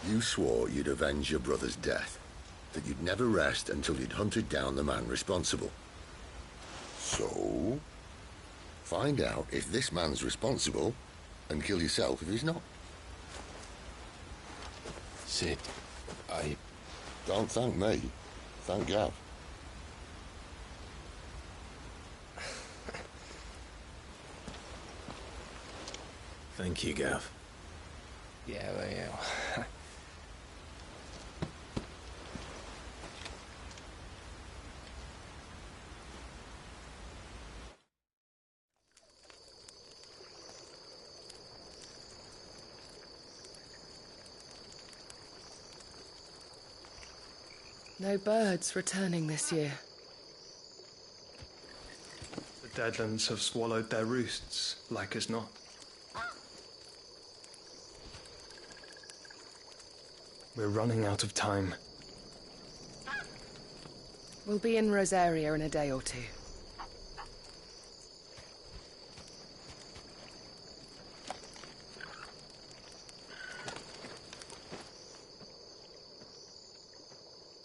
You swore you'd avenge your brother's death, that you'd never rest until you'd hunted down the man responsible. So, find out if this man's responsible, and kill yourself if he's not. Cid, Don't thank me. Thank Gav. Thank you, Gav. Yeah, well. No birds returning this year. The Deadlands have swallowed their roosts, like as not. We're running out of time. We'll be in Rosaria in a day or two.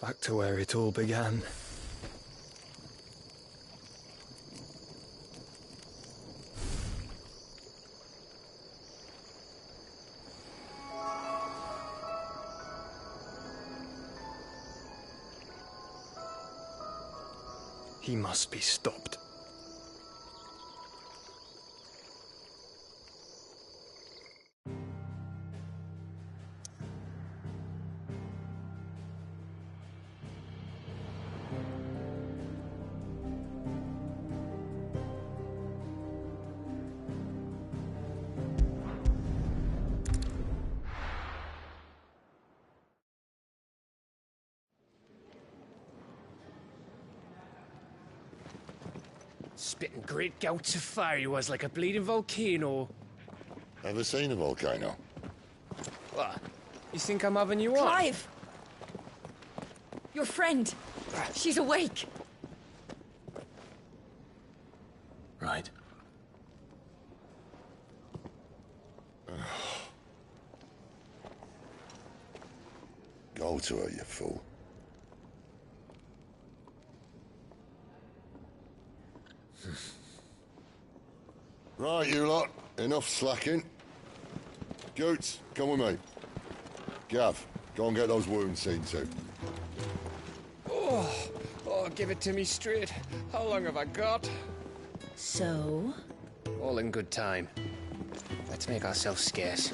Back to where it all began. He must be stopped. Spitting great gouts of fire he was, like a bleeding volcano. Ever seen a volcano? What? You think I'm having you on? Clive! Your friend! She's awake! Right. Go to her, you fool. Right, you lot. Enough slacking. Goots, come with me. Gav, go and get those wounds seen to. Oh, give it to me straight. How long have I got? So? All in good time. Let's make ourselves scarce.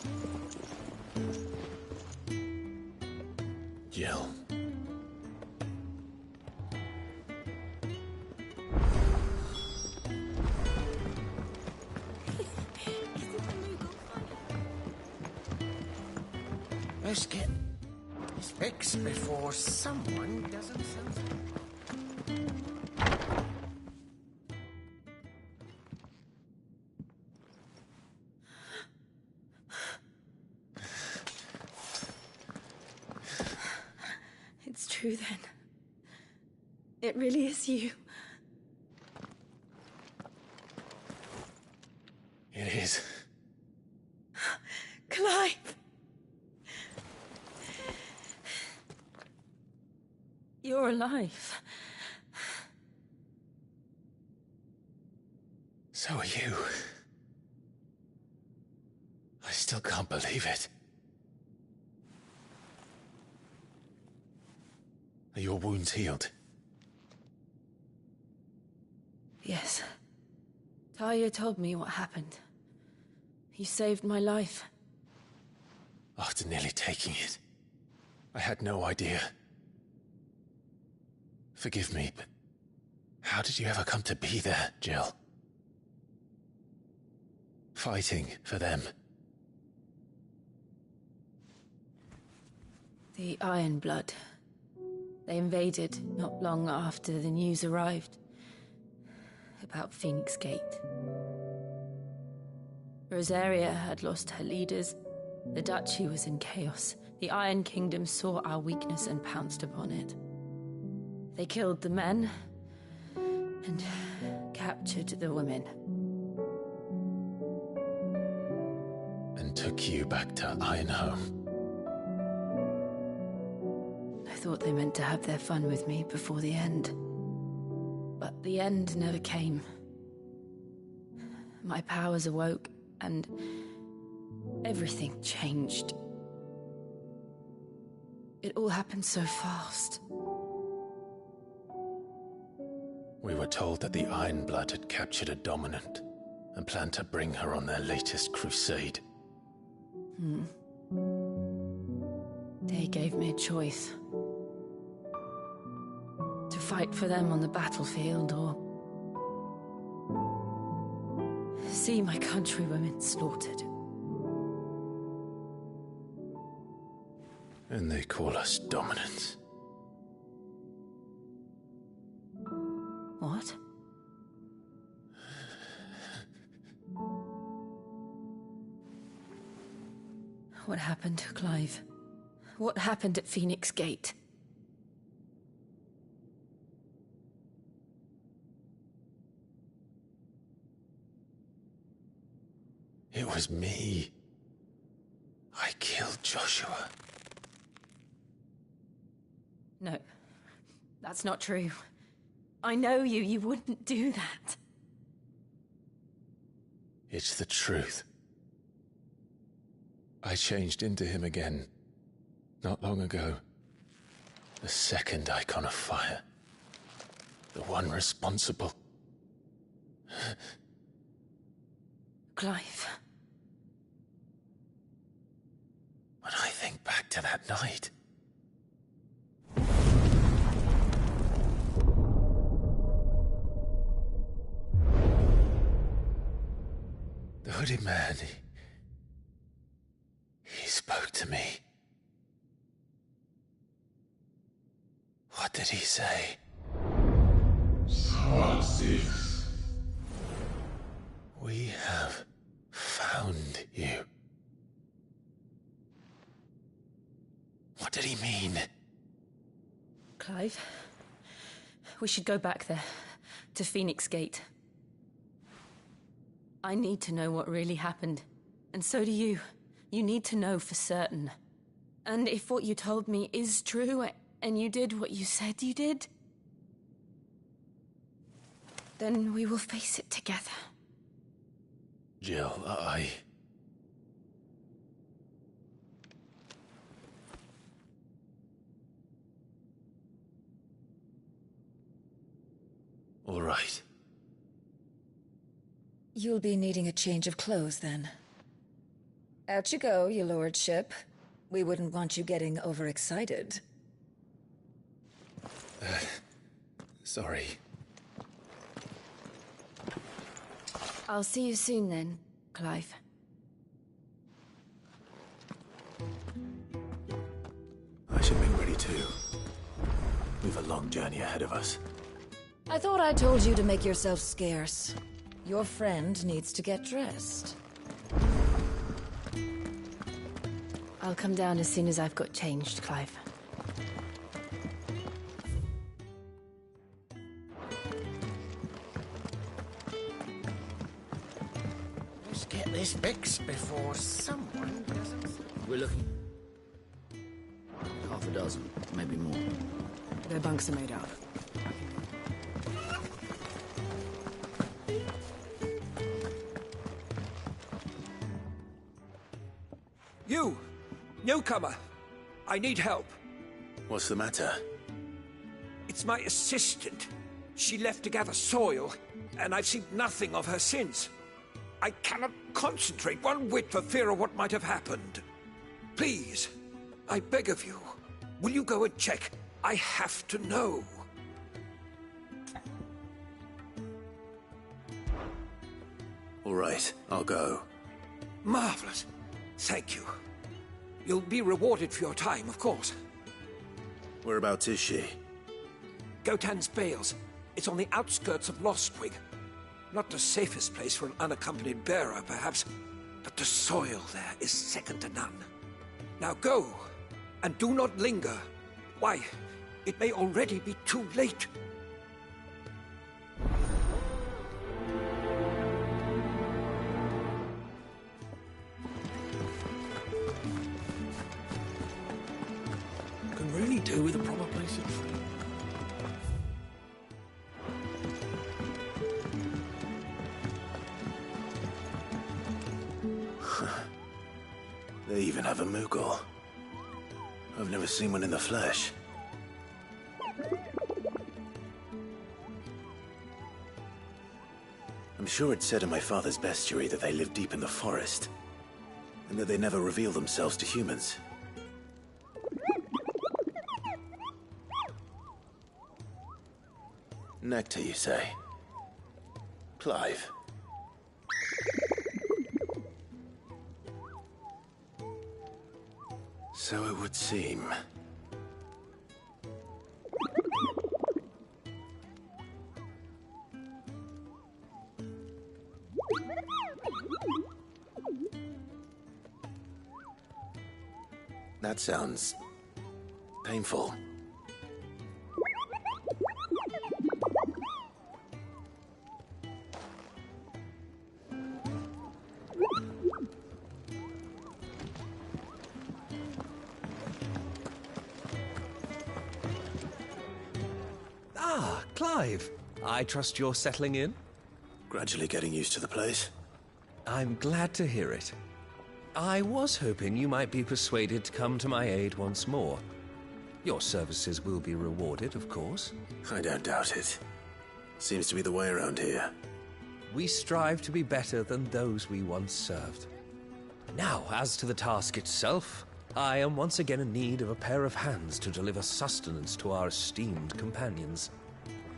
Jill. Let's get this fixed before someone doesn't something. It's true then. It really is you. It is. Clive! You're alive. So are you. I still can't believe it. Are your wounds healed? Yes. Talia told me what happened. You saved my life. After nearly taking it, I had no idea. Forgive me, but how did you ever come to be there, Jill? Fighting for them. The Iron Blood. They invaded not long after the news arrived about Phoenix Gate. Rosaria had lost her leaders. The Duchy was in chaos. The Iron Kingdom saw our weakness and pounced upon it. They killed the men and captured the women. And took you back to Ironhome. thought they meant to have their fun with me before the end. But the end never came. My powers awoke, and everything changed. It all happened so fast. We were told that the Ironblood had captured a dominant and planned to bring her on their latest crusade. They gave me a choice. To fight for them on the battlefield, or see my countrywomen slaughtered. And they call us dominants. What? What happened, Clive? What happened at Phoenix Gate? It was me. I killed Joshua. No, that's not true. I know you. You wouldn't do that. It's the truth. I changed into him again, not long ago. The second icon of fire. The one responsible. Clive. When I think back to that night... The hooded man, he spoke to me. What did he say? We have found you. What did he mean? Clive, we should go back there, to Phoenix Gate. I need to know what really happened. And so do you. You need to know for certain. And if what you told me is true, and you did what you said you did, then we will face it together. Jill, All right. You'll be needing a change of clothes, then. Out you go, your lordship. We wouldn't want you getting overexcited. Sorry. I'll see you soon then, Clive. I should be ready too. We've a long journey ahead of us. I thought I told you to make yourself scarce. Your friend needs to get dressed. I'll come down as soon as I've got changed, Clive. Let's get this fixed before someone doesn't... We're looking. Half a dozen, maybe more. Their bunks are made up. You! Newcomer! I need help. What's the matter? It's my assistant. She left to gather soil, and I've seen nothing of her since. I cannot concentrate one whit for fear of what might have happened. Please, I beg of you, will you go and check? I have to know. All right, I'll go. Marvelous. Thank you. You'll be rewarded for your time, of course. Whereabouts is she? Gotan's Bales. It's on the outskirts of Lostwig. Not the safest place for an unaccompanied bearer, perhaps, but the soil there is second to none. Now go, and do not linger. Why, it may already be too late. Can really really do with a proper place of training. They even have a Moogle. I've never seen one in the flesh. I'm sure it said in my father's bestiary that they live deep in the forest, and that they never reveal themselves to humans. Nectar, you say? Clive. So it would seem. That sounds painful. Ah, Clive. I trust you're settling in? Gradually getting used to the place. I'm glad to hear it. I was hoping you might be persuaded to come to my aid once more. Your services will be rewarded, of course. I don't doubt it. Seems to be the way around here. We strive to be better than those we once served. Now, as to the task itself, I am once again in need of a pair of hands to deliver sustenance to our esteemed companions.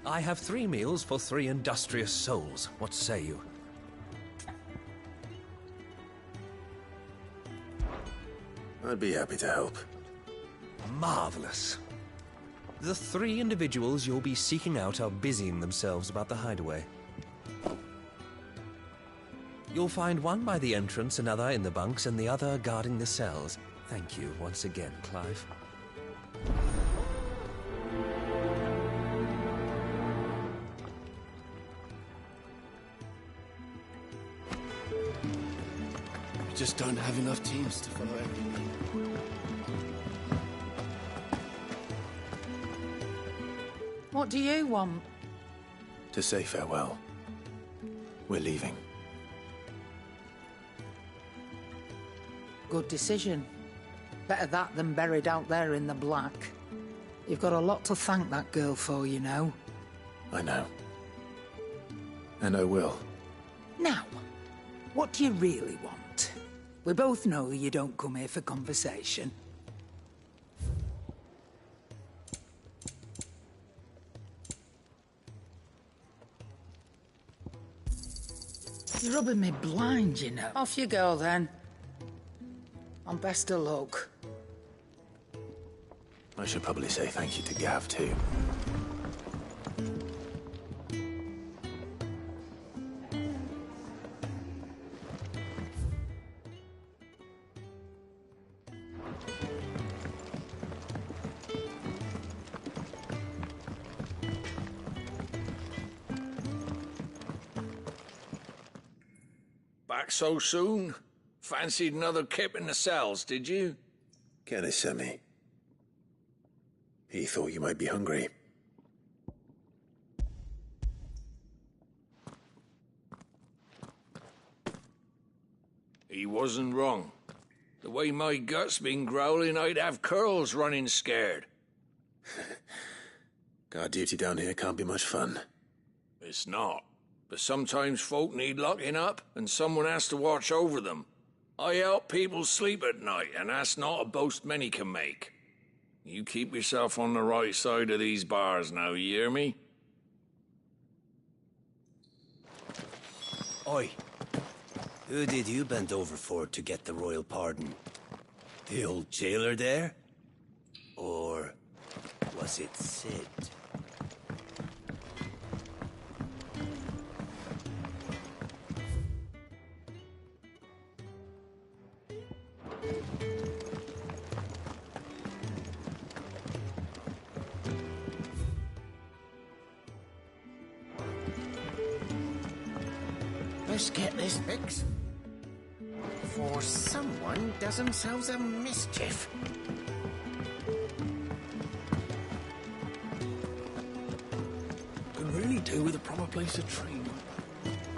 I have 3 meals for 3 industrious souls. What say you? I'd be happy to help. Marvelous. The 3 individuals you'll be seeking out are busying themselves about the hideaway. You'll find one by the entrance, another in the bunks, and the other guarding the cells. Thank you once again, Clive. We just don't have enough teams to follow everything. What do you want? To say farewell. We're leaving. Good decision. Better that than buried out there in the black. You've got a lot to thank that girl for, you know. I know. And I will. Now, what do you really want? We both know you don't come here for conversation. You're rubbing me blind, you know. Off you go, then. And best of luck. I should probably say thank you to Gav, too. Back so soon? Fancied another kip in the cells, did you? Kenneth sent me. He thought you might be hungry. He wasn't wrong. The way my gut's been growling, I'd have curls running scared. Guard duty down here can't be much fun. It's not. But sometimes folk need locking up, and someone has to watch over them. I help people sleep at night, and that's not a boast many can make. You keep yourself on the right side of these bars now, you hear me? Oi. Who did you bend over for to get the royal pardon? The old jailer there? Or was it Sid? Let's get this fixed before someone does themselves a mischief. do with a proper place to train.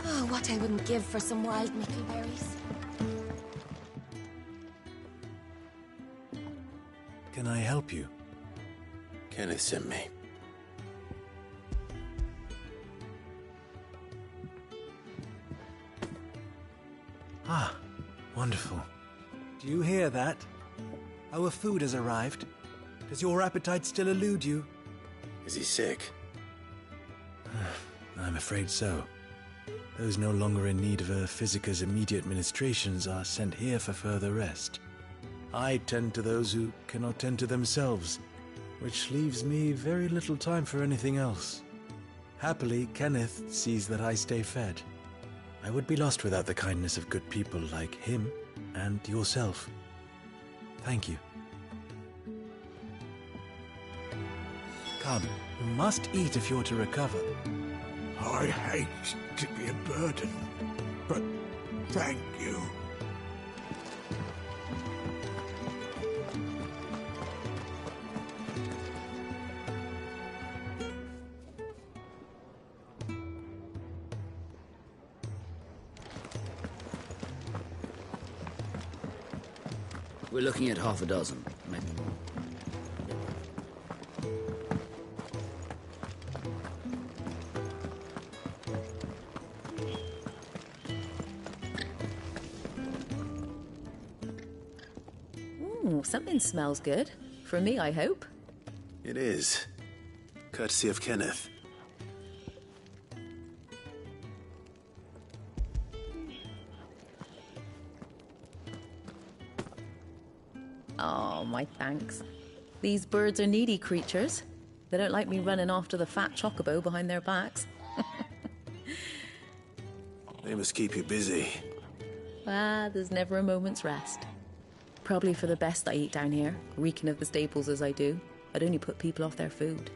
Oh, what I wouldn't give for some wild mickleberries. Can I help you? Kenneth sent me. Ah, wonderful. Do you hear that? Our food has arrived. Does your appetite still elude you? Is he sick? I'm afraid so. Those no longer in need of a Physica's immediate ministrations are sent here for further rest. I tend to those who cannot tend to themselves, which leaves me very little time for anything else. Happily, Kenneth sees that I stay fed. I would be lost without the kindness of good people like him and yourself. Thank you. Come, you must eat if you're to recover. I hate to be a burden, but thank you. We're looking at half a dozen, maybe more. Something smells good. For me, I hope. It is. Courtesy of Kenneth. Oh, my thanks. These birds are needy creatures. They don't like me running after the fat chocobo behind their backs. They must keep you busy. There's never a moment's rest. Probably for the best I eat down here, reeking of the stables as I do. I'd only put people off their food.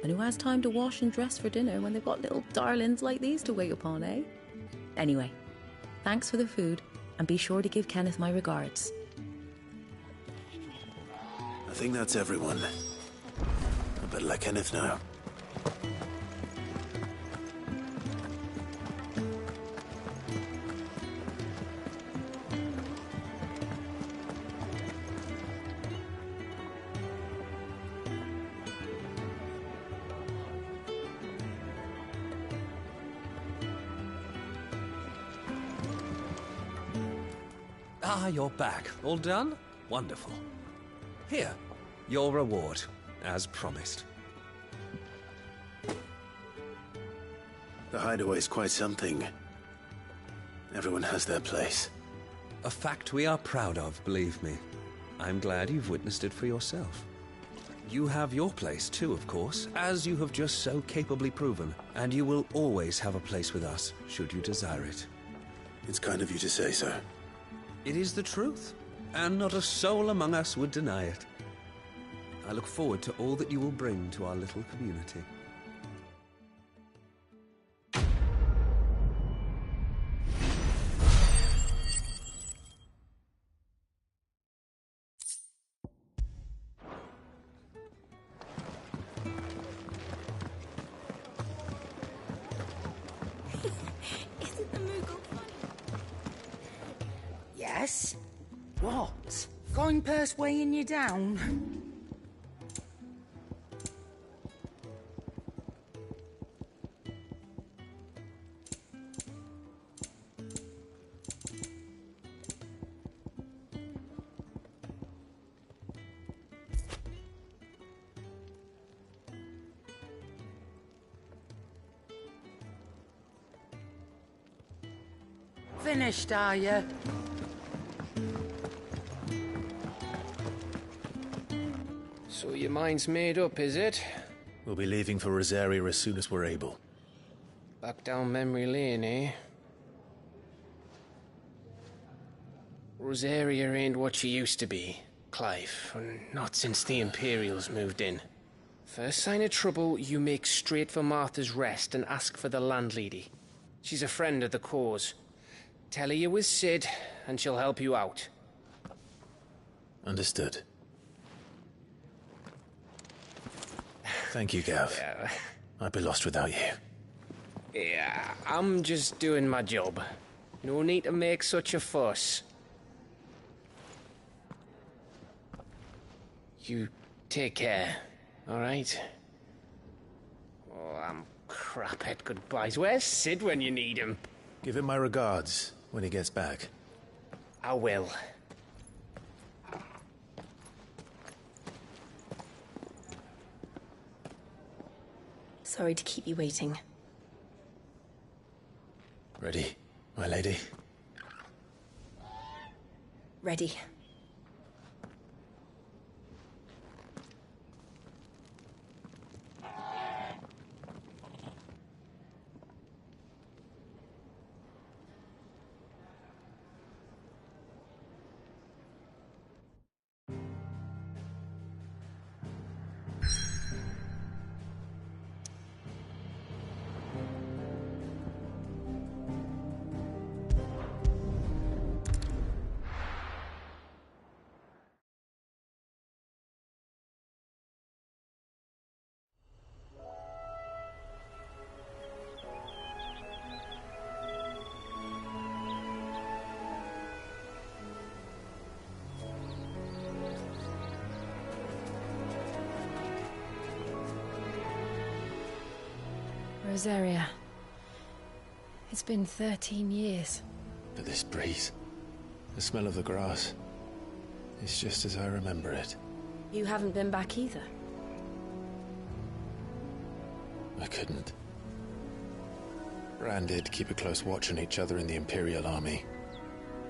And who has time to wash and dress for dinner when they've got little darlings like these to wait upon, eh? Anyway, thanks for the food, and be sure to give Kenneth my regards. I think that's everyone. I better let Kenneth know. Ah, you're back. All done? Wonderful. Here, your reward, as promised. The hideaway's quite something. Everyone has their place. A fact we are proud of, believe me. I'm glad you've witnessed it for yourself. You have your place too, of course, as you have just so capably proven, and you will always have a place with us, should you desire it. It's kind of you to say so. It is the truth, and not a soul among us would deny it. I look forward to all that you will bring to our little community. Yes? What? Going purse weighing you down? Finished, are you? So your mind's made up, is it? We'll be leaving for Rosaria as soon as we're able. Back down memory lane, eh? Rosaria ain't what she used to be, Clive. Not since the Imperials moved in. First sign of trouble, you make straight for Martha's Rest and ask for the landlady. She's a friend of the cause. Tell her you was Sid, and she'll help you out. Understood. Thank you, Gav. Yeah. I'd be lost without you. Yeah, I'm just doing my job. No need to make such a fuss. You take care, alright? Oh, I'm crap at goodbyes. Where's Sid when you need him? Give him my regards when he gets back. I will. Sorry to keep you waiting. Ready, my lady? Ready. Rosaria. It's been 13 years. But this breeze, the smell of the grass, it's just as I remember it. You haven't been back either. I couldn't. Bran did keep a close watch on each other in the Imperial Army.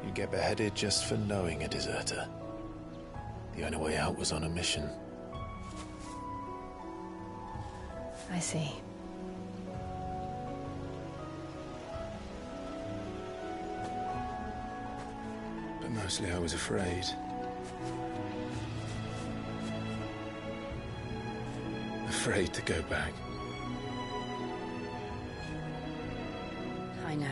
You get beheaded just for knowing a deserter. The only way out was on a mission. I see. But mostly I was afraid. Afraid to go back. I know.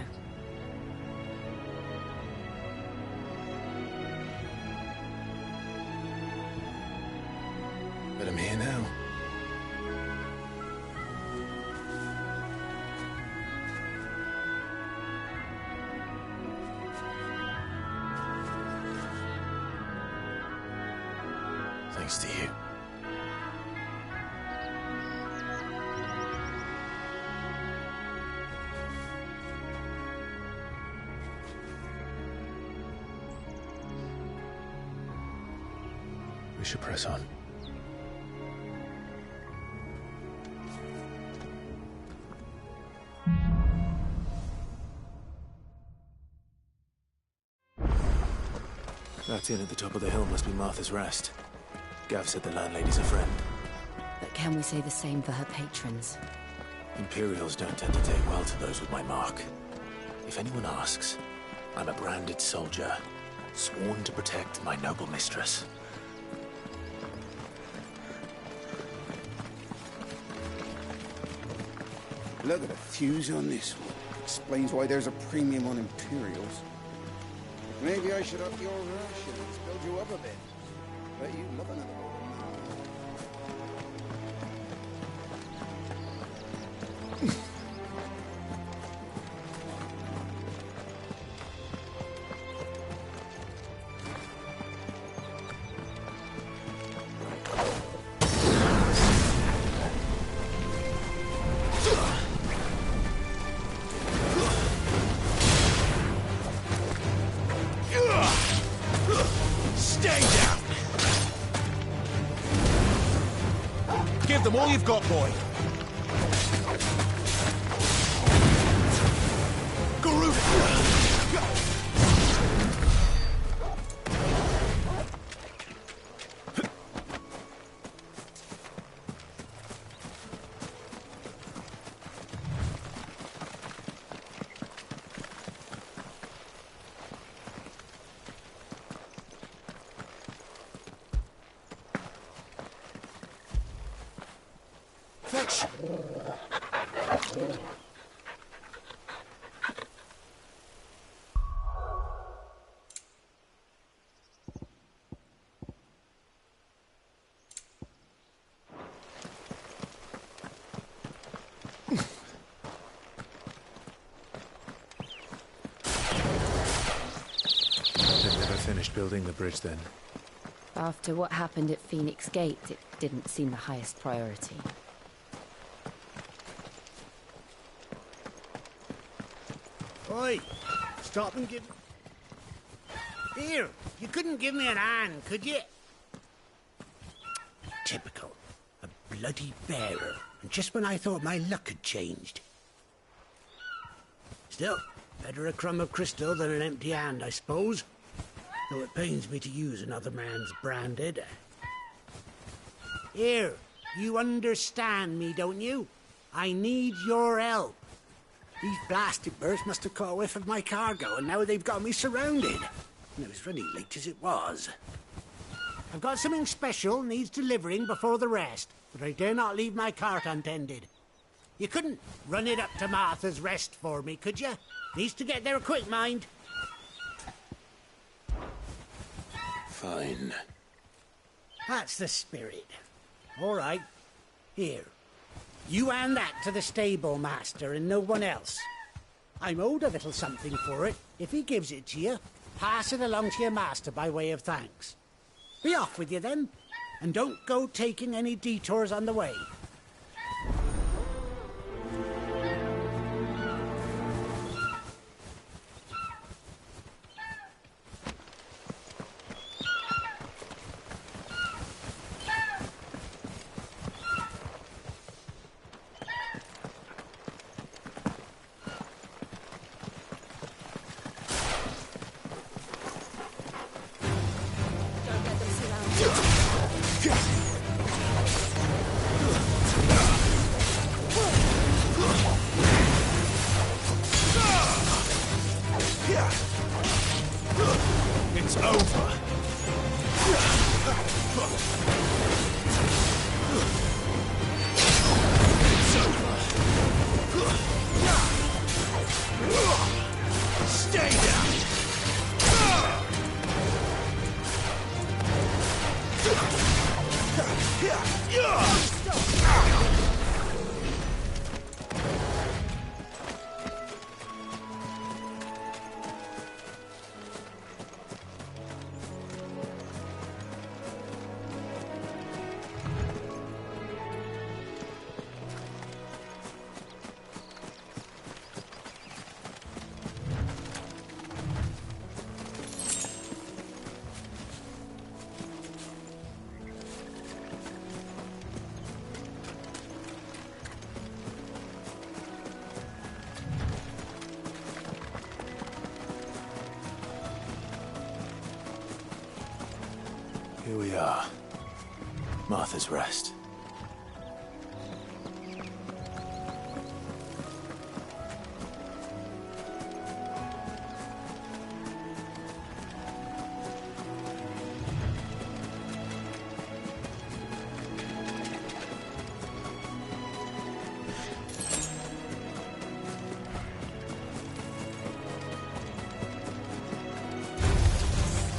But I'm here now. Thanks to you. We should press on. That inn at the top of the hill must be Martha's Rest. Gav said the landlady's a friend. But can we say the same for her patrons? Imperials don't tend to take well to those with my mark. If anyone asks, I'm a branded soldier, sworn to protect my noble mistress. Look at the fuse on this one. Explains why there's a premium on Imperials. Maybe I should up your rations, build you up a bit. Bet you love another one. Give them all you've got, boy. Fetch! finished building the bridge then? After what happened at Phoenix Gate, it didn't seem the highest priority. Oi! Stop and give... Here, you couldn't give me an hand, could you? Typical. A bloody bearer. And just when I thought my luck had changed. Still, better a crumb of crystal than an empty hand, I suppose. Though it pains me to use another man's branded. Here, you understand me, don't you? I need your help. These blasted birds must have caught a whiff of my cargo, and now they've got me surrounded. And it was running late as it was. I've got something special needs delivering before the rest, but I dare not leave my cart untended. You couldn't run it up to Martha's Rest for me, could you? Needs to get there quick, mind. Fine. That's the spirit. All right. Here. You hand that to the stable master and no one else. I'm owed a little something for it. If he gives it to you, pass it along to your master by way of thanks. Be off with you then, and don't go taking any detours on the way. It's over. Stay down. Here we are. Martha's Rest.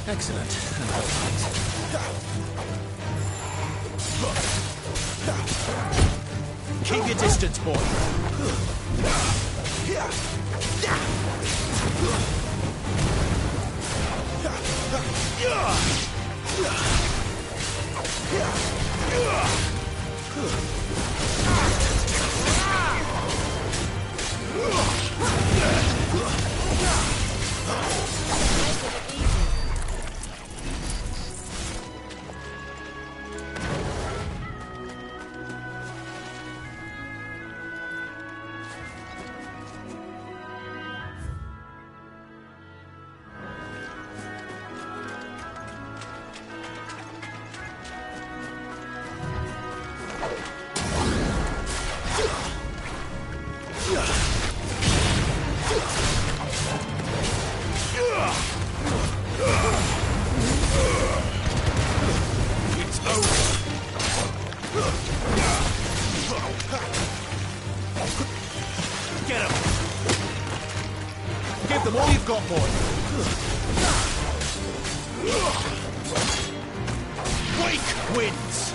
Excellent. And all right. Keep your distance, boy. Get him! Give them all you've got, boy! Wake wins!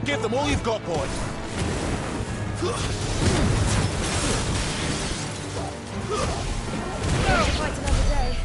Give them all you've got, boys. Quite another day.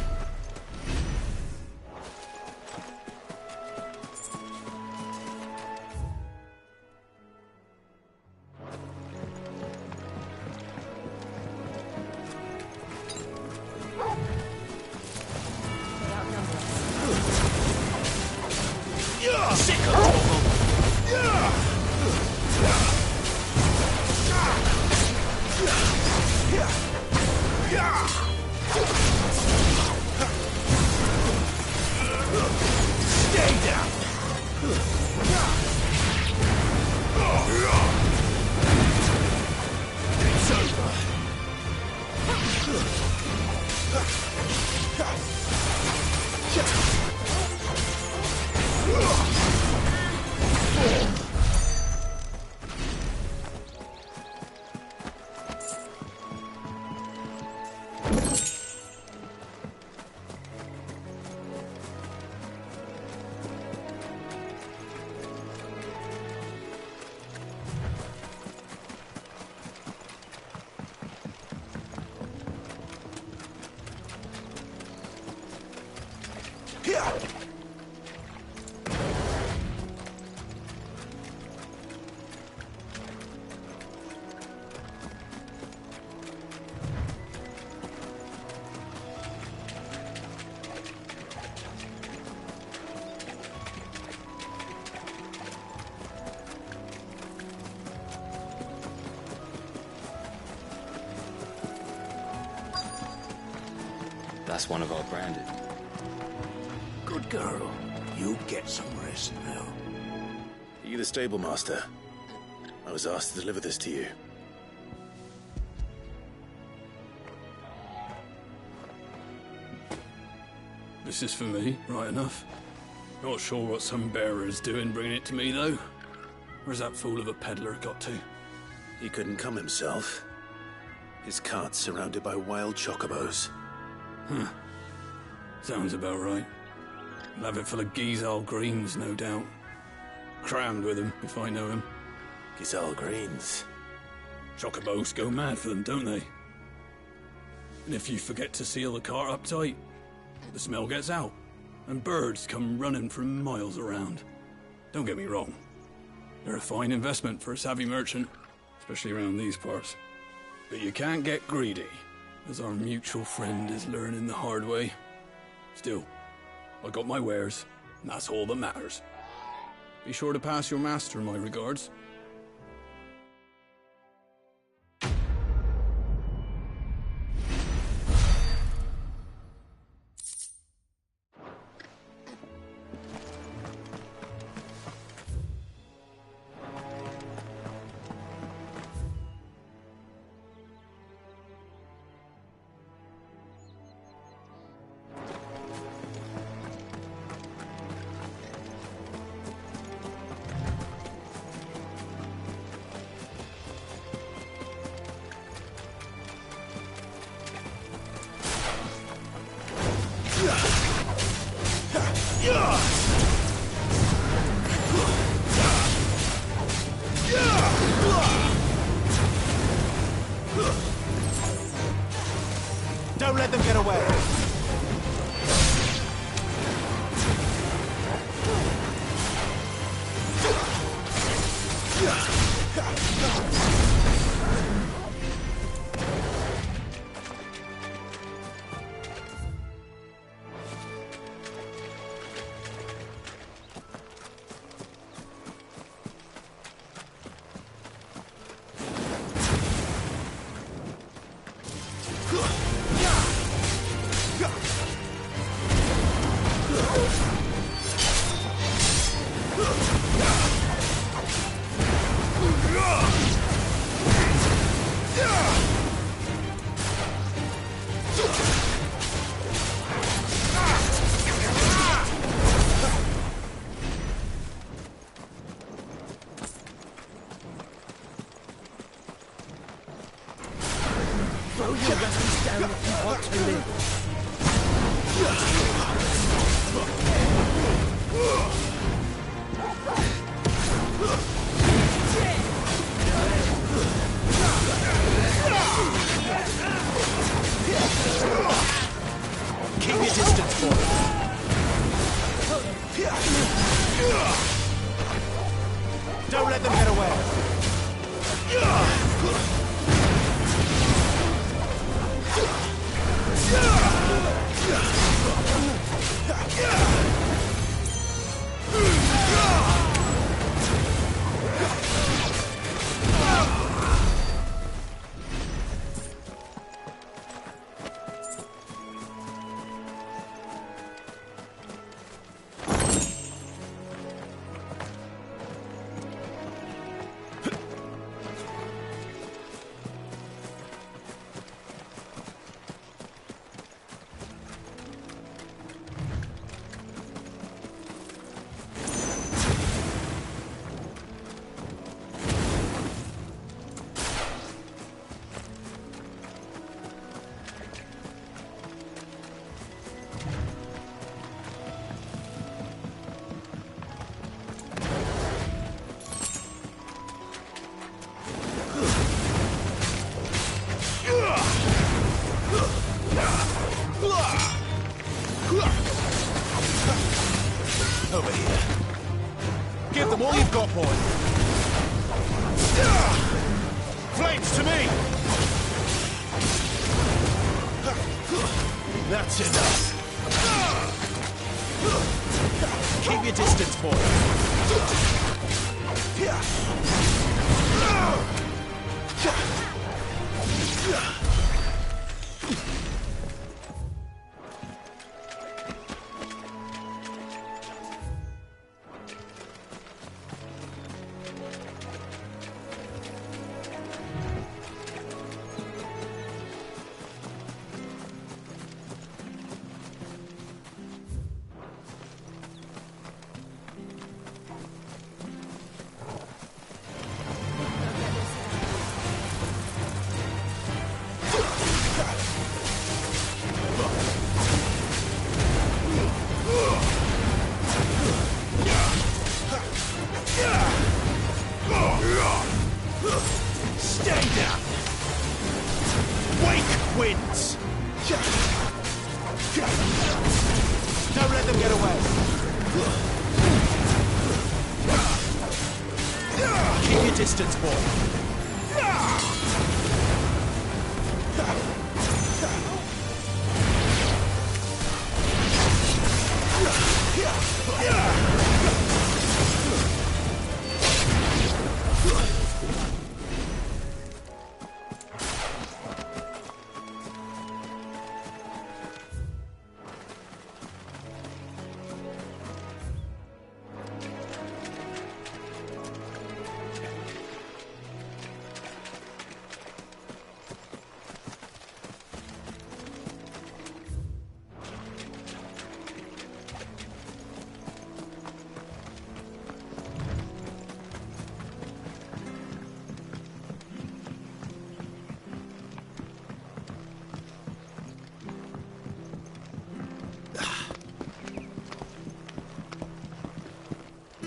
That's one of our branded. Good girl. You get some rest now. Are you the stable master? I was asked to deliver this to you. This is for me, right enough. Not sure what some bearer's doing bringing it to me, though. Where's that fool of a peddler got to? He couldn't come himself. His cart's surrounded by wild chocobos. Huh. Sounds about right. I'll have it full of Gizal greens, no doubt. Crammed with them, if I know him. Gizal greens? Chocobos go mad for them, don't they? And if you forget to seal the cart up tight, the smell gets out, and birds come running from miles around. Don't get me wrong. They're a fine investment for a savvy merchant, especially around these parts. But you can't get greedy, as our mutual friend is learning the hard way. Still, I got my wares, and that's all that matters. Be sure to pass your master my regards. Don't let them get away! Throw your weapons down if you want to live. Keep your distance, boy. Don't let them get away. Over here. Give them all you've got, boy. Flames to me! That's enough. Keep your distance, boy. Stay down! Wake winds! Don't let them get away! Keep your distance, boy!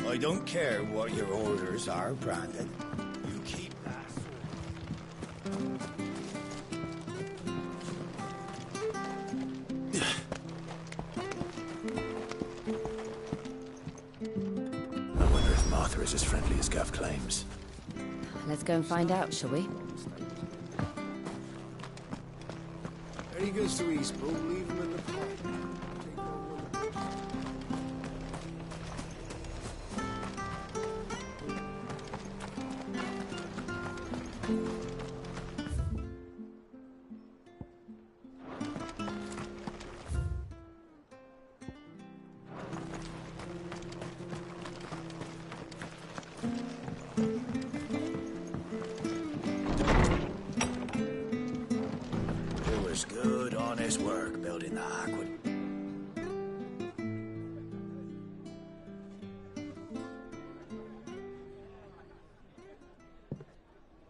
I don't care what your orders are, Brandon. You keep that. I wonder if Martha is as friendly as Gav claims. Let's go and find out, shall we? There he goes to Eastbourne, leave him in the park. in the Harquin.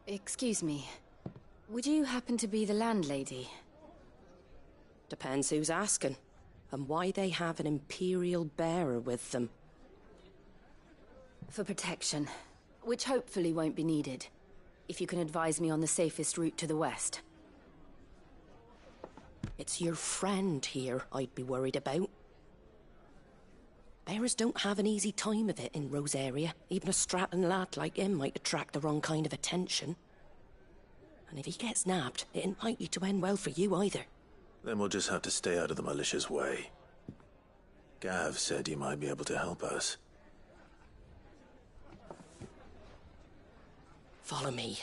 Excuse me. Would you happen to be the landlady? Depends who's asking, and why they have an Imperial bearer with them. For protection, which hopefully won't be needed. If you can advise me on the safest route to the west. It's your friend here I'd be worried about. Bearers don't have an easy time of it in Rosaria. Even a Stratton lad like him might attract the wrong kind of attention. And if he gets nabbed, it ain't likely to end well for you either. Then we'll just have to stay out of the malicious way. Gav said you might be able to help us. Follow me.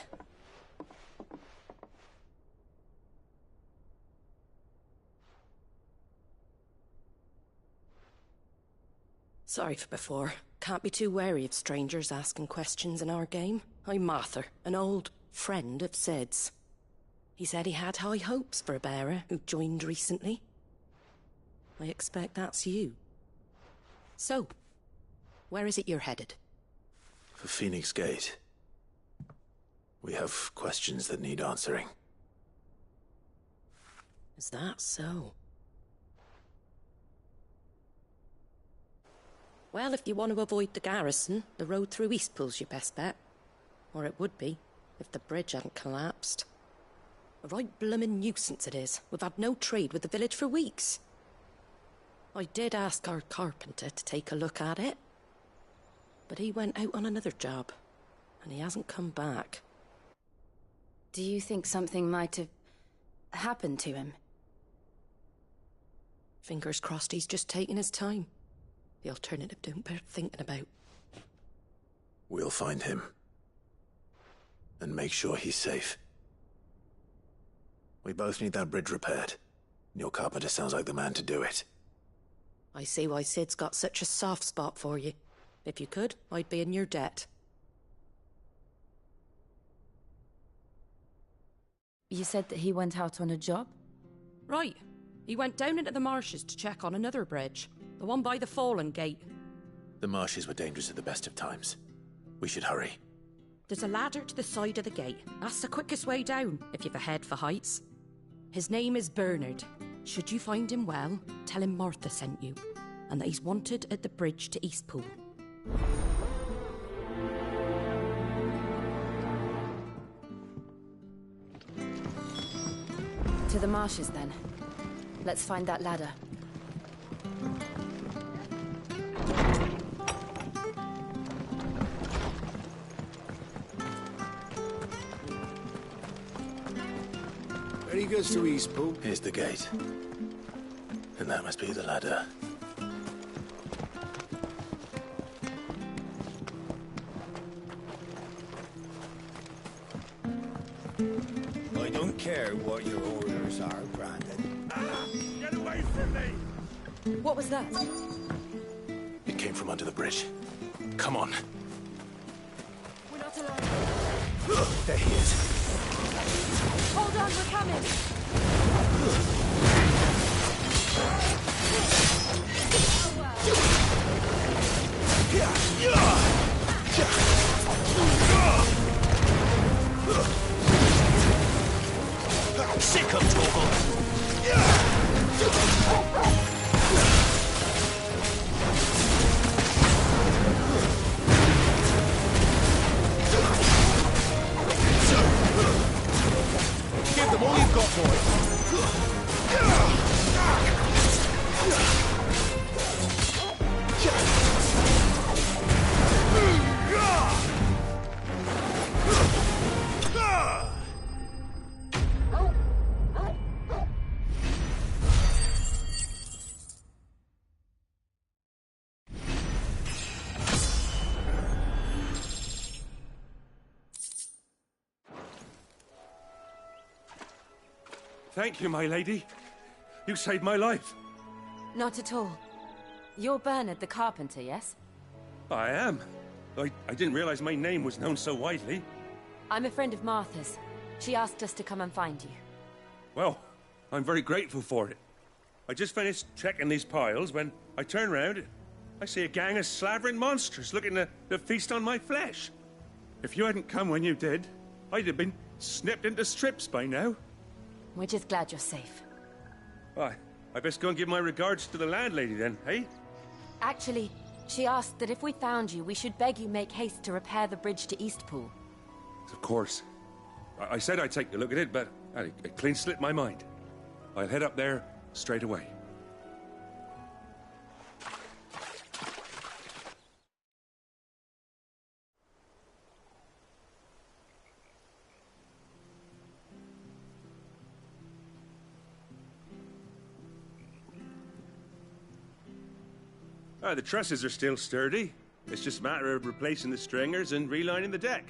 Sorry for before. Can't be too wary of strangers asking questions in our game. I'm Martha, an old friend of Sid's. He said he had high hopes for a bearer who joined recently. I expect that's you. So, where is it you're headed? For Phoenix Gate. We have questions that need answering. Is that so? Well, if you want to avoid the garrison, the road through Eastpool's your best bet. Or it would be, if the bridge hadn't collapsed. A right bloomin' nuisance it is. We've had no trade with the village for weeks. I did ask our carpenter to take a look at it. But he went out on another job, and he hasn't come back. Do you think something might have happened to him? Fingers crossed he's just taking his time. The alternative don't bear thinking about. We'll find him. And make sure he's safe. We both need that bridge repaired. Your carpenter sounds like the man to do it. I see why Sid's got such a soft spot for you. If you could, I'd be in your debt. You said that he went out on a job? Right. He went down into the marshes to check on another bridge. The one by the Fallen Gate. The marshes were dangerous at the best of times. We should hurry. There's a ladder to the side of the gate. That's the quickest way down, if you've a head for heights. His name is Bernard. Should you find him well, tell him Martha sent you, and that he's wanted at the bridge to Eastpool. To the marshes, then. Let's find that ladder. He goes to Eastpool. Here's the gate. And that must be the ladder. I don't care what your orders are, Brandon. Get away from me! What was that? It came from under the bridge. Come on. We're not alone. There he is. Hold on, we're coming! Sick of Torgal! Give them all you've got, boys! Thank you, my lady. You saved my life. Not at all. You're Bernard the carpenter, yes? I am. I didn't realize my name was known so widely. I'm a friend of Martha's. She asked us to come and find you. Well, I'm very grateful for it. I just finished checking these piles when I turn round. I see a gang of slavering monsters looking to feast on my flesh. If you hadn't come when you did, I'd have been snipped into strips by now. We're just glad you're safe. Why, I best go and give my regards to the landlady then, eh? Actually, she asked that if we found you, we should beg you make haste to repair the bridge to Eastpool. Of course. I said I'd take a look at it, but it clean slipped my mind. I'll head up there straight away. The trusses are still sturdy. It's just a matter of replacing the stringers and relining the deck.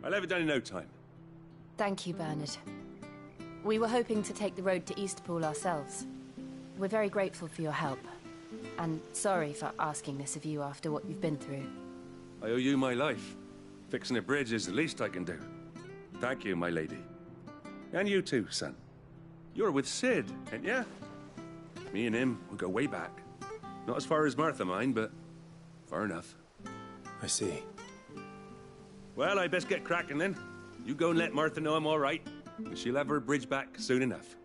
I'll have it done in no time. Thank you, Bernard. We were hoping to take the road to Eastpool ourselves. We're very grateful for your help. And sorry for asking this of you after what you've been through. I owe you my life. Fixing a bridge is the least I can do. Thank you, my lady. And you too, son. You're with Sid, ain't ya? Me and him, we go way back. Not as far as Martha, mind, but far enough. I see. Well, I best get cracking then. You go and let Martha know I'm all right, and she'll have her bridge back soon enough.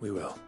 We will.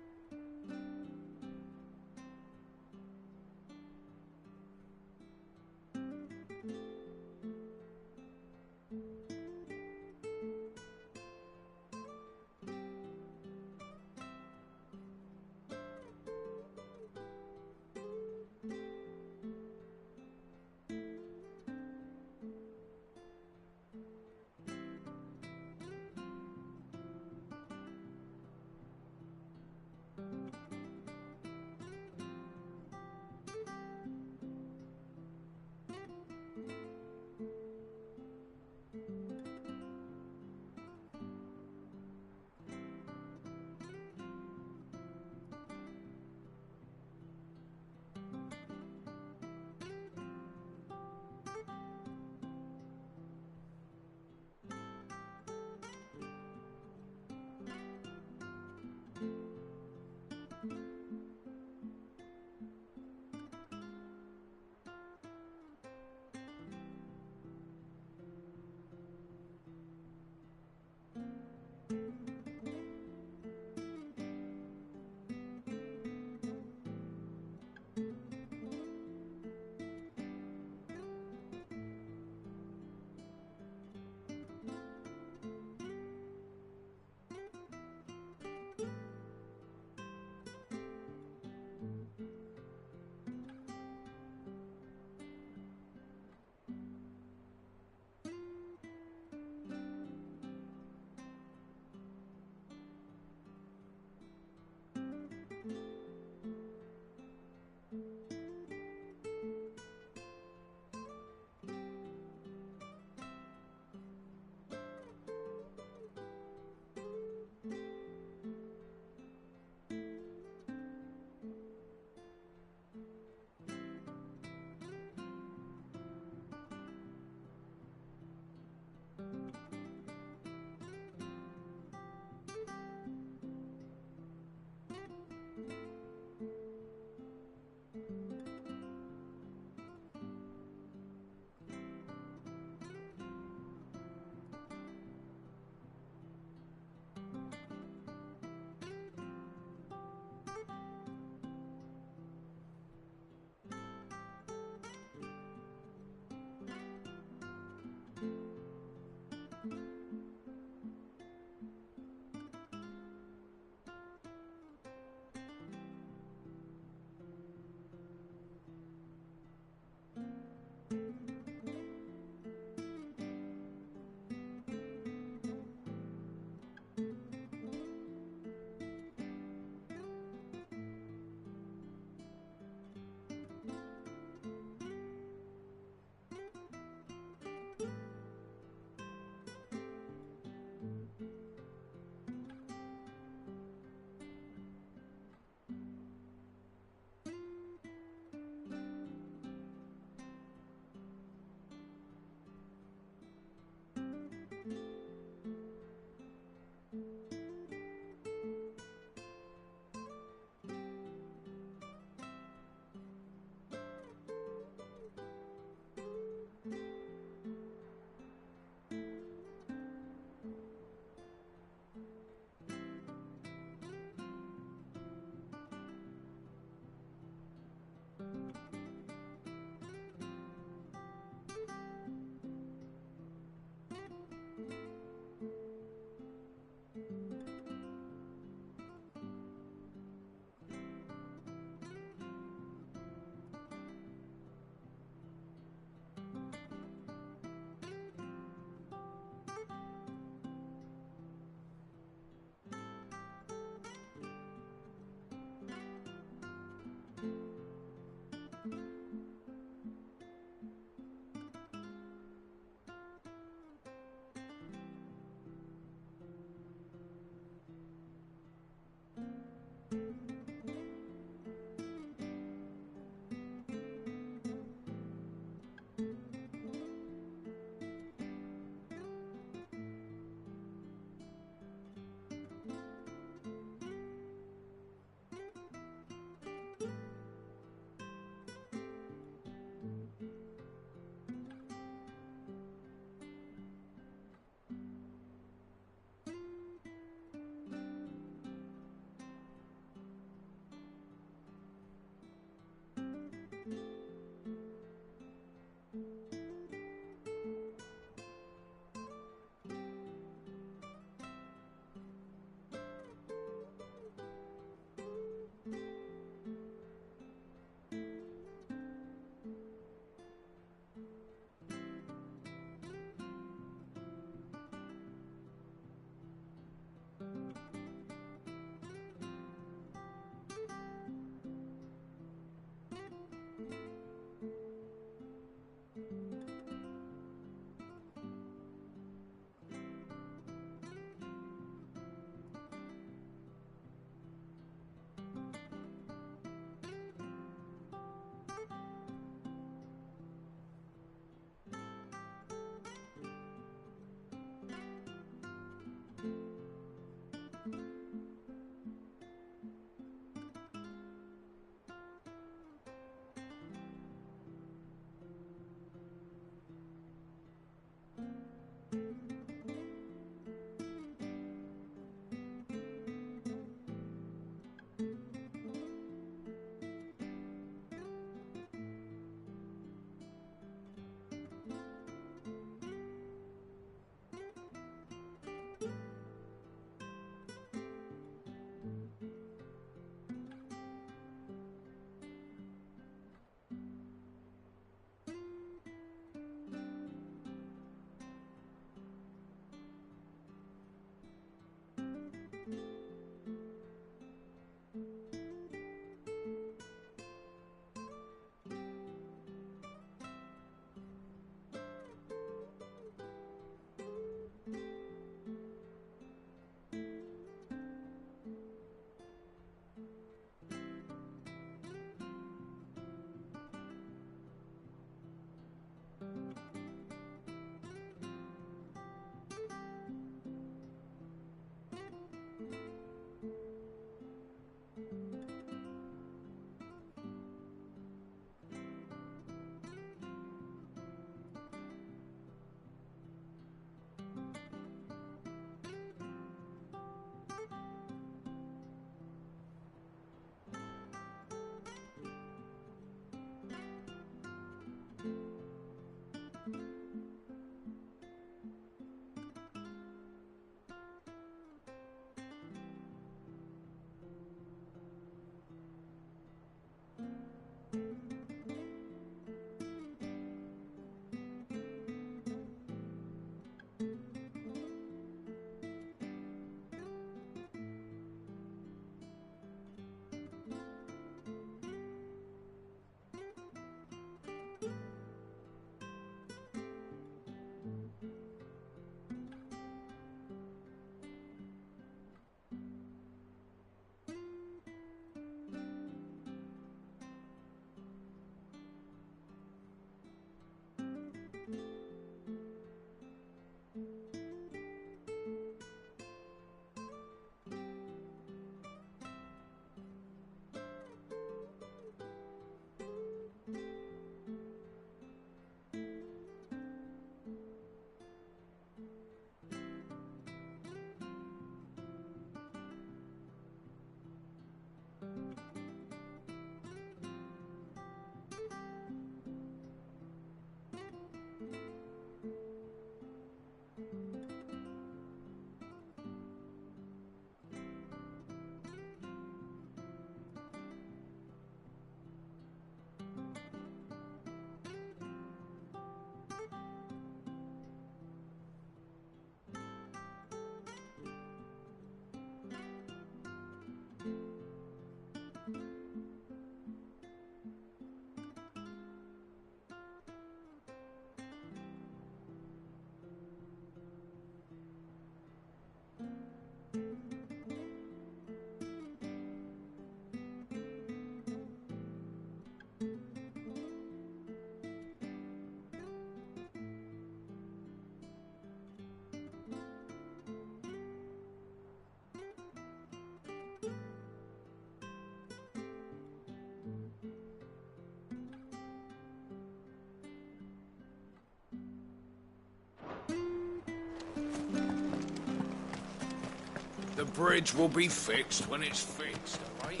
The bridge will be fixed when it's fixed, all right?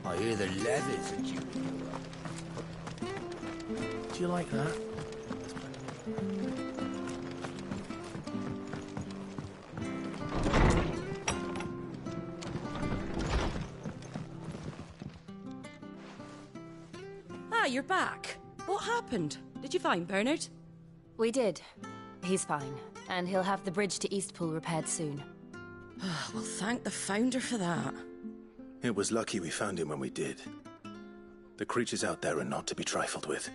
I hear the leathers are due to go up. Do you like that? Ah, you're back. What happened? Did you find Bernard? We did. He's fine, and he'll have the bridge to Eastpool repaired soon. Well, thank the Founder for that. It was lucky we found him when we did. The creatures out there are not to be trifled with.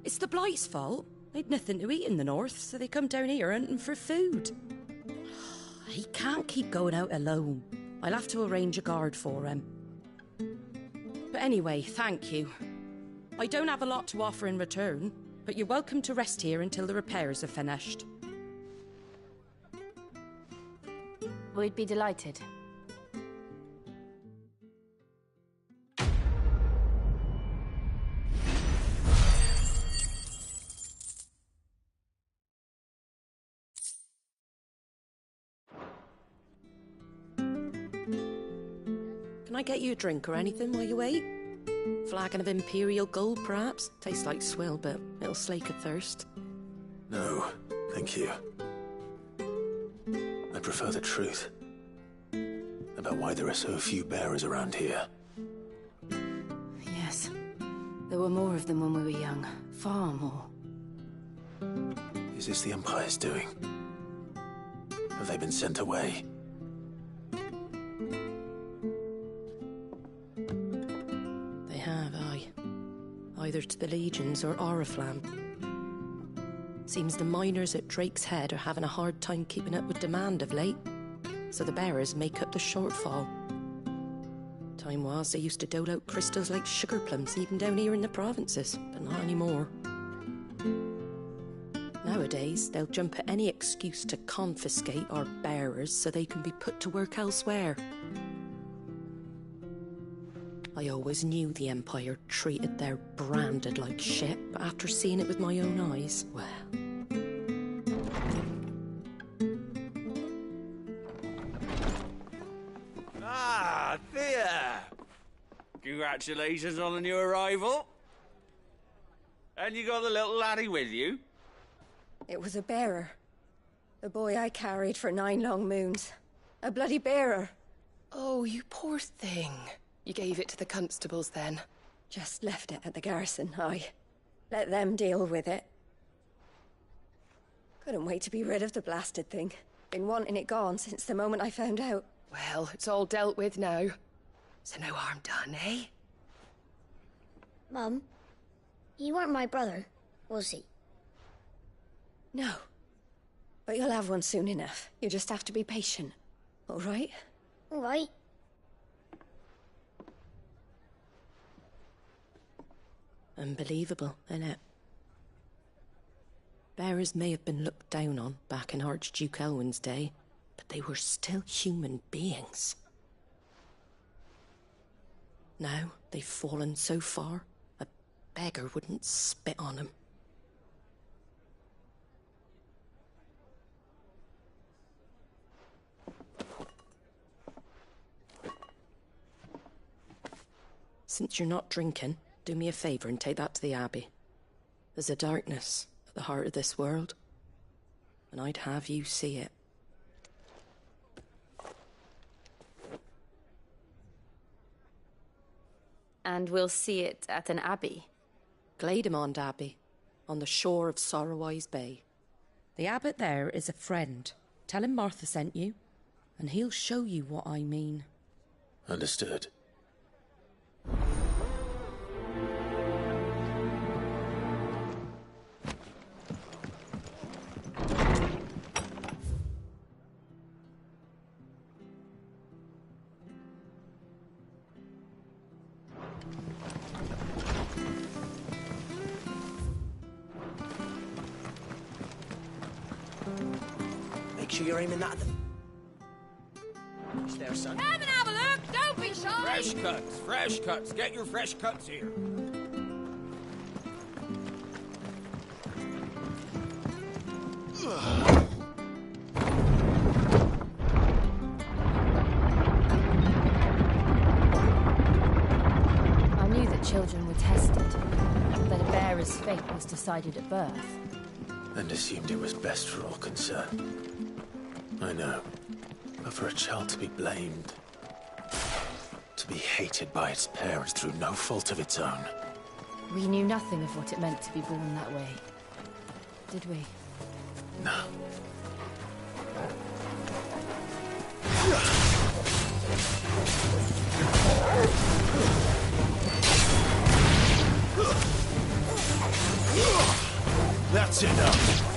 It's the Blight's fault. They'd nothing to eat in the north, so they come down here hunting for food. He can't keep going out alone. I'll have to arrange a guard for him. But anyway, thank you. I don't have a lot to offer in return, but you're welcome to rest here until the repairs are finished. We'd be delighted. Can I get you a drink or anything while you wait? Flagon of Imperial Gold, perhaps? Tastes like swill, but it'll slake a thirst. No, thank you. I prefer the truth. About why there are so few bearers around here. Yes. There were more of them when we were young. Far more. Is this the Empire's doing? Have they been sent away? They have, aye. Either to the Legions or Oriflamme. Seems the miners at Drake's Head are having a hard time keeping up with demand of late, so the bearers make up the shortfall. Time was they used to dole out crystals like sugar plums even down here in the provinces, but not anymore. Nowadays, they'll jump at any excuse to confiscate our bearers so they can be put to work elsewhere. I always knew the Empire treated their branded like shit, but after seeing it with my own eyes, well... Ah, Thea! Congratulations on the new arrival. And you got the little laddie with you? It was a bearer. The boy I carried for 9 long moons. A bloody bearer. Oh, you poor thing. You gave it to the constables then? Just left it at the garrison, aye. Let them deal with it. Couldn't wait to be rid of the blasted thing. Been wanting it gone since the moment I found out. Well, it's all dealt with now. So no harm done, eh? Mum, you weren't my brother, was he? No. But you'll have one soon enough. You just have to be patient. All right? All right. Unbelievable, innit? Bearers may have been looked down on back in Archduke Elwin's day, but they were still human beings. Now they've fallen so far, a beggar wouldn't spit on them. Since you're not drinking, do me a favour and take that to the Abbey. There's a darkness at the heart of this world, and I'd have you see it. And we'll see it at an abbey? Glademond Abbey, on the shore of Sorrowwise Bay. The abbot there is a friend. Tell him Martha sent you, and he'll show you what I mean. Understood. sure you're aiming that at them. Is there, son? Come and have a look! Don't be shy! Fresh cuts, fresh cuts. Get your fresh cuts here. I knew that children were tested, that a bearer's fate was decided at birth. And assumed it was best for all concerned. I know. But for a child to be blamed, to be hated by its parents through no fault of its own. We knew nothing of what it meant to be born that way. Did we? No. That's enough.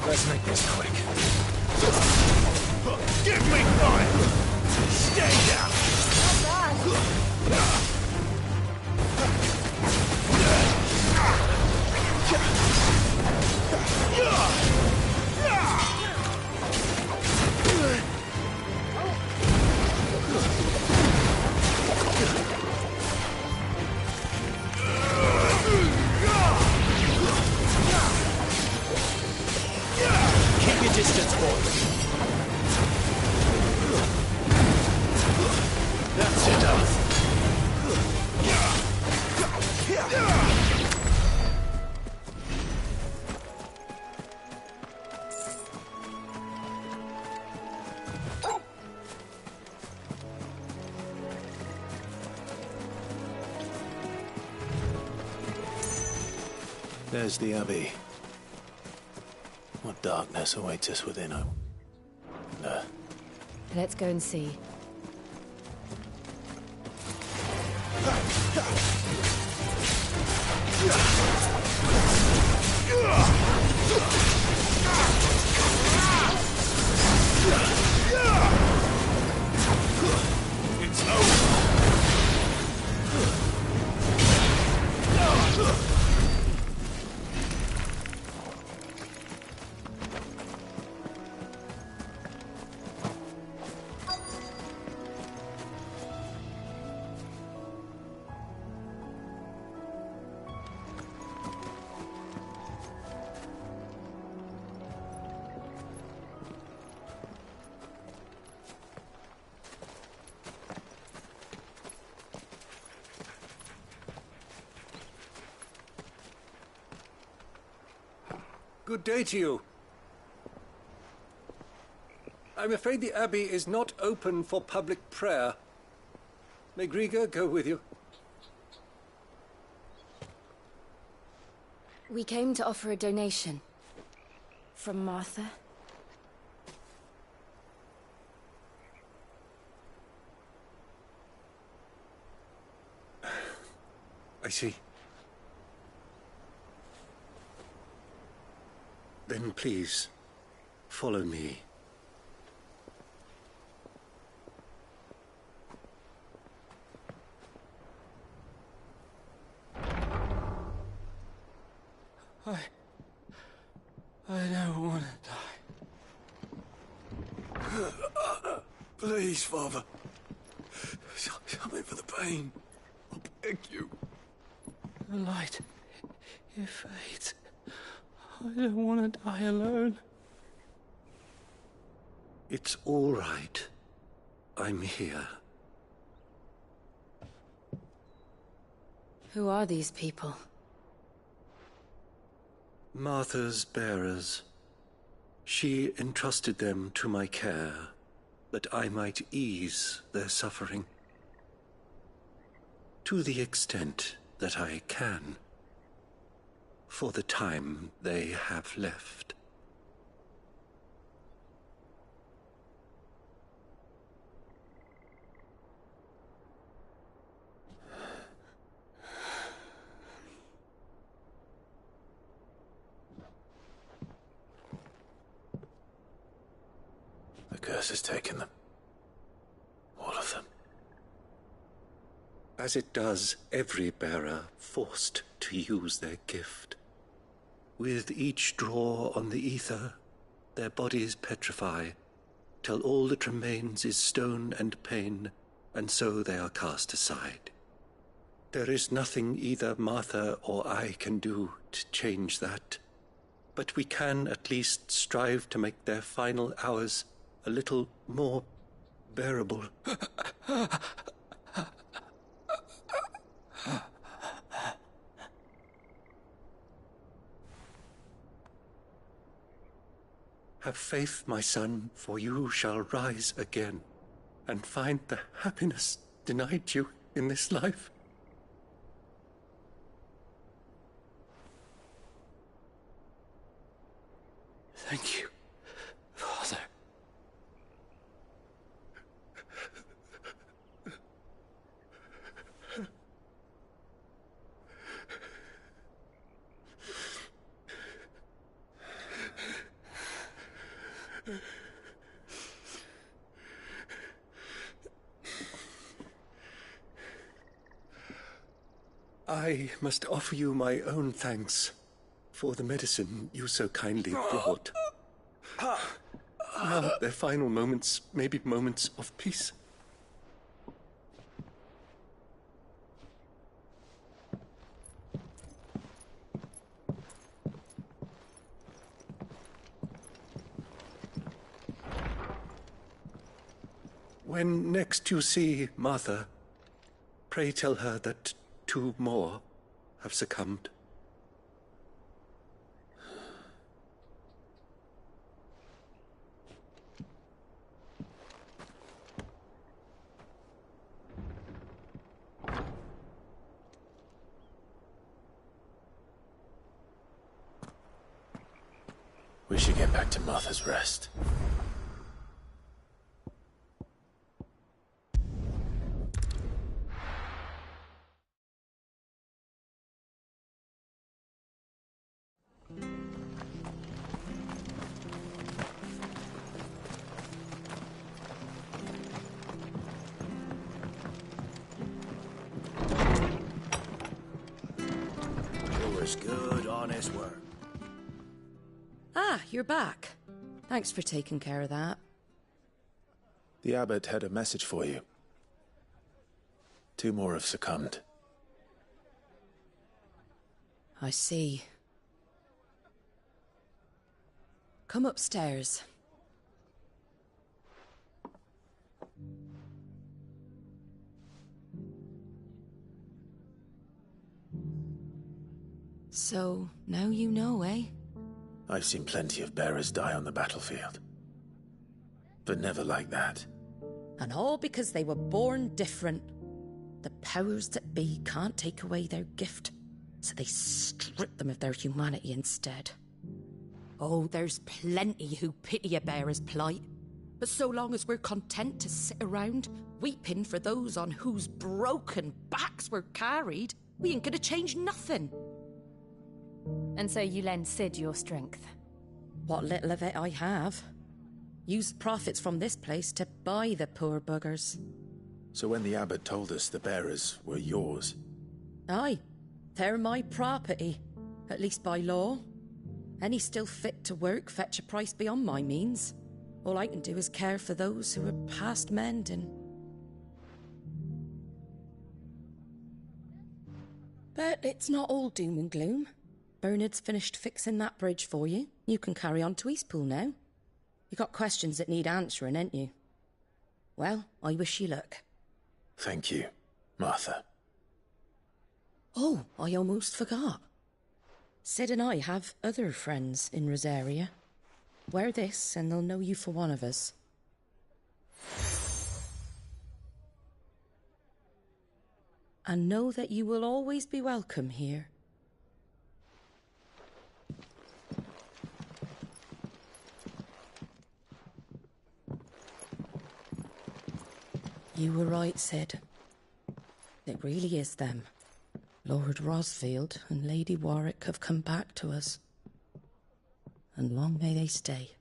Let's make this quick. Give me fire! Stay down! Keep your distance, boys. That's enough. There's the Abbey. What darkness awaits us within her? Let's go and see. It's over. Good day to you. I'm afraid the Abbey is not open for public prayer. May Griga go with you? We came to offer a donation. From Martha. I see. Then please, follow me. I don't want to die. Please, Father. Something for the pain. I beg you. The light, it fades. I don't want to die alone. It's all right. I'm here. Who are these people? Martha's bearers. She entrusted them to my care, that I might ease their suffering. To the extent that I can. For the time they have left. The curse has taken them. All of them. As it does every bearer forced to use their gift. With each draw on the ether, their bodies petrify, till all that remains is stone and pain, and so they are cast aside. There is nothing either Martha or I can do to change that, but we can at least strive to make their final hours a little more bearable. Have faith, my son, for you shall rise again and find the happiness denied you in this life. Thank you, Father. I must offer you my own thanks for the medicine you so kindly brought. Now their final moments may be moments of peace. When next you see Martha, pray tell her that 2 more have succumbed. We should get back to Martha's Rest. Good, honest work. Ah, you're back. Thanks for taking care of that. The abbot had a message for you. 2 more have succumbed. I see. Come upstairs. So, now you know, eh? I've seen plenty of bearers die on the battlefield. But never like that. And all because they were born different. The powers that be can't take away their gift, so they strip them of their humanity instead. Oh, there's plenty who pity a bearer's plight. But so long as we're content to sit around, weeping for those on whose broken backs we're carried, we ain't gonna change nothing. And so you lend Cid your strength? What little of it I have. Used profits from this place to buy the poor buggers. So when the abbot told us the bearers were yours... Aye, they're my property, at least by law. Any still fit to work fetch a price beyond my means. All I can do is care for those who are past mending. But it's not all doom and gloom. Bernard's finished fixing that bridge for you. You can carry on to Eastpool now. You got questions that need answering, ain't you? Well, I wish you luck. Thank you, Martha. Oh, I almost forgot. Cid and I have other friends in Rosaria. Wear this and they'll know you for one of us. And know that you will always be welcome here. You were right, Cid. It really is them. Lord Rosfield and Lady Warwick have come back to us. And long may they stay.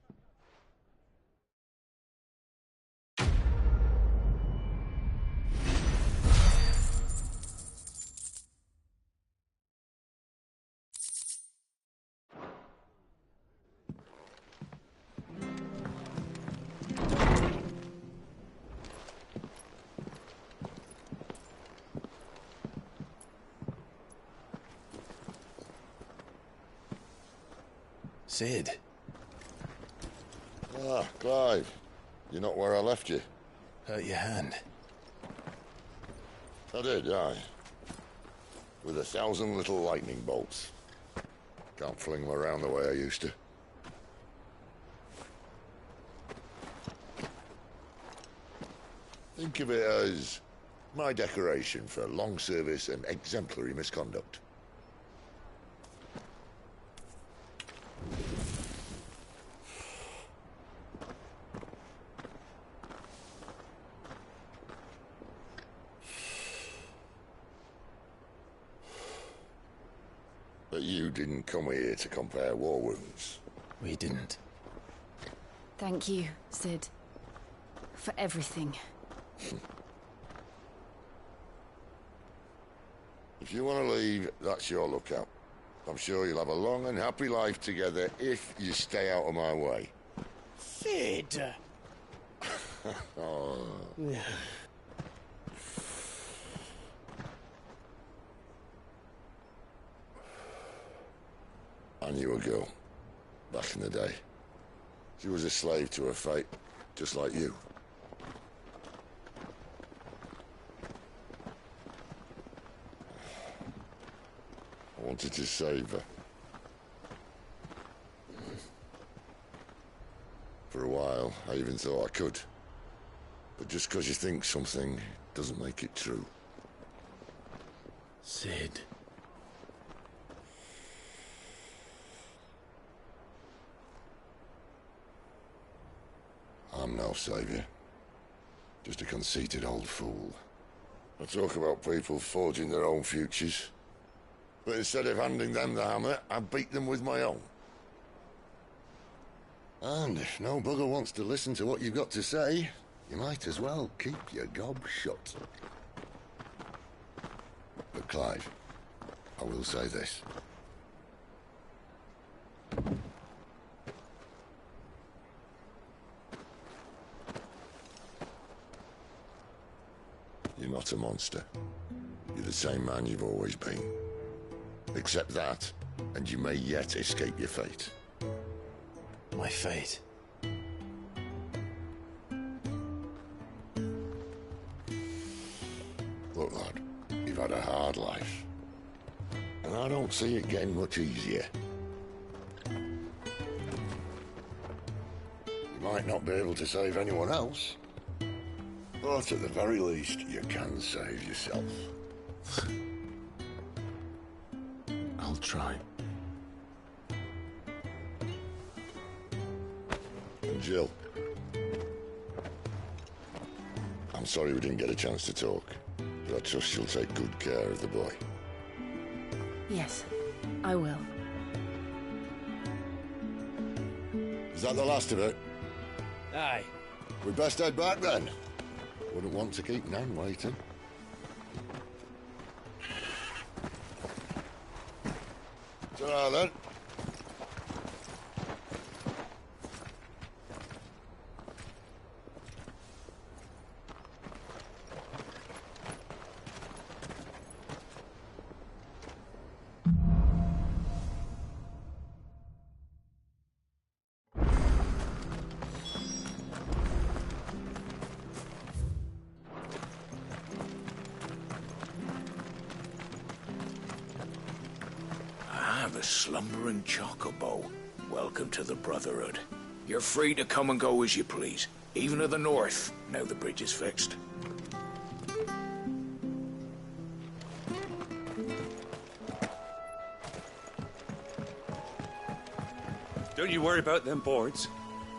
Cid. Ah, Clive. You're not where I left you. Hurt your hand. I did, aye. With 1,000 little lightning bolts. Can't fling them around the way I used to. Think of it as my decoration for long service and exemplary misconduct. But you didn't come here to compare war wounds. We didn't. Thank you, Cid. For everything. If you want to leave, that's your lookout. I'm sure you'll have a long and happy life together if you stay out of my way. Cid! Oh. I knew a girl, back in the day. She was a slave to her fate, just like you. I wanted to save her. For a while, I even thought I could. But just because you think something doesn't make it true. Cid. I'm no savior. Just a conceited old fool. I talk about people forging their own futures. But instead of handing them the hammer, I beat them with my own. And if no bugger wants to listen to what you've got to say, you might as well keep your gob shut. But Clive, I will say this. You're not a monster. You're the same man you've always been. Accept that, and you may yet escape your fate. My fate? Look, lad, you've had a hard life. And I don't see it getting much easier. You might not be able to save anyone else, but at the very least, you can save yourself. I'll try. And Jill, I'm sorry we didn't get a chance to talk, but I trust you'll take good care of the boy. Yes, I will. Is that the last of it? Aye. We'd best head back then. Wouldn't want to keep Nan waiting. Ta-ra then. The slumbering chocobo. Welcome to the Brotherhood. You're free to come and go as you please, even to the north, now the bridge is fixed. Don't you worry about them boards.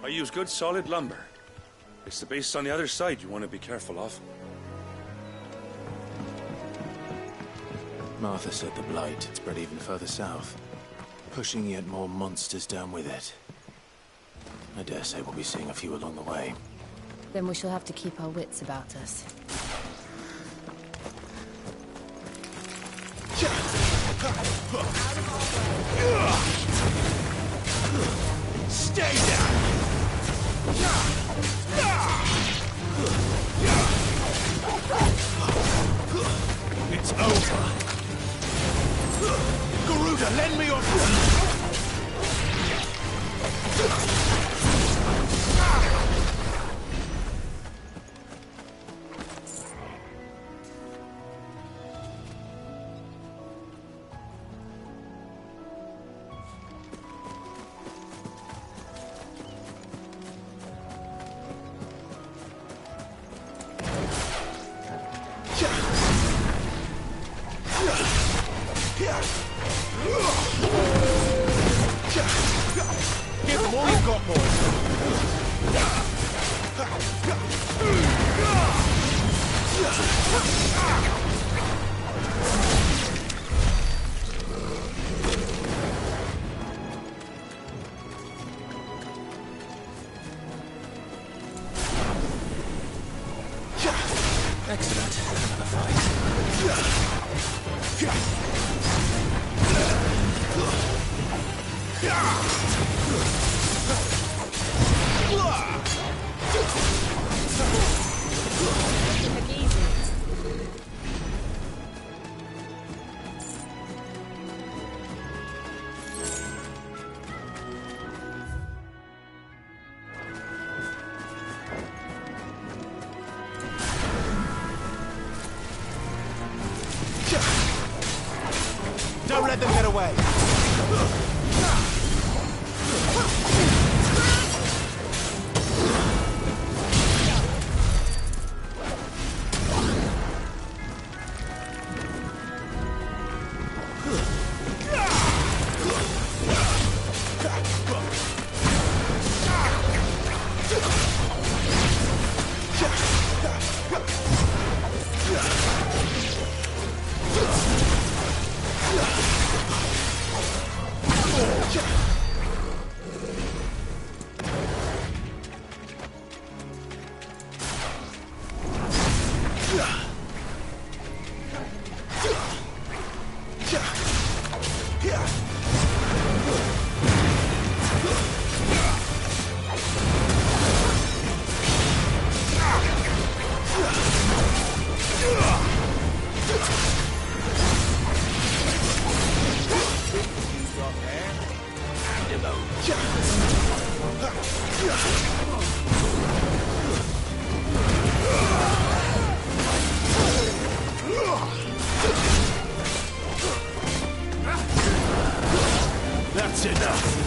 I use good solid lumber. It's the base on the other side you want to be careful of. Martha said the blight had spread even further south, pushing yet more monsters down with it. I dare say we'll be seeing a few along the way. Then we shall have to keep our wits about us. Stay down! It's over. Garuda, lend me your... Give them all you've got, Excellent. Another fight. Don't let them get away. That's enough.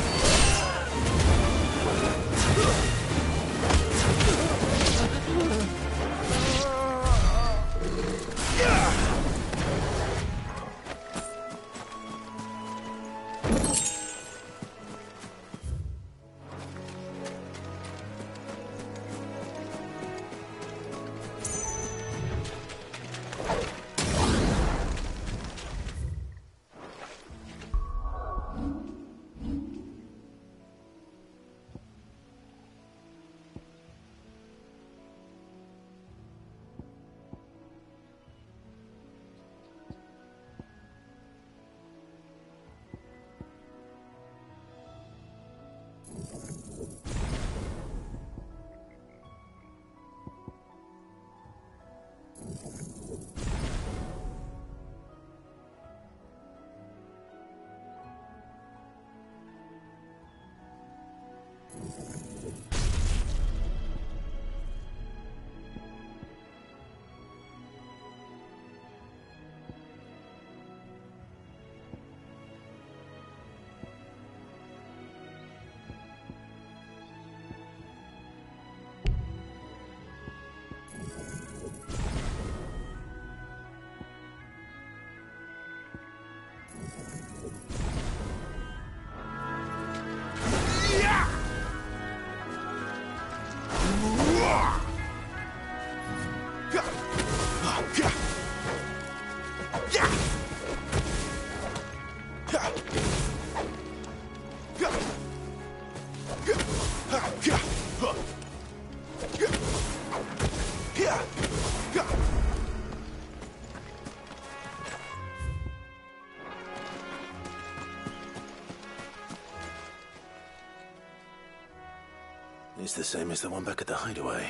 It's the same as the one back at the hideaway.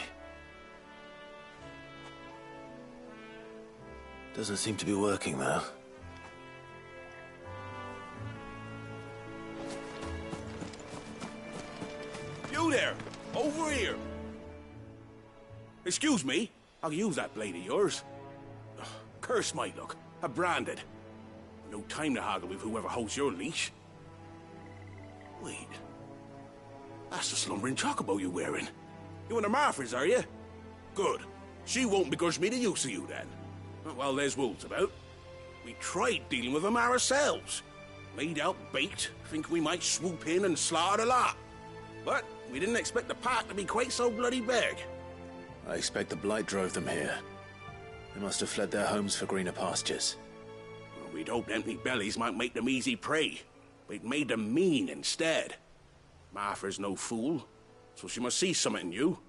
Doesn't seem to be working, though. You there! Over here! Excuse me, I'll use that blade of yours. Ugh, curse my luck. I'm branded. No time to haggle with whoever holds your leash. Wait. That's the slumbering chocobo you're wearing. You and the Marthas, are you? Good. She won't begrudge me the use of you, then. Well, there's wolves about. We tried dealing with them ourselves. Laid out bait, think we might swoop in and slaughter the lot. But we didn't expect the pack to be quite so bloody big. I expect the blight drove them here. They must have fled their homes for greener pastures. Well, we'd hoped empty bellies might make them easy prey, but it made them mean instead. Martha's no fool, so she must see something in you.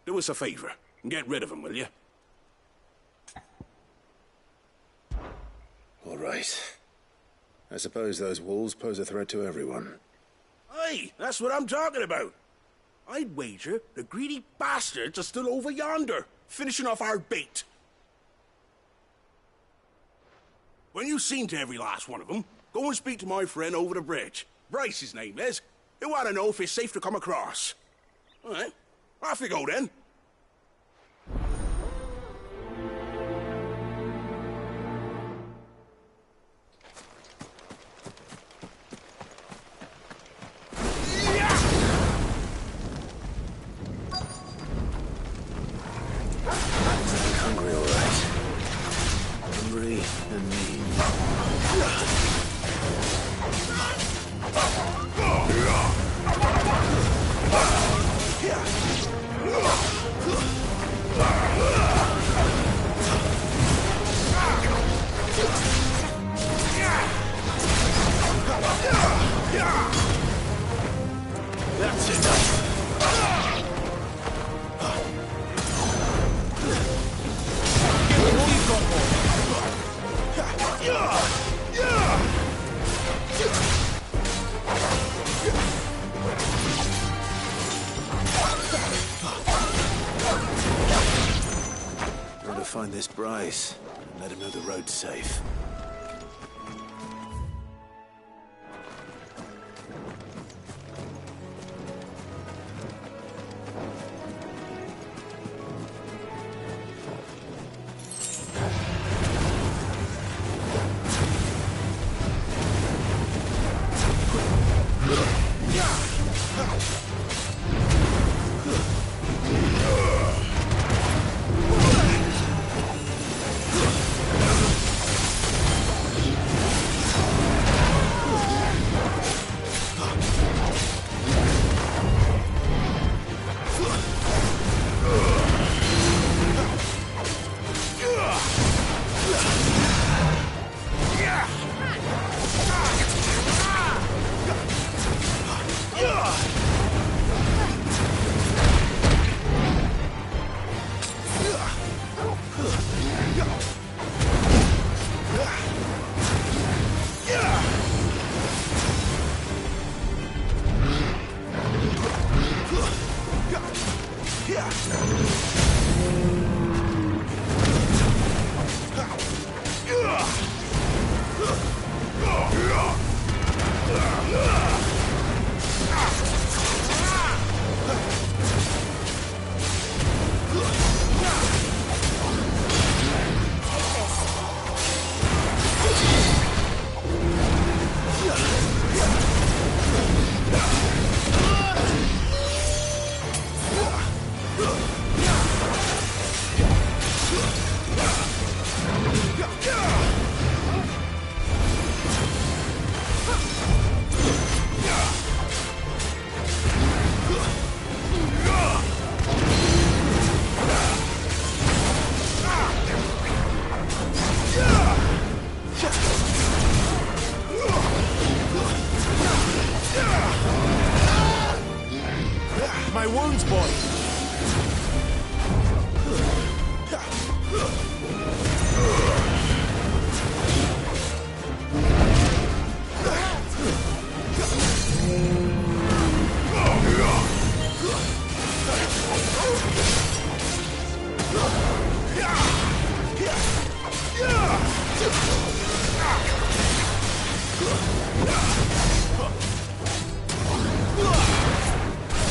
Do us a favor and get rid of them, will you? All right. I suppose those wolves pose a threat to everyone. Aye, that's what I'm talking about. I'd wager the greedy bastards are still over yonder, finishing off our bait. When you've seen to every last one of them, go and speak to my friend over the bridge. Bryce, his name is. He'll want to know if it's safe to come across. All right, off you go then. Hungry, all right. Hungry and mean. That's enough. Going to find this Bryce and let him know the road's safe. My wounds, boy!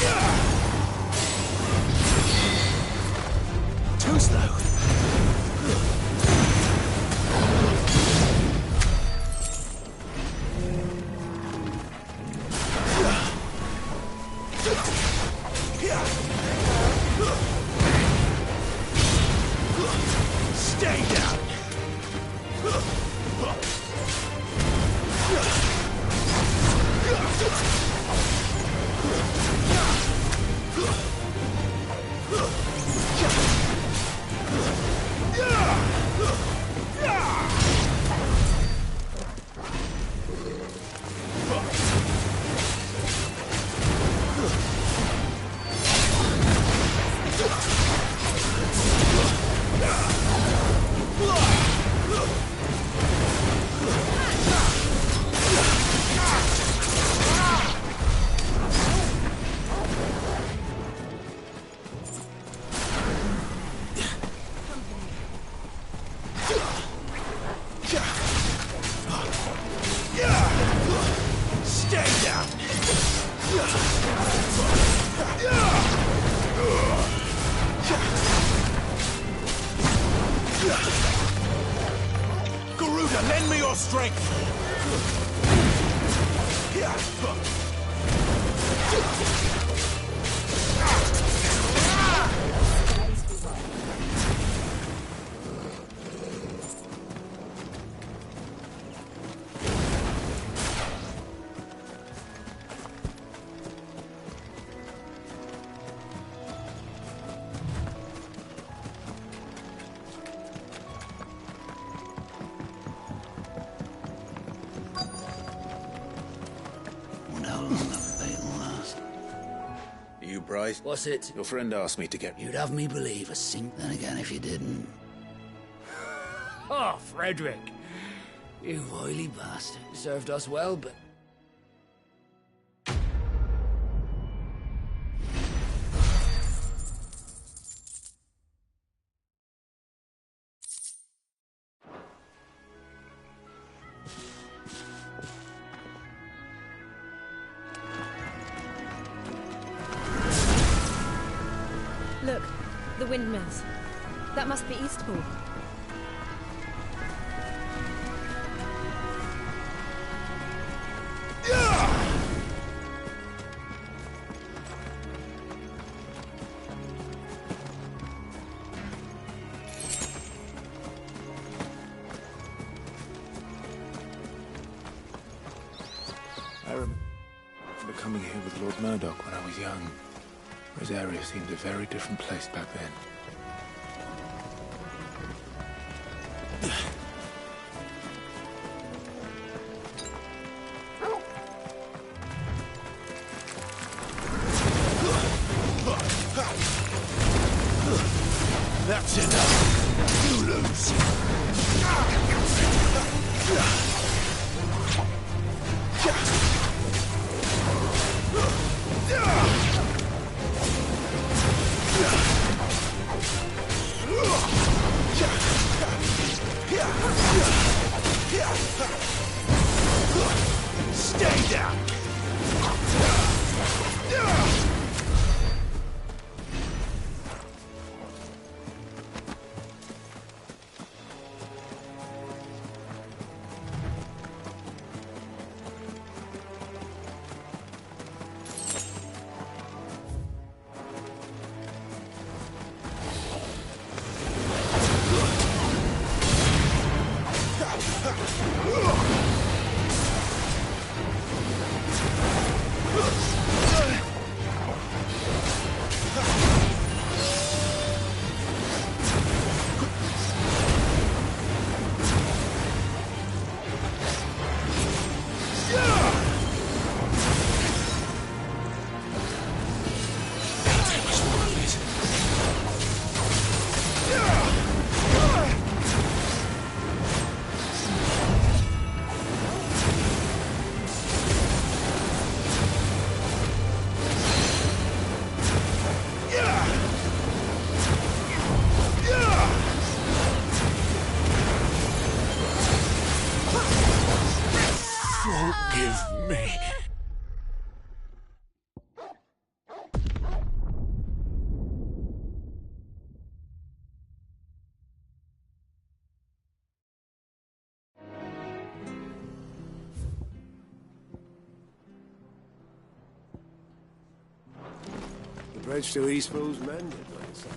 Yeah! Stay down! Garuda, lend me your strength! You, Bryce? What's it? Your friend asked me to get... You'd have me believe a sink then again if you didn't. Oh, Frederick! You oily bastard. You served us well, but... Look, the windmills. That must be Eastpool. I remember coming here with Lord Murdoch when I was young. Rosaria seemed a very different place back then. That's enough. You lose. Stay down. Bridge to Eastpool's mended, my son.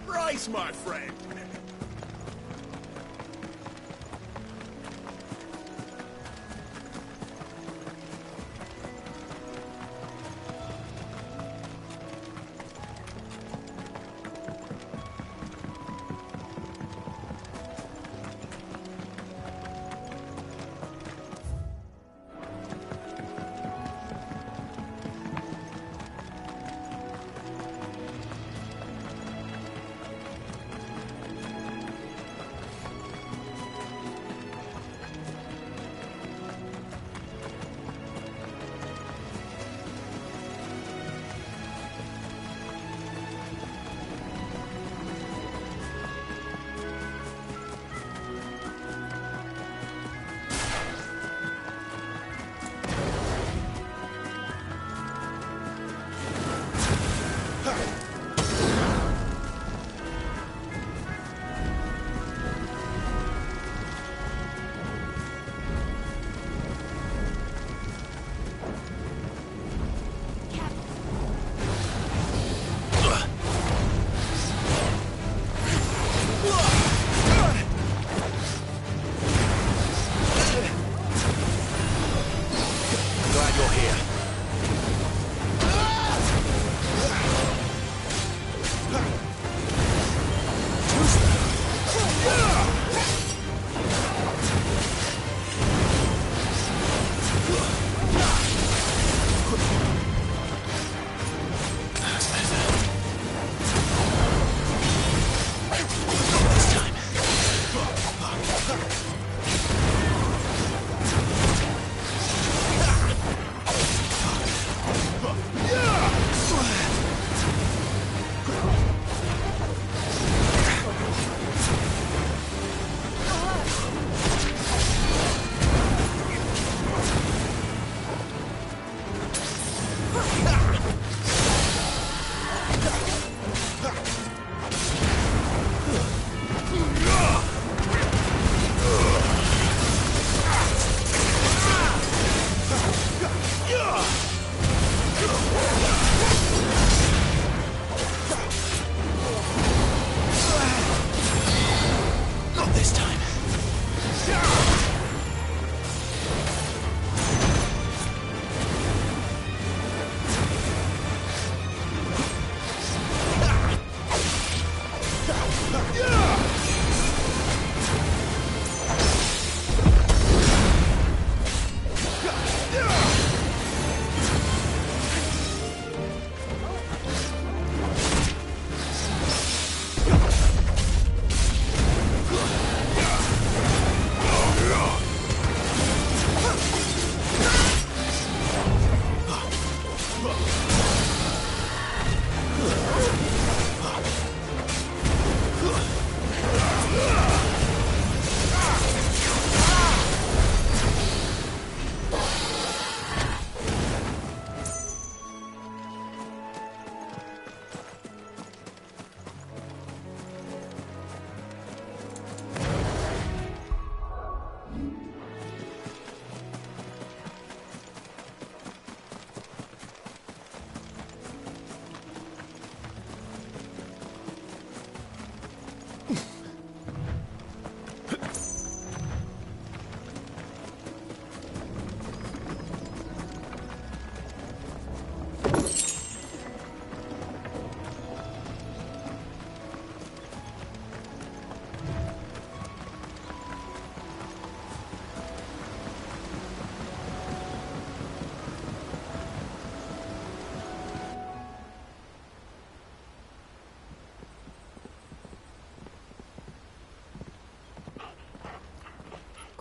Rice, my friend.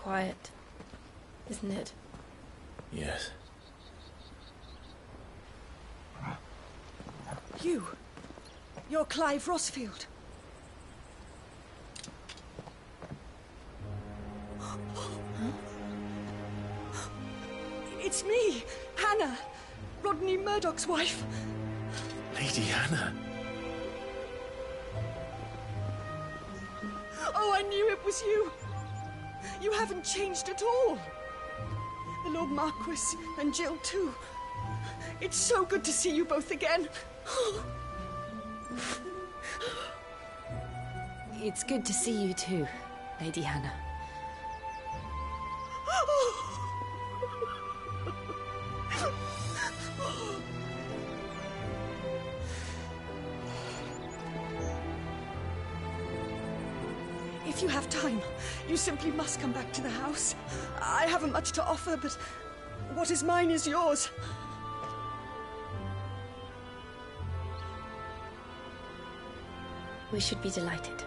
Quiet. isn't it? Yes. You're Clive Rossfield. It's me, Hannah, Rodney Murdoch's wife. Lady Hannah. Oh, I knew it was you. You haven't changed at all. The Lord Marquis and Jill too. It's so good to see you both again. It's good to see you too, Lady Hannah. If you have time, you simply must come back to the house. I haven't much to offer, but what is mine is yours. We should be delighted.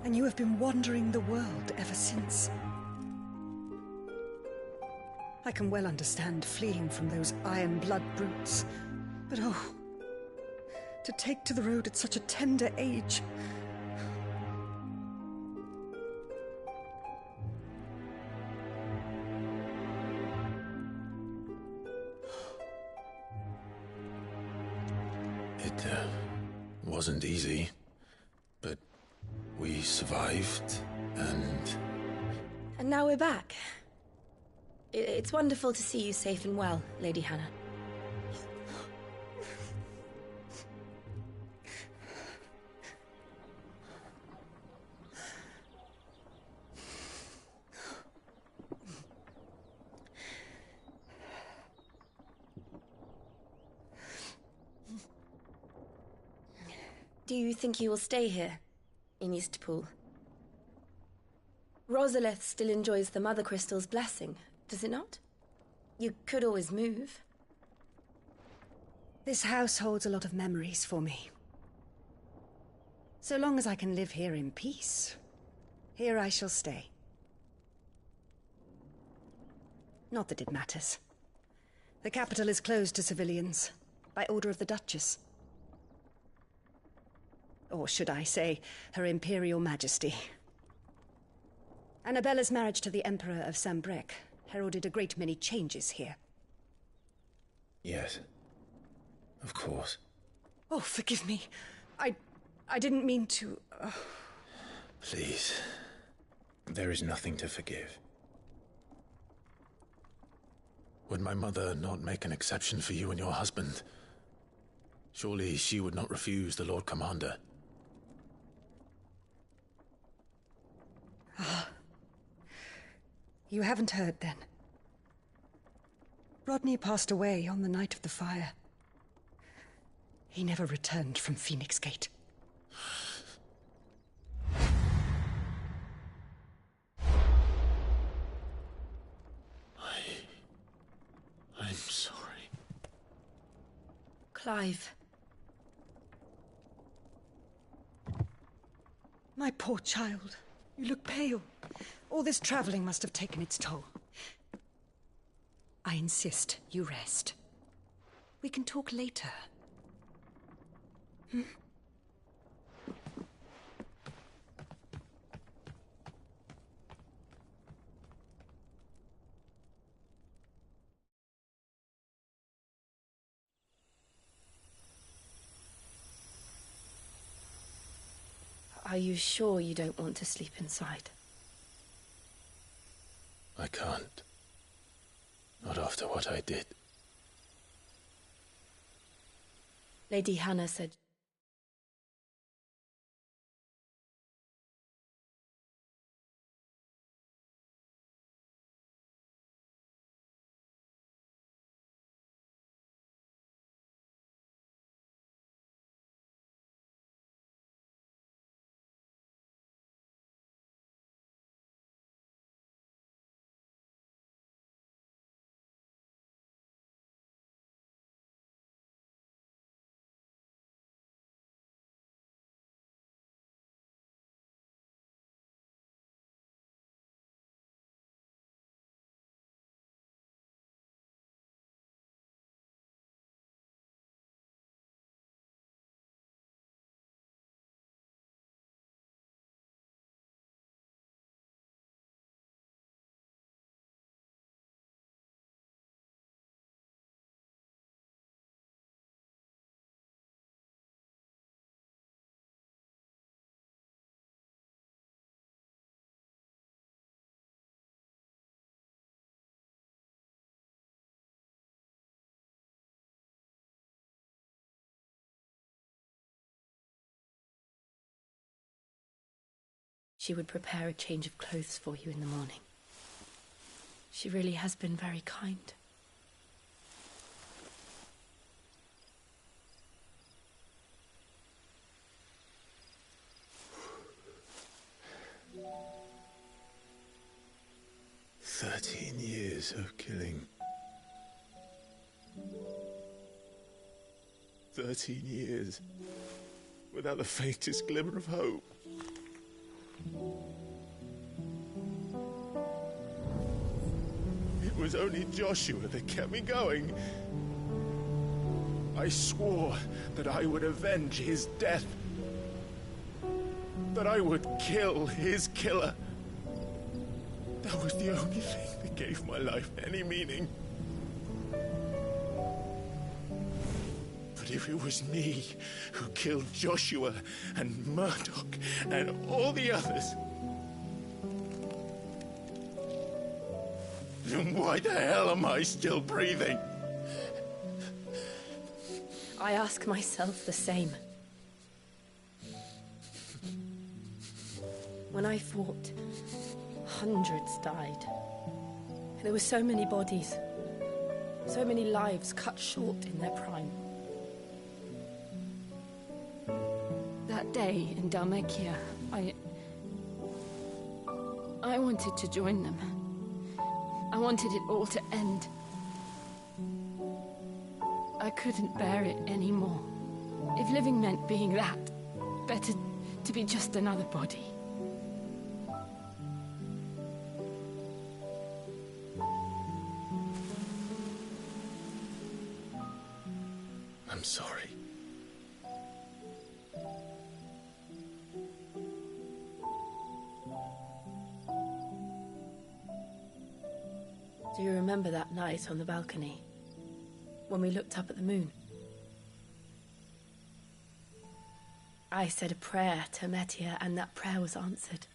And you have been wandering the world ever since. I can well understand fleeing from those iron blood brutes. But oh, to take to the road at such a tender age. It wasn't easy, but we survived, and... And now we're back. It's wonderful to see you safe and well, Lady Hannah. Do you think you will stay here, in Eastpool? Rosalith still enjoys the Mother Crystal's blessing, does it not? You could always move. This house holds a lot of memories for me. So long as I can live here in peace, here I shall stay. Not that it matters. The capital is closed to civilians, by order of the Duchess. Or should I say, Her Imperial Majesty. Annabella's marriage to the Emperor of Sambrec heralded a great many changes here. Yes. Of course. Oh, forgive me. I didn't mean to... Please. There is nothing to forgive. Would my mother not make an exception for you and your husband? Surely she would not refuse the Lord Commander. You haven't heard, then. Rodney passed away on the night of the fire. He never returned from Phoenix Gate. I'm sorry. Clive. My poor child. You look pale. All this traveling must have taken its toll. I insist you rest. We can talk later. Hmm? Are you sure you don't want to sleep inside? I can't. Not after what I did. Lady Hannah said she would prepare a change of clothes for you in the morning. She really has been very kind. Years of killing. 13 years without the faintest glimmer of hope. It was only Joshua that kept me going. I swore that I would avenge his death. That I would kill his killer. That was the only thing that gave my life any meaning. But if it was me who killed Joshua and Murdoch and all the others, then why the hell am I still breathing? I ask myself the same. When I fought, hundreds died. There were so many bodies, so many lives cut short in their prime. That day in Dhalmekia, I wanted to join them. I wanted it all to end. I couldn't bear it anymore. If living meant being that, better to be just another body. I'm sorry. Do you remember that night on the balcony, when we looked up at the moon? I said a prayer to Metia, and that prayer was answered.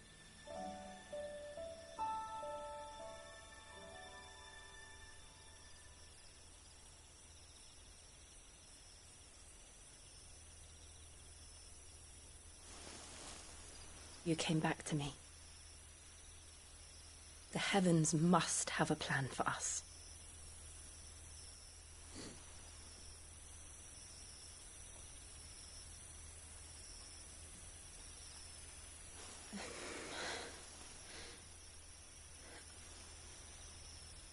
You came back to me. The heavens must have a plan for us.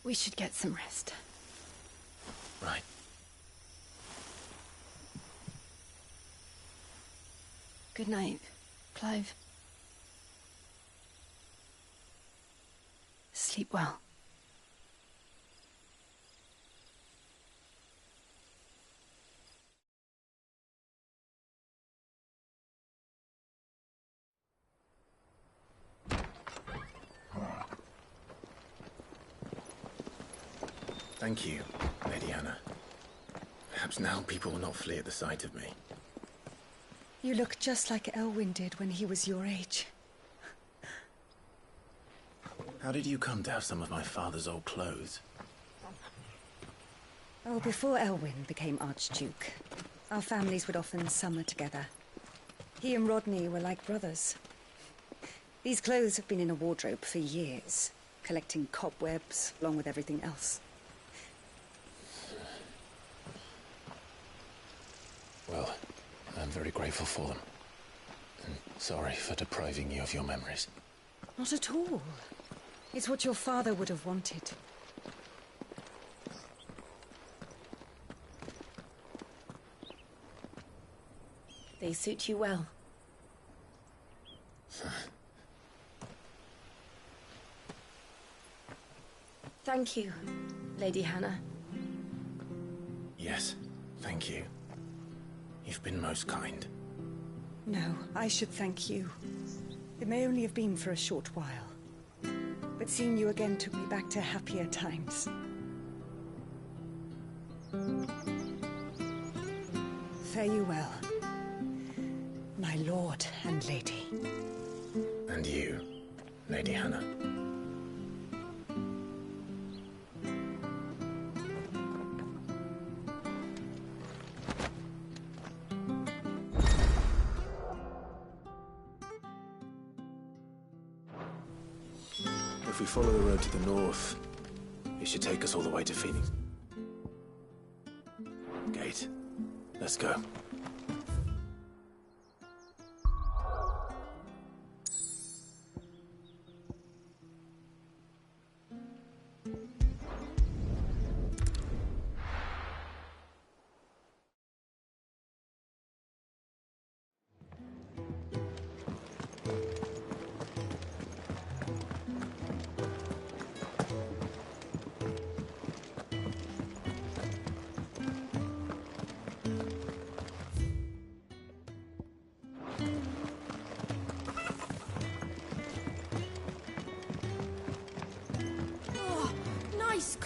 We should get some rest. Right. Good night, Clive. Sleep well. Thank you, Lady Hannah. Perhaps now people will not flee at the sight of me. You look just like Elwyn did when he was your age. How did you come to have some of my father's old clothes? Oh, before Elwyn became Archduke, our families would often summer together. He and Rodney were like brothers. These clothes have been in a wardrobe for years, collecting cobwebs along with everything else. Well, I'm very grateful for them. And sorry for depriving you of your memories. Not at all. It's what your father would have wanted. They suit you well. Thank you, Lady Hannah. Yes, thank you. You've been most kind. No, I should thank you. It may only have been for a short while. But seeing you again took me back to happier times. Fare you well, my lord and lady. And you, Lady Hannah. we follow the road to the north, it should take us all the way to Phoenix. Gate, let's go. Nice.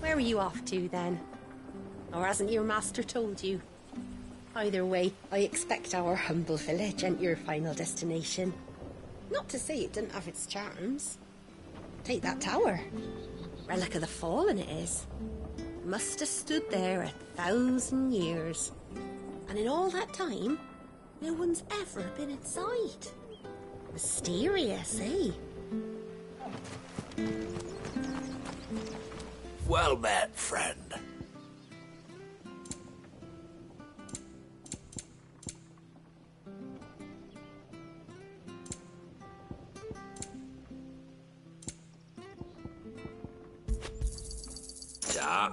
Where are you off to, then? Or hasn't your master told you? Either way, I expect our humble village ain't your final destination. Not to say it didn't have its charms. Take that tower. Relic of the Fallen it is. Must have stood there 1,000 years. And in all that time, no one's ever been inside. Mysterious, eh? Well met, friend. Ja.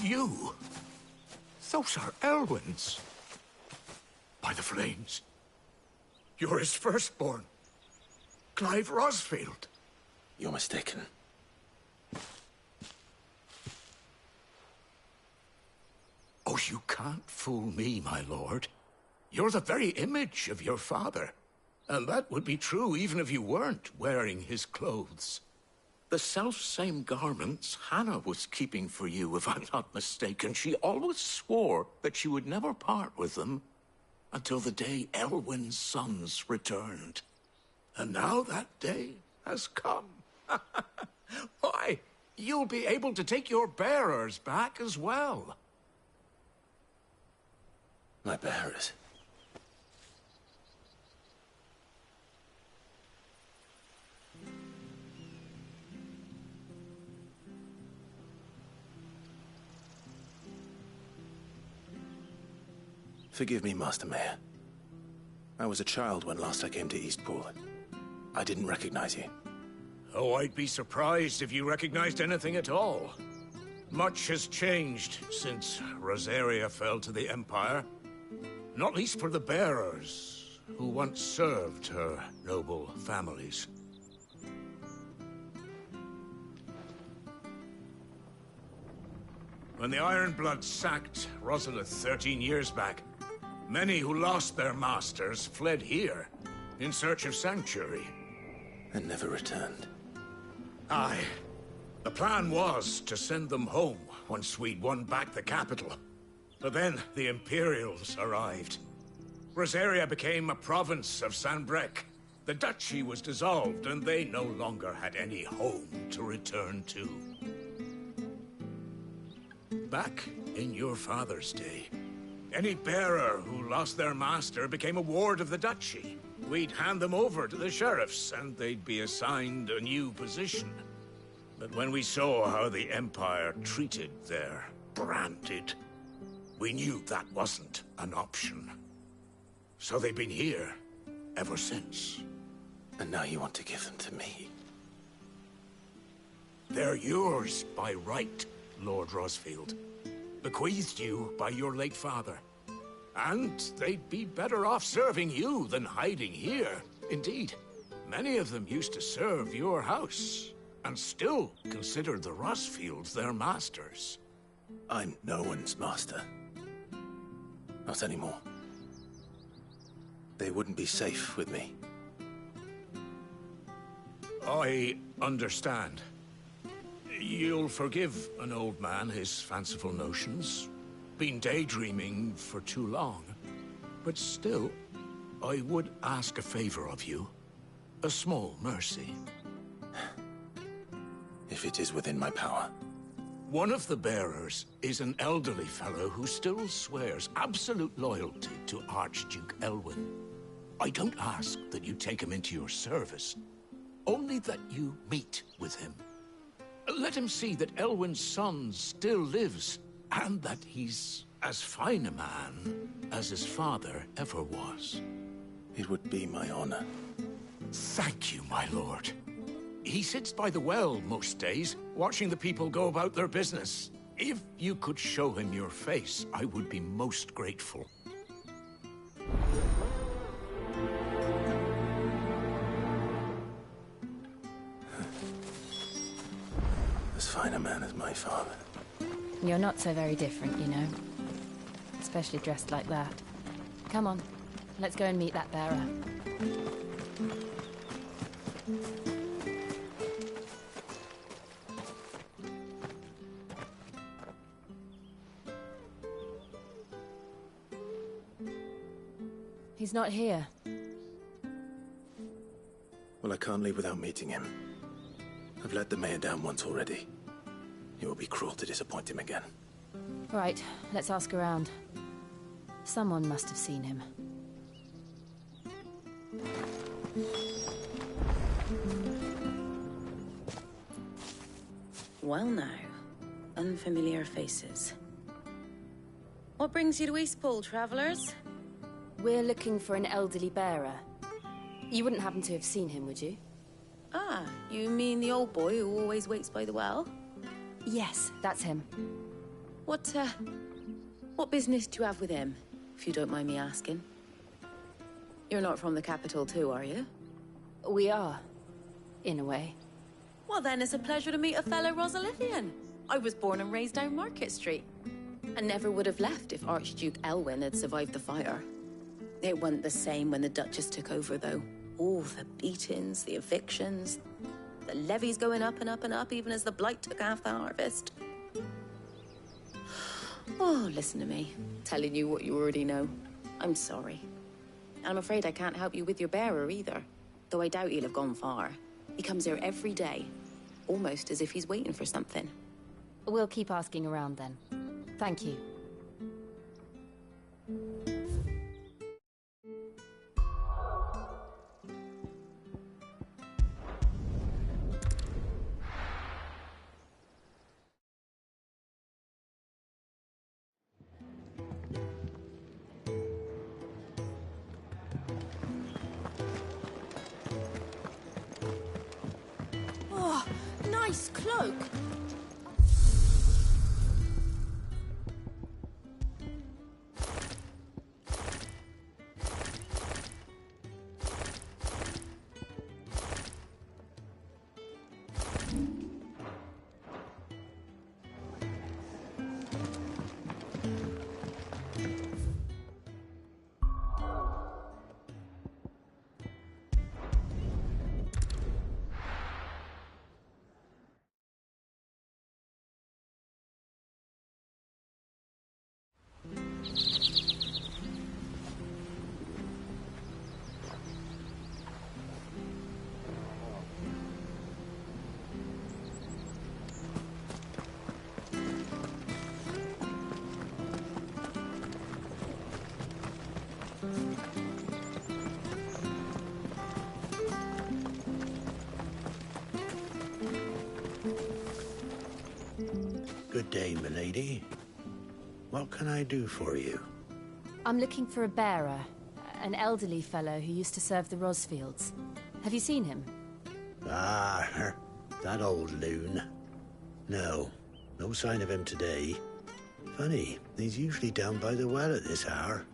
You? Those are Elwyn's. By the flames. You're his firstborn. Clive Rosfield. You're mistaken. Oh, you can't fool me, my lord. You're the very image of your father. And that would be true even if you weren't wearing his clothes. The self-same garments Hannah was keeping for you, if I'm not mistaken. She always swore that she would never part with them until the day Elwyn's sons returned. And now that day has come. Why, you'll be able to take your bearers back as well. My bearers? Forgive me, Master Mayor. I was a child when last I came to Eastpool. I didn't recognize you. Oh, I'd be surprised if you recognized anything at all. Much has changed since Rosaria fell to the Empire. Not least for the bearers, who once served her noble families. When the Ironbloods sacked Rosalith 13 years back, many who lost their masters fled here in search of sanctuary. And never returned. Aye. The plan was to send them home once we'd won back the capital. But then the Imperials arrived. Rosaria became a province of Sanbreque. The duchy was dissolved, and they no longer had any home to return to. Back in your father's day, any bearer who lost their master became a ward of the duchy. We'd hand them over to the sheriffs, and they'd be assigned a new position. But when we saw how the Empire treated their branded, we knew that wasn't an option. So they've been here ever since. And now you want to give them to me? They're yours by right, Lord Rosfield. Bequeathed you by your late father. And they'd be better off serving you than hiding here. Indeed, many of them used to serve your house, and still considered the Rosfields their masters. I'm no one's master. Not anymore. They wouldn't be safe with me. I understand. You'll forgive an old man his fanciful notions. Been daydreaming for too long. But still, I would ask a favor of you. A small mercy. If it is within my power. One of the bearers is an elderly fellow who still swears absolute loyalty to Archduke Elwyn. I don't ask that you take him into your service, only that you meet with him. Let him see that Elwyn's son still lives, and that he's as fine a man as his father ever was. It would be my honor. Thank you, my lord. He sits by the well most days, watching the people go about their business. If you could show him your face, I would be most grateful. As fine a man as my father. You're not so very different, you know. Especially dressed like that. Come on, let's go and meet that bearer. He's not here. Well, I can't leave without meeting him. I've let the mayor down once already. It would be cruel to disappoint him again. Right, let's ask around. Someone must have seen him. Well now, unfamiliar faces. What brings you to Eastpool, travelers? We're looking for an elderly bearer. You wouldn't happen to have seen him, would you? Ah, you mean the old boy who always waits by the well? Yes, that's him. What business do you have with him, if you don't mind me asking? You're not from the capital too, are you? We are, in a way. Well then, it's a pleasure to meet a fellow Rosalithian. I was born and raised down Market Street. And never would have left if Archduke Elwyn had survived the fire. It wasn't the same when the Duchess took over, though. All the beatings, the evictions, the levies going up and up and up, even as the blight took half the harvest. Oh, listen to me, telling you what you already know. I'm sorry. And I'm afraid I can't help you with your bearer either, though I doubt he'll have gone far. He comes here every day, almost as if he's waiting for something. We'll keep asking around then. Thank you. nice cloak. Good day, milady. What can I do for you? I'm looking for a bearer, an elderly fellow who used to serve the Rosfields. Have you seen him? Ah, that old loon. No sign of him today. Funny, he's usually down by the well at this hour,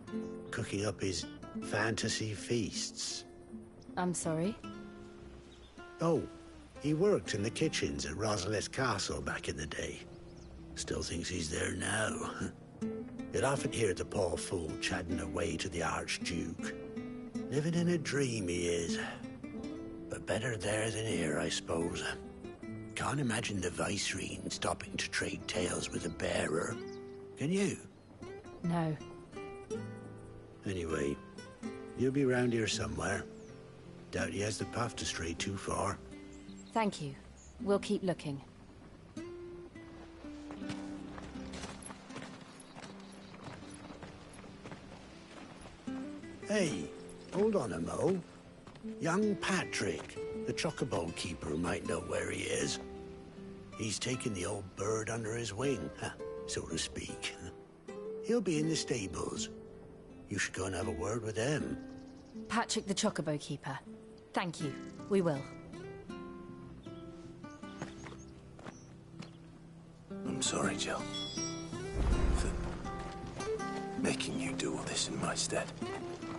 cooking up his fantasy feasts. I'm sorry? Oh, he worked in the kitchens at Rosalith Castle back in the day. Still thinks he's there now. You'd often hear the poor fool chatting away to the Archduke. Living in a dream he is. But better there than here, I suppose. Can't imagine the Viceroy stopping to trade tales with a bearer. Can you? No. Anyway, you'll be round here somewhere. Doubt he has the puff to stray too far. Thank you. We'll keep looking. Hey, hold on a mo. Young Patrick, the chocobo keeper, might know where he is. He's taken the old bird under his wing, so to speak. He'll be in the stables. You should go and have a word with him. Patrick the chocobo keeper. Thank you. We will. I'm sorry, Jill. For making you do all this in my stead.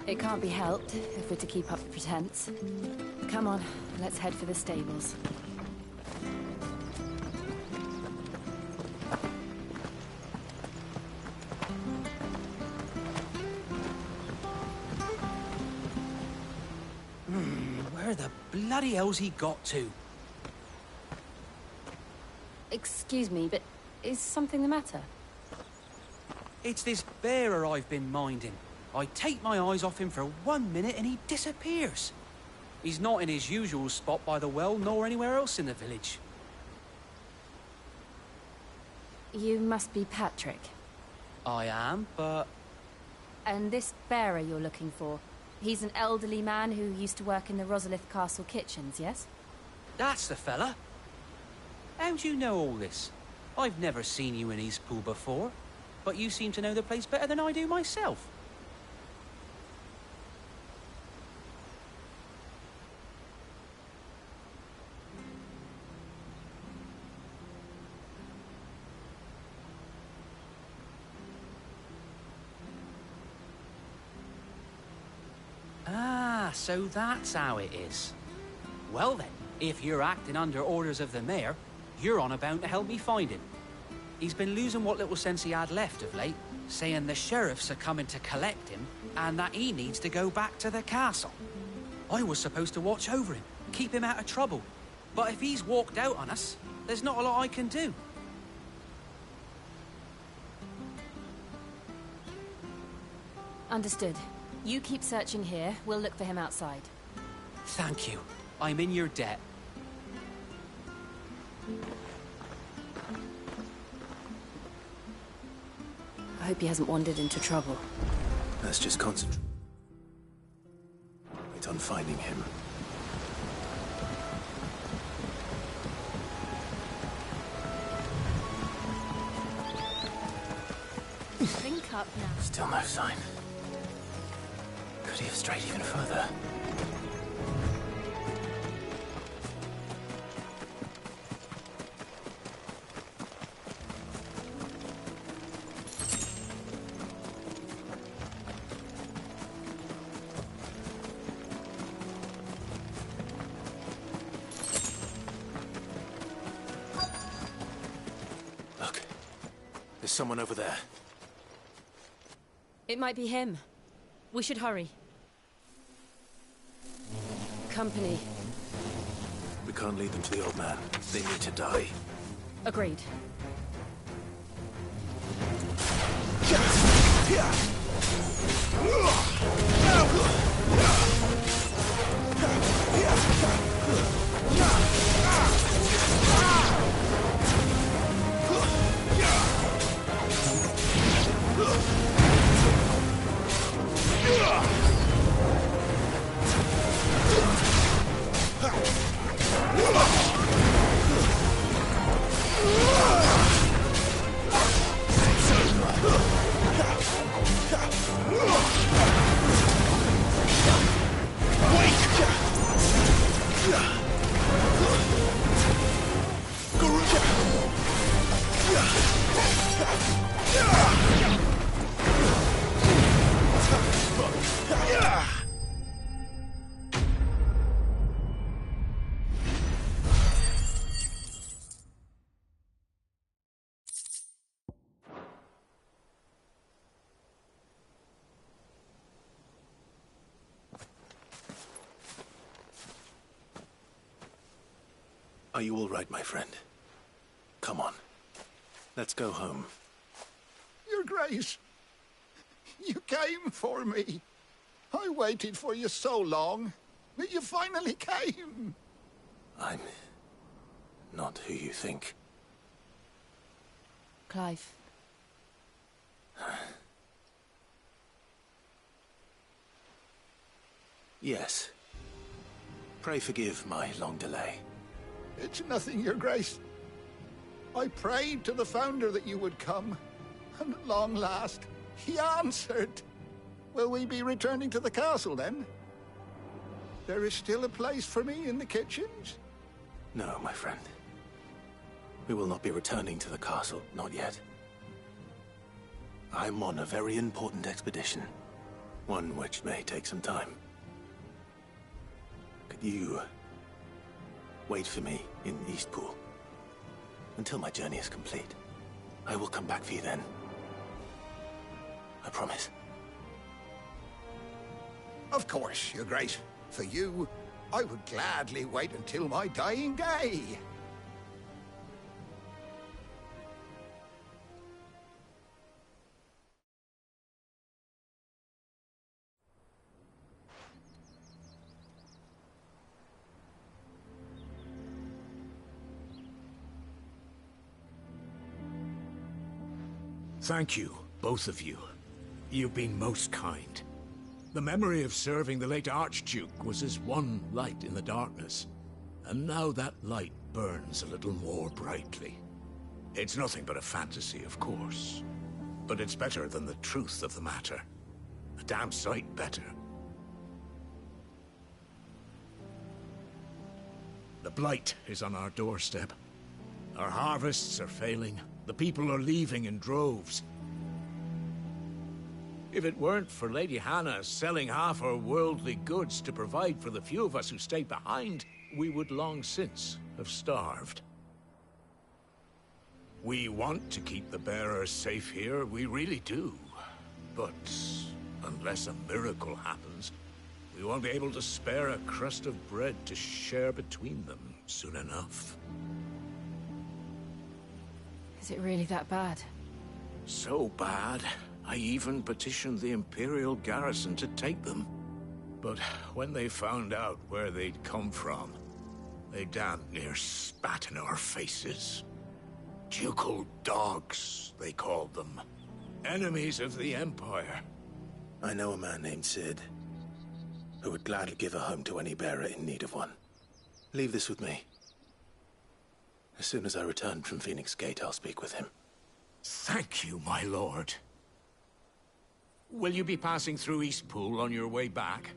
It can't be helped if we're to keep up the pretense. Come on, let's head for the stables. Where the bloody hell's he got to? Excuse me, but is something the matter? It's this bearer I've been minding. I take my eyes off him for 1 minute and he disappears. He's not in his usual spot by the well, nor anywhere else in the village. You must be Patrick. I am, but... And this bearer you're looking for, he's an elderly man who used to work in the Rosalith Castle kitchens, yes? That's the fella. How'd you know all this? I've never seen you in Eastpool before, but you seem to know the place better than I do myself. Ah, so that's how it is. Well then, if you're acting under orders of the mayor, you're on about to help me find him. He's been losing what little sense he had left of late, saying the sheriffs are coming to collect him and that he needs to go back to the castle. I was supposed to watch over him, keep him out of trouble. But if he's walked out on us, there's not a lot I can do. Understood. You keep searching here, we'll look for him outside. Thank you. I'm in your debt. I hope he hasn't wandered into trouble. Let's just concentrate on finding him. Link up now. Still no sign. Could he have strayed even further? someone over there. It might be him. We should hurry. Company. We can't lead them to the old man. They need to die. Agreed. Are you all right, my friend? Come on. Let's go home. Your Grace, you came for me. I waited for you so long, but you finally came. I'm not who you think. Clive. Yes. Pray forgive my long delay. It's nothing, Your Grace. I prayed to the Founder that you would come, and at long last, he answered. Will we be returning to the castle, then? There is still a place for me in the kitchens? No, my friend. We will not be returning to the castle, not yet. I'm on a very important expedition, one which may take some time. Could you wait for me in Eastpool until my journey is complete? I will come back for you then. I promise. Of course, Your Grace. For you, I would gladly wait until my dying day. Thank you, both of you. You've been most kind. The memory of serving the late Archduke was as one light in the darkness, and now that light burns a little more brightly. It's nothing but a fantasy, of course, but it's better than the truth of the matter. A damn sight better. The Blight is on our doorstep. Our harvests are failing. The people are leaving in droves. If it weren't for Lady Hannah selling half her worldly goods to provide for the few of us who stayed behind, we would long since have starved. We want to keep the bearers safe here, we really do. But unless a miracle happens, we won't be able to spare a crust of bread to share between them soon enough. Is it really that bad? So bad, I even petitioned the Imperial garrison to take them. But when they found out where they'd come from, they damn near spat in our faces. Ducal dogs, they called them. Enemies of the Empire. I know a man named Cid, who would gladly give a home to any bearer in need of one. Leave this with me. As soon as I return from Phoenix Gate, I'll speak with him. Thank you, my lord. Will you be passing through Eastpool on your way back?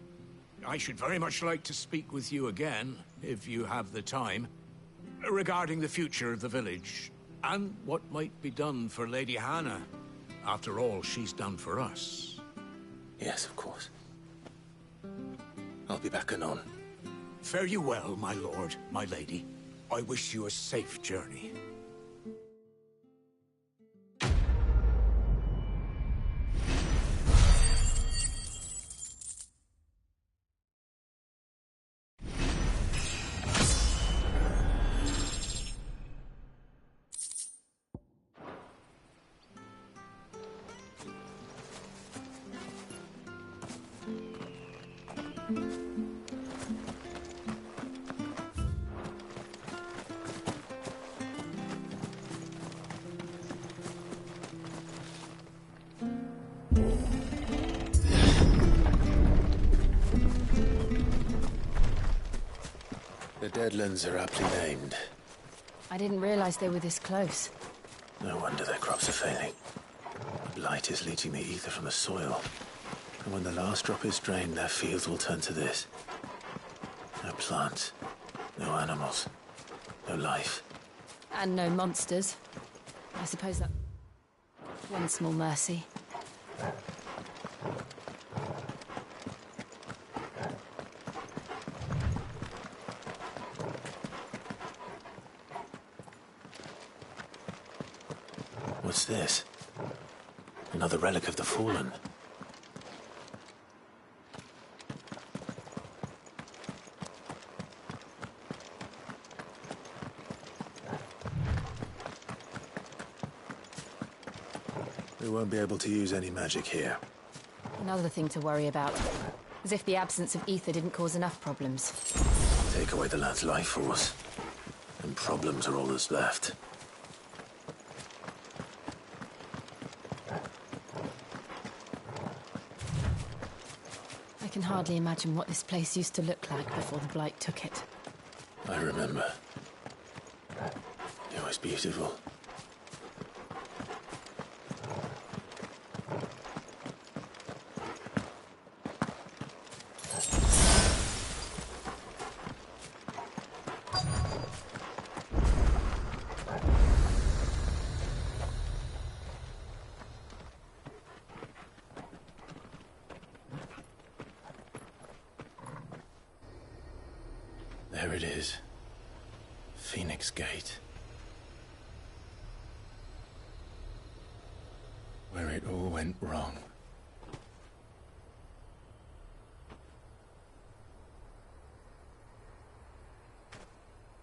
I should very much like to speak with you again, if you have the time, regarding the future of the village, and what might be done for Lady Hannah. After all she's done for us. Yes, of course. I'll be back anon. Fare you well, my lord, my lady. I wish you a safe journey. The Deadlands are aptly named. I didn't realize they were this close. No wonder their crops are failing. The blight is leaching the ether from the soil. And when the last drop is drained, their fields will turn to this. No plants, no animals, no life. And no monsters. I suppose that... one small mercy. What's this? Another relic of the Fallen. We won't be able to use any magic here. Another thing to worry about. As if the absence of ether didn't cause enough problems. Take away the lad's life force, and problems are all that's left. I can hardly imagine what this place used to look like before the Blight took it. I remember. It was beautiful. There it is. Phoenix Gate. Where it all went wrong.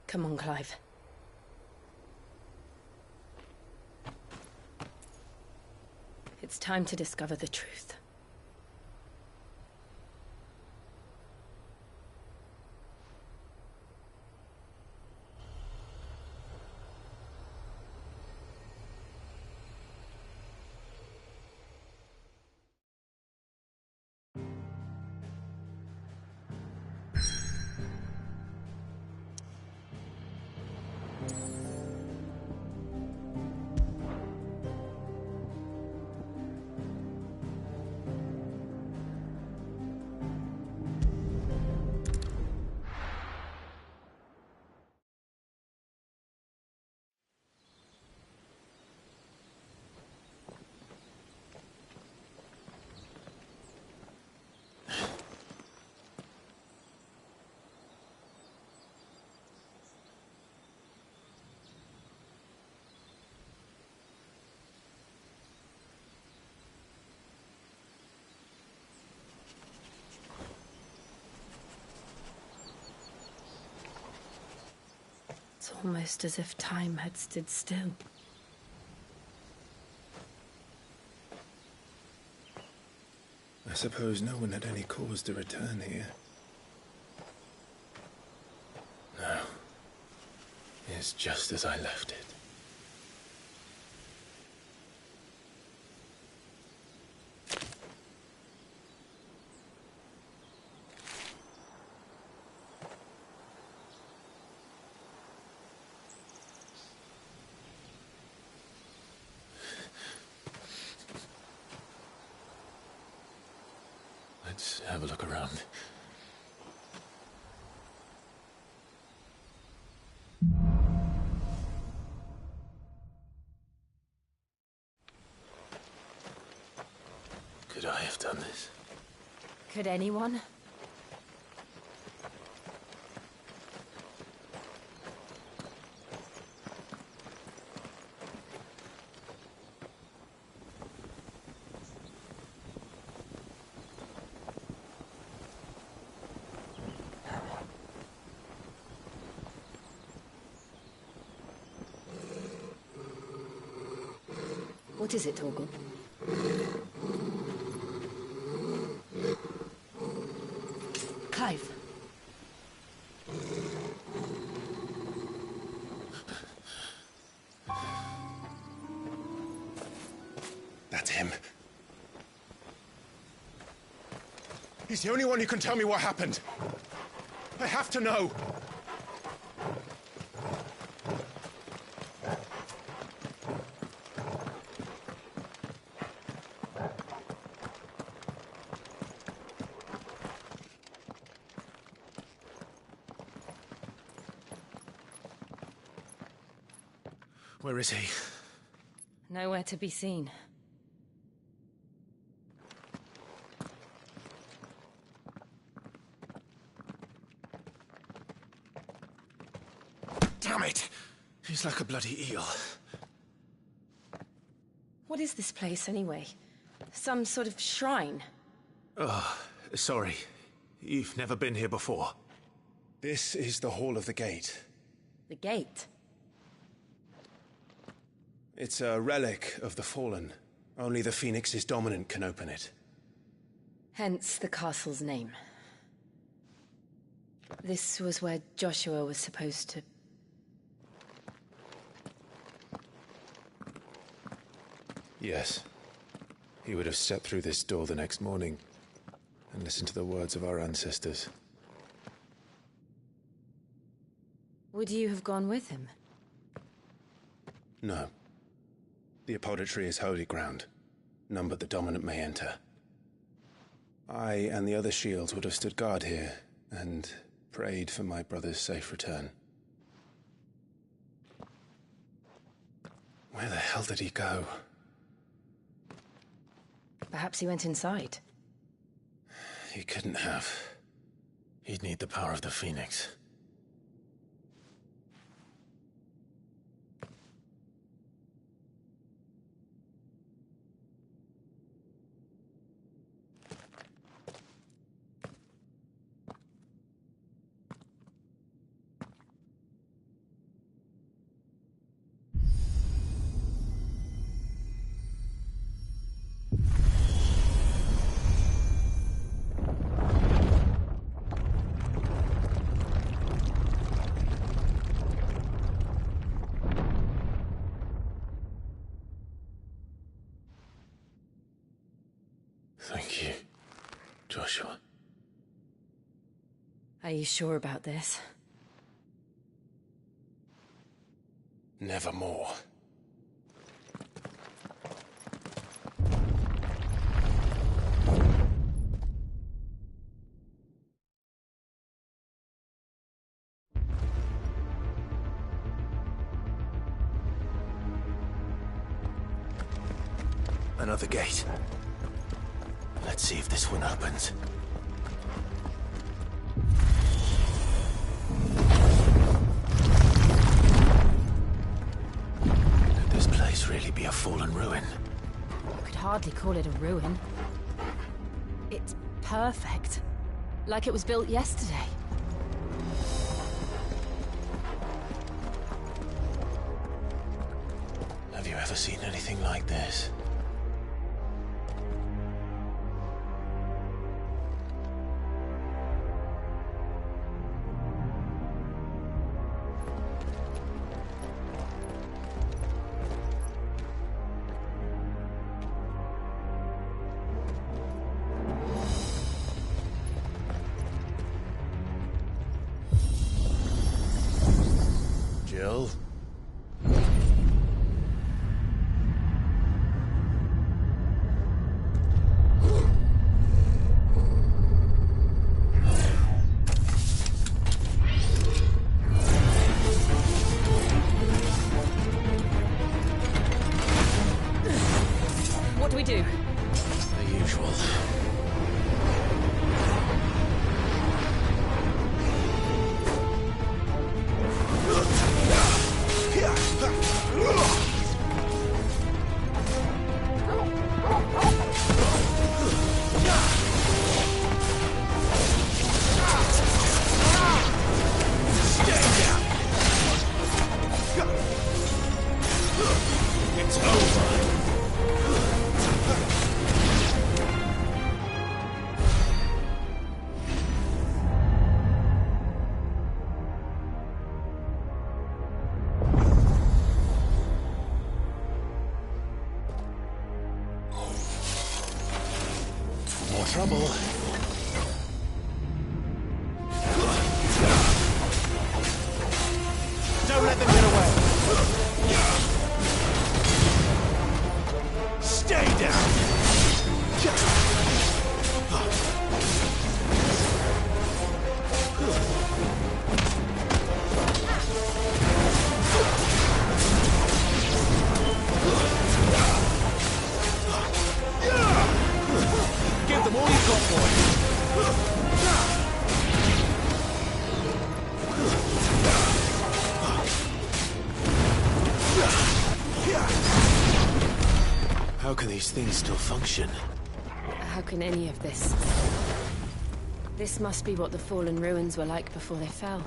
Come on, Clive. It's time to discover the truth. It's almost as if time had stood still. I suppose no one had any cause to return here. No. It's just as I left it. Let's have a look around. Could I have done this? Could anyone? What is it, Torgal? Clive. That's him. He's the only one who can tell me what happened. I have to know. Where is he? Nowhere to be seen. Damn it! He's like a bloody eel. What is this place, anyway? Some sort of shrine? Oh, sorry. You've never been here before. This is the Hall of the Gate. The gate? It's a relic of the Fallen. Only the Phoenix's dominant can open it. Hence the castle's name. This was where Joshua was supposed to... Yes. He would have stepped through this door the next morning and listened to the words of our ancestors. Would you have gone with him? No. The Apodytry is holy ground. None but the dominant may enter. I and the other shields would have stood guard here and prayed for my brother's safe return. Where the hell did he go? Perhaps he went inside. He couldn't have. He'd need the power of the Phoenix. Thank you, Joshua. Are you sure about this? Nevermore. Another gate. Let's see if this one opens. Could this place really be a fallen ruin? You could hardly call it a ruin. It's perfect. Like it was built yesterday. Have you ever seen anything like this? Jill? What do we do? The usual. It's over. More trouble. Don't let them get away. Stay down. How can these things still function? How can any of this? This must be what the fallen ruins were like before they fell.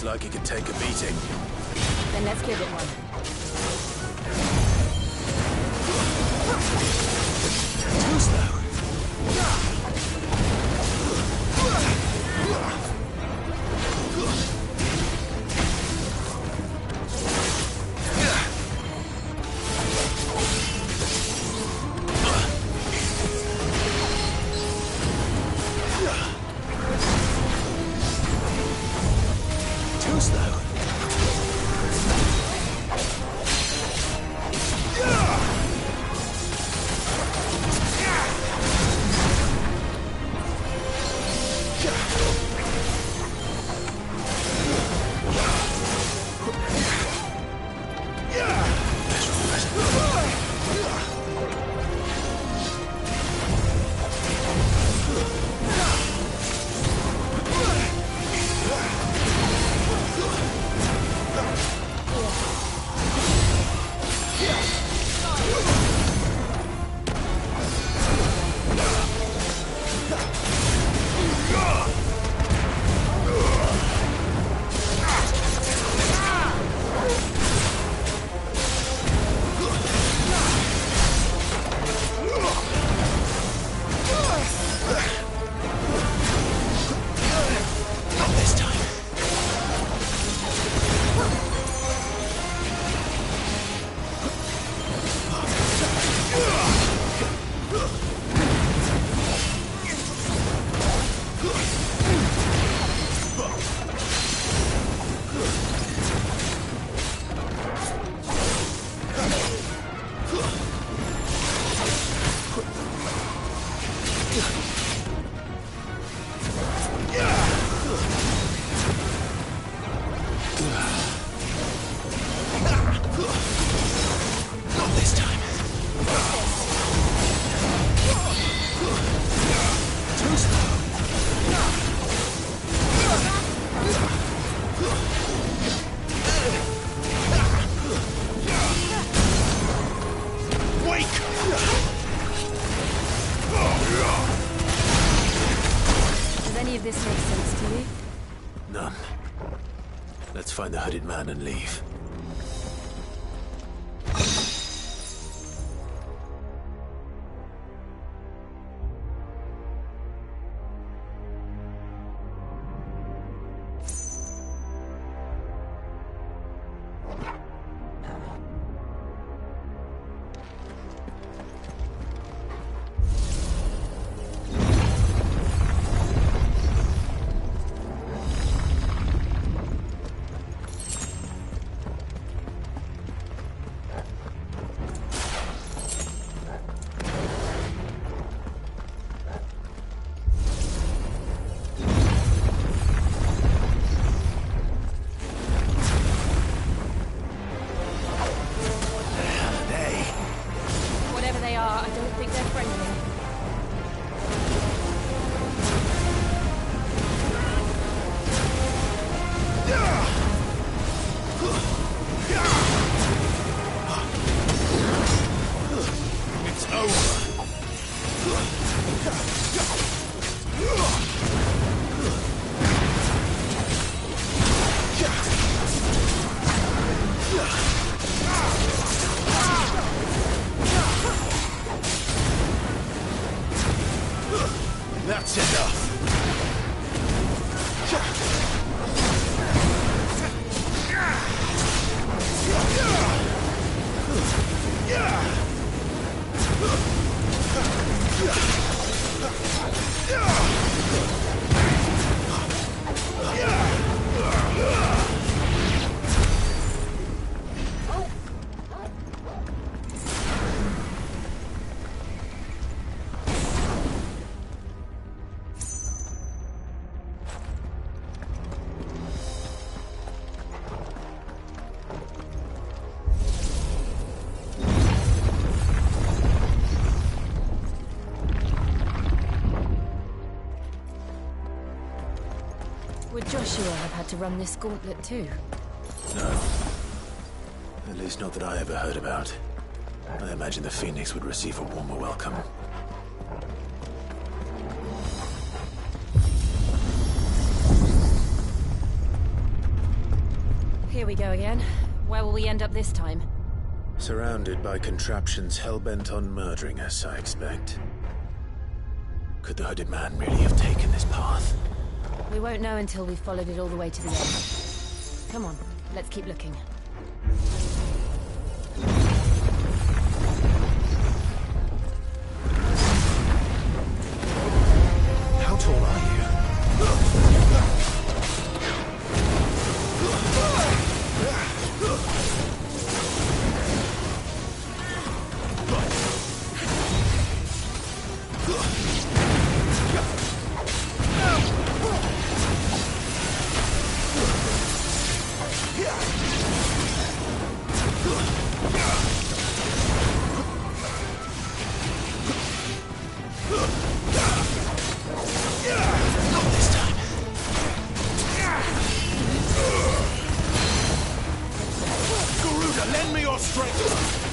Like he could take a beating. Then let's give it one. Too slow. Too slow. this make sense to you? None. Let's find the hooded man and leave. Joshua have had to run this gauntlet too? No. At least not that I ever heard about. I imagine the Phoenix would receive a warmer welcome. Here we go again. Where will we end up this time? Surrounded by contraptions hell-bent on murdering us, I expect. Could the hooded man really have taken this path? We won't know until we've followed it all the way to the end. Come on, let's keep looking. How tall are you? Lend me your strength!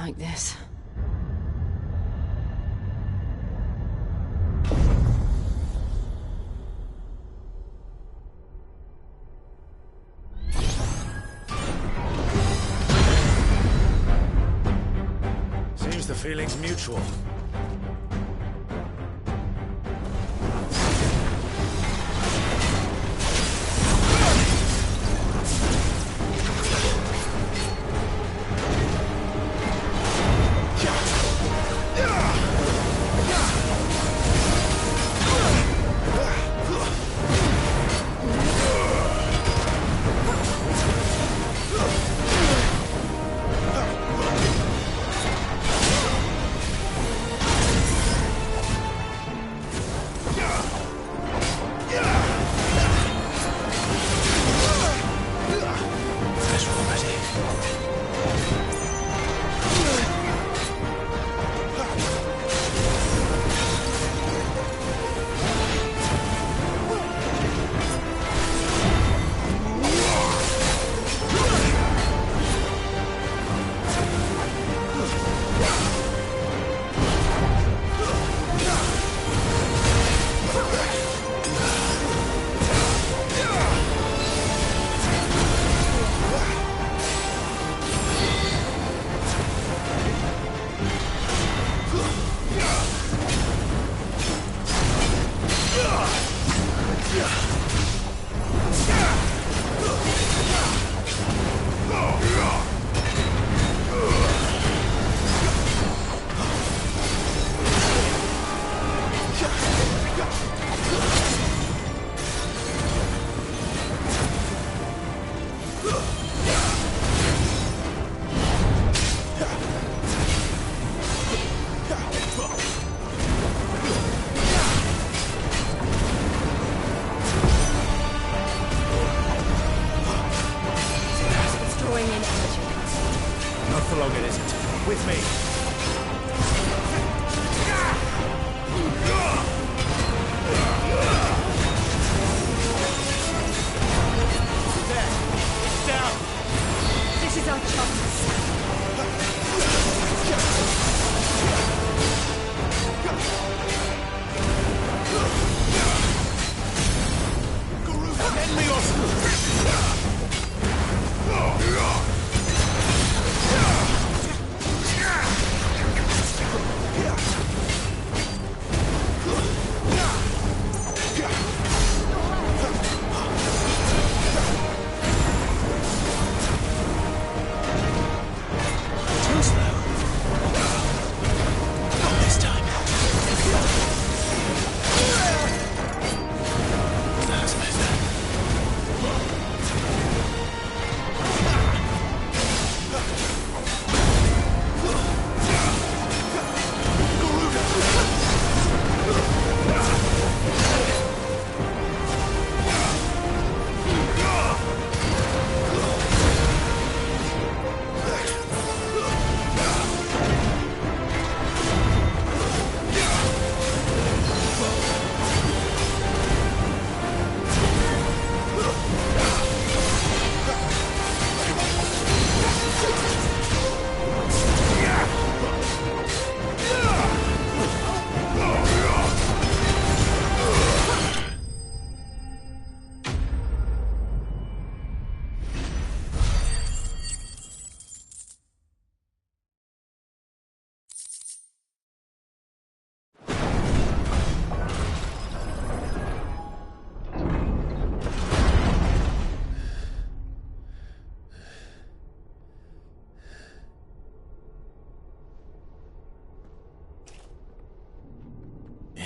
like this. Seems the feeling's mutual.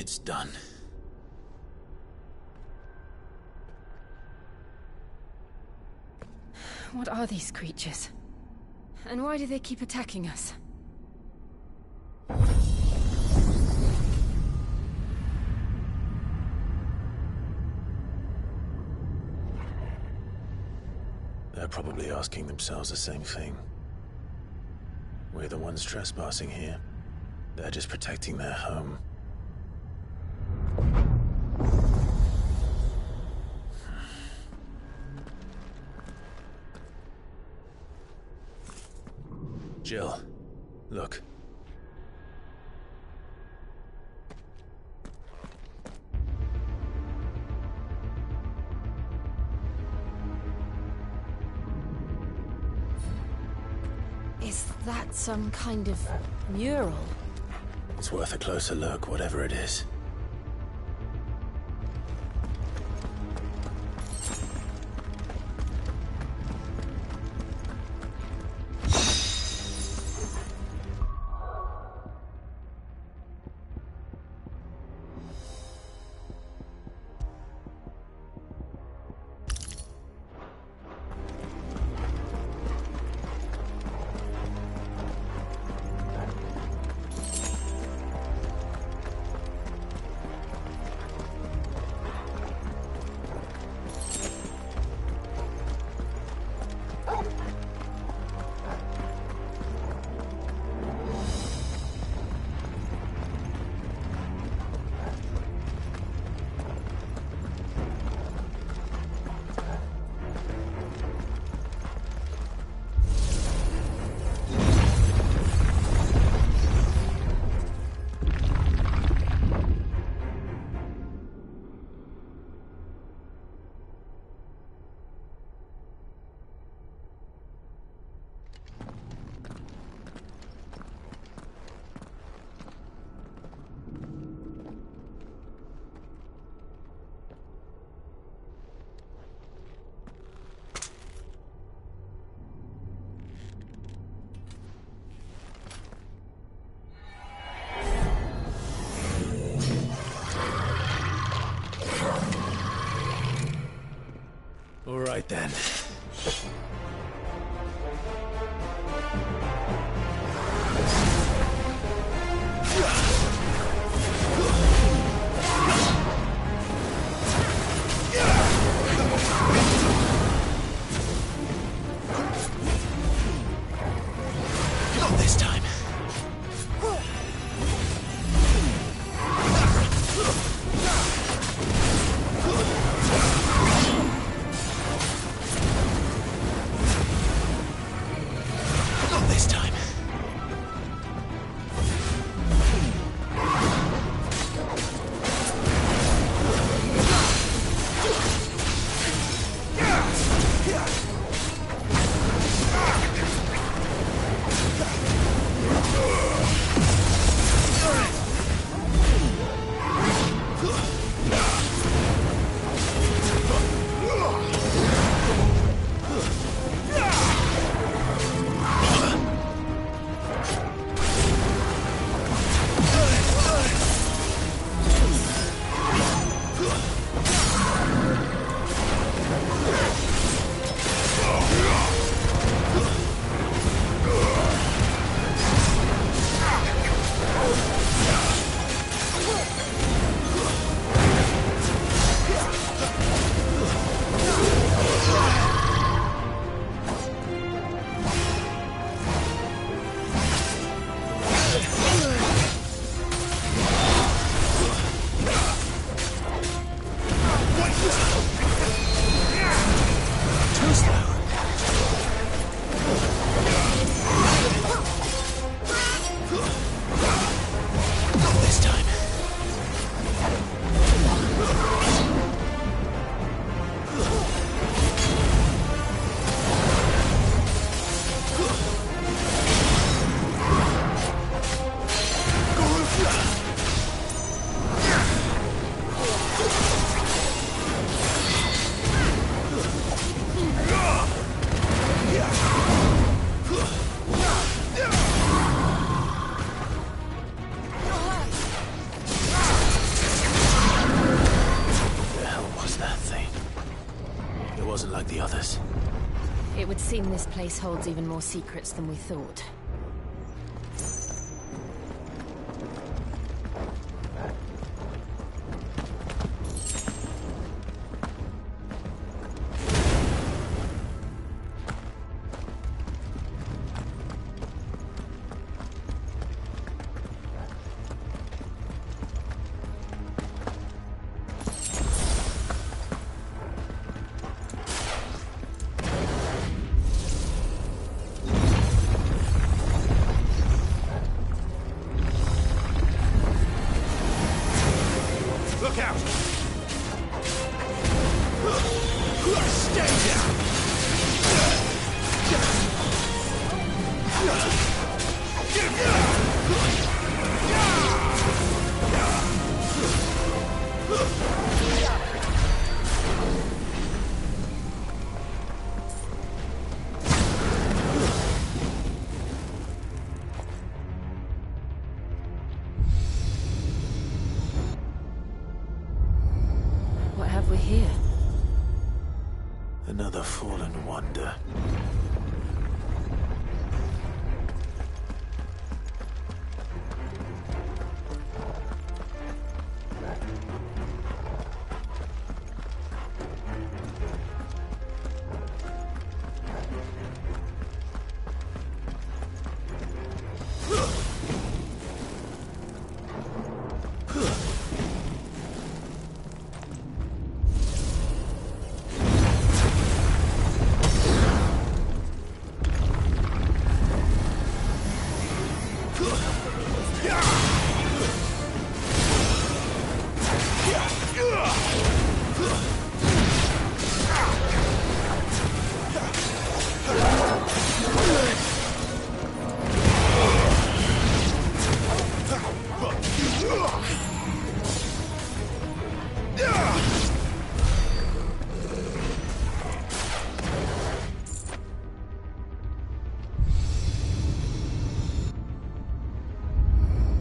It's done. What are these creatures? And why do they keep attacking us? They're probably asking themselves the same thing. We're the ones trespassing here. They're just protecting their home. Jill, Look. Is that some kind of mural? It's worth a closer look, whatever it is. All right then. Not this time. Not this time. Like the others. It would seem this place holds even more secrets than we thought. What have we here? Another fallen wonder.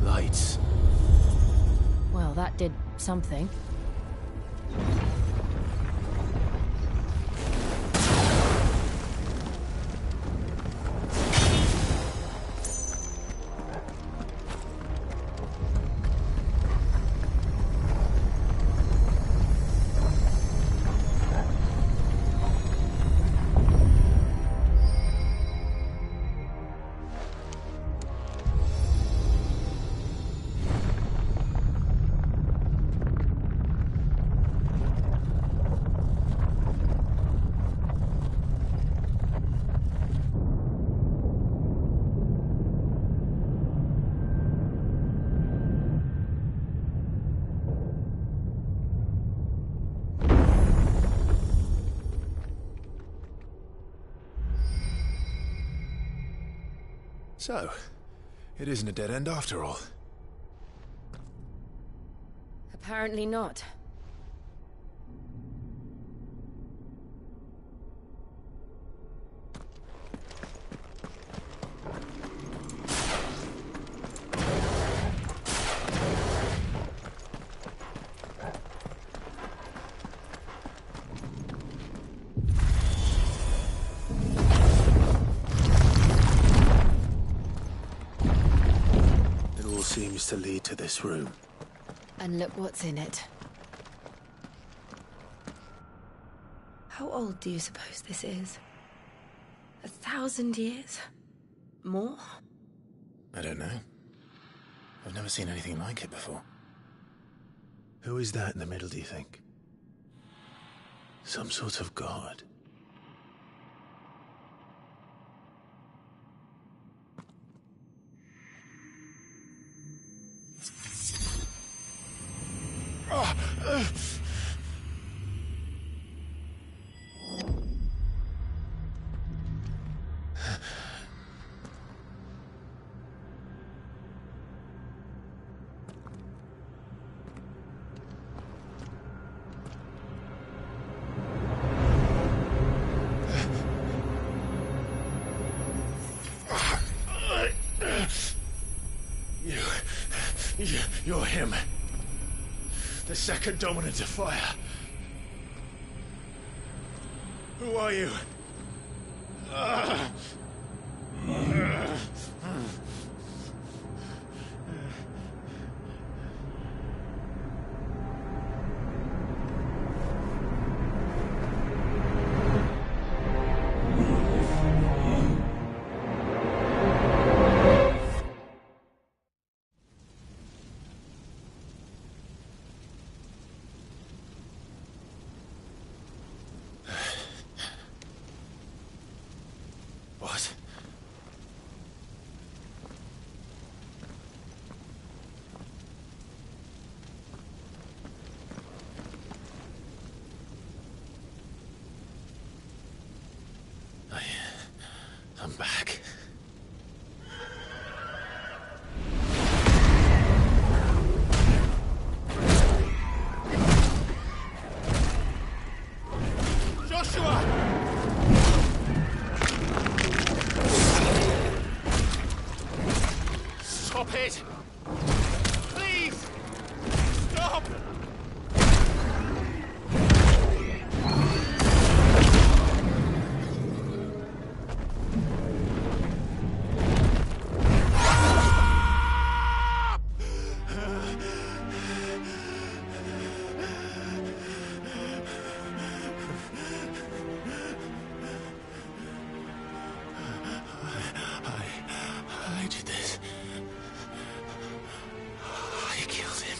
Lights. Well, that did something. So, it isn't a dead end after all. Apparently not. It all seems to lead to this room. And look what's in it. How old do you suppose this is? 1,000 years? More? I don't know. I've never seen anything like it before. Who is that in the middle, do you think? Some sort of god? You're him. The second dominant of fire. Who are you? What? I'm back. Stop it! Please! Stop! I did this. I killed him.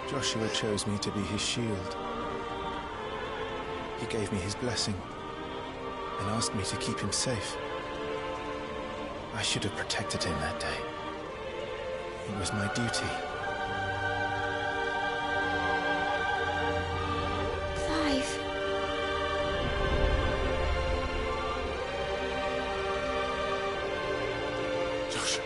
Joshua chose me to be his shield. He gave me his blessing and asked me to keep him safe. I should have protected him that day. It was my duty. Clive. Joshua.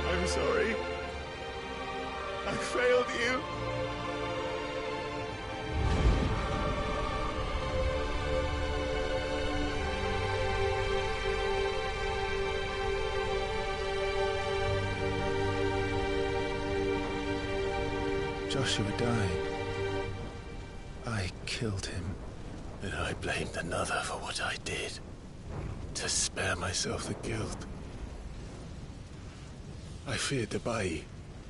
I'm sorry. I failed you. Joshua died. I killed him. And I blamed another for what I did. To spare myself the guilt. I feared that by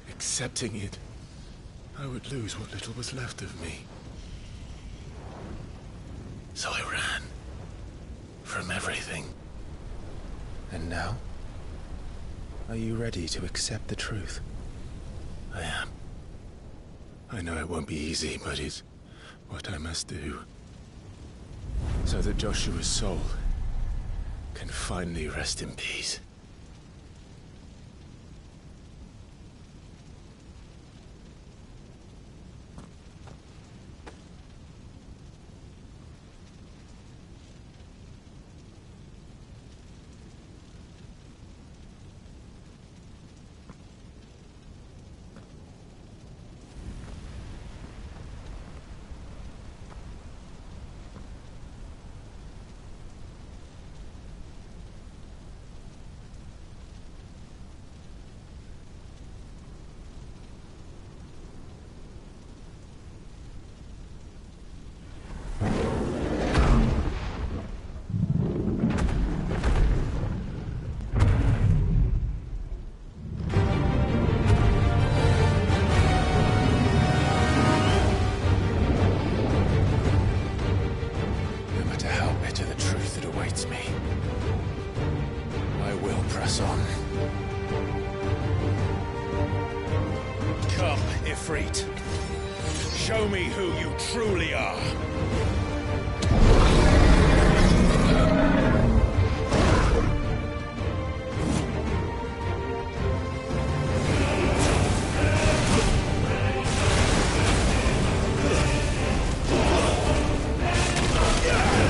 accepting it, I would lose what little was left of me. So I ran. From everything. And now? Are you ready to accept the truth? I am. I know it won't be easy, but it's what I must do. So that Joshua's soul can finally rest in peace. Ifrit. Show me who you truly are. Yeah.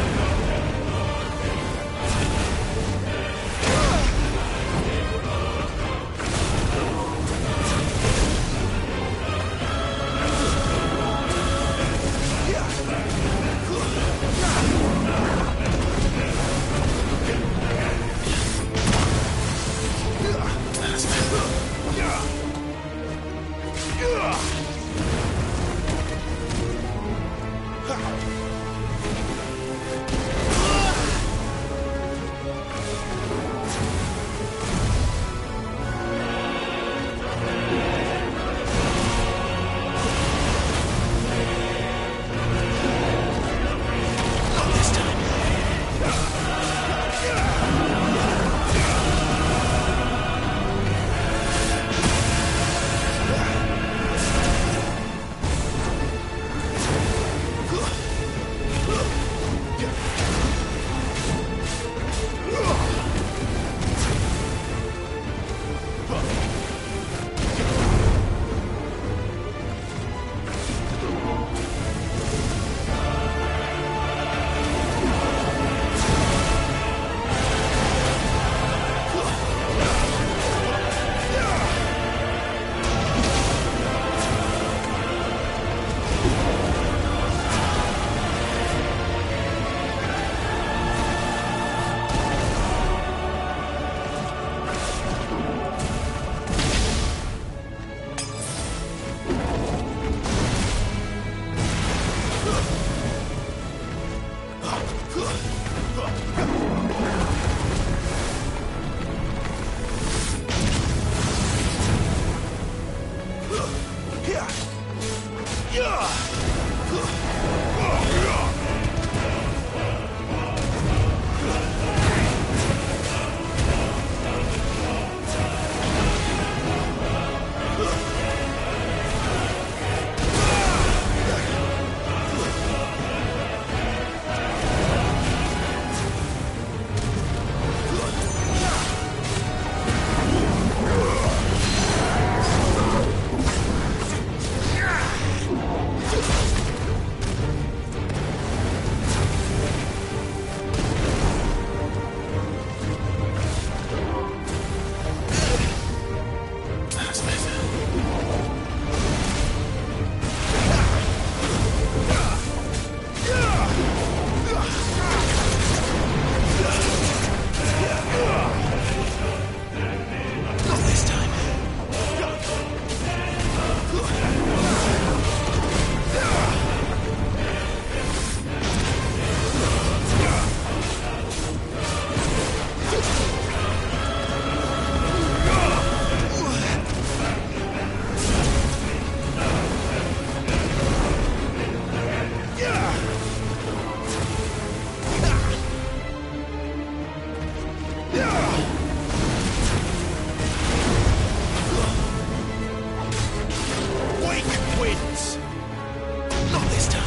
Wake wins! Not this time.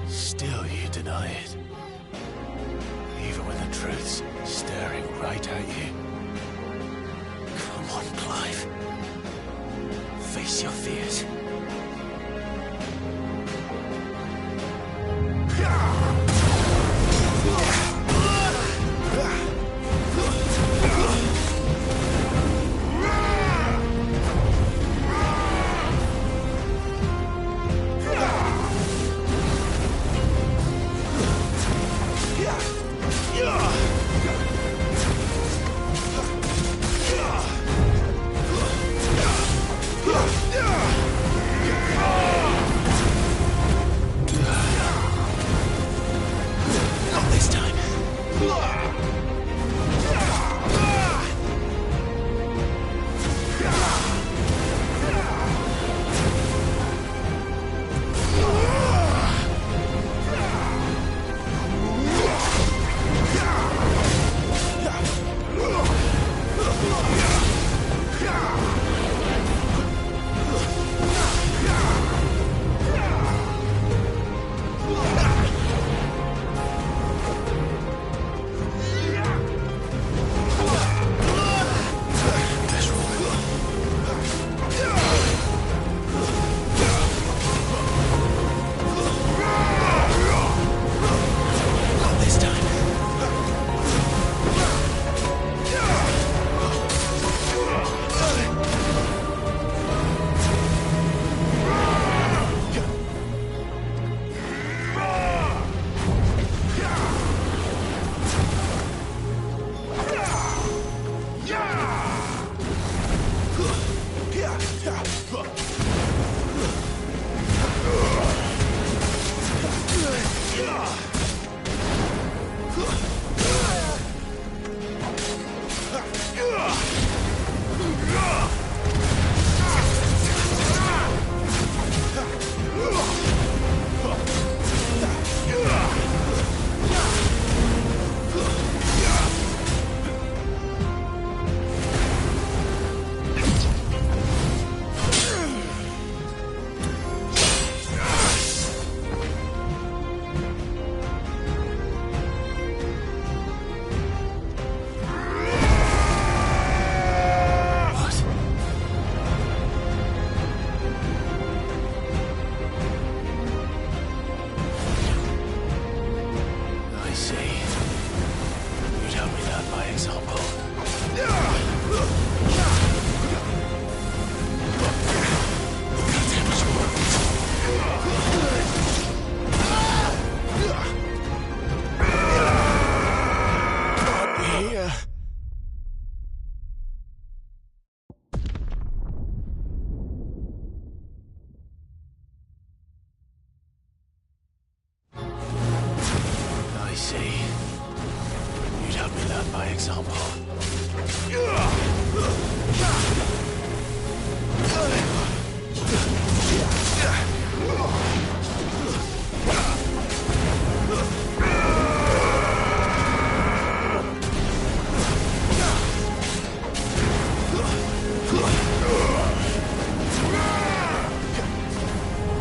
Still you deny it. Even when the truth's staring right at you. Come on, Clive. Face your fears. Not this time.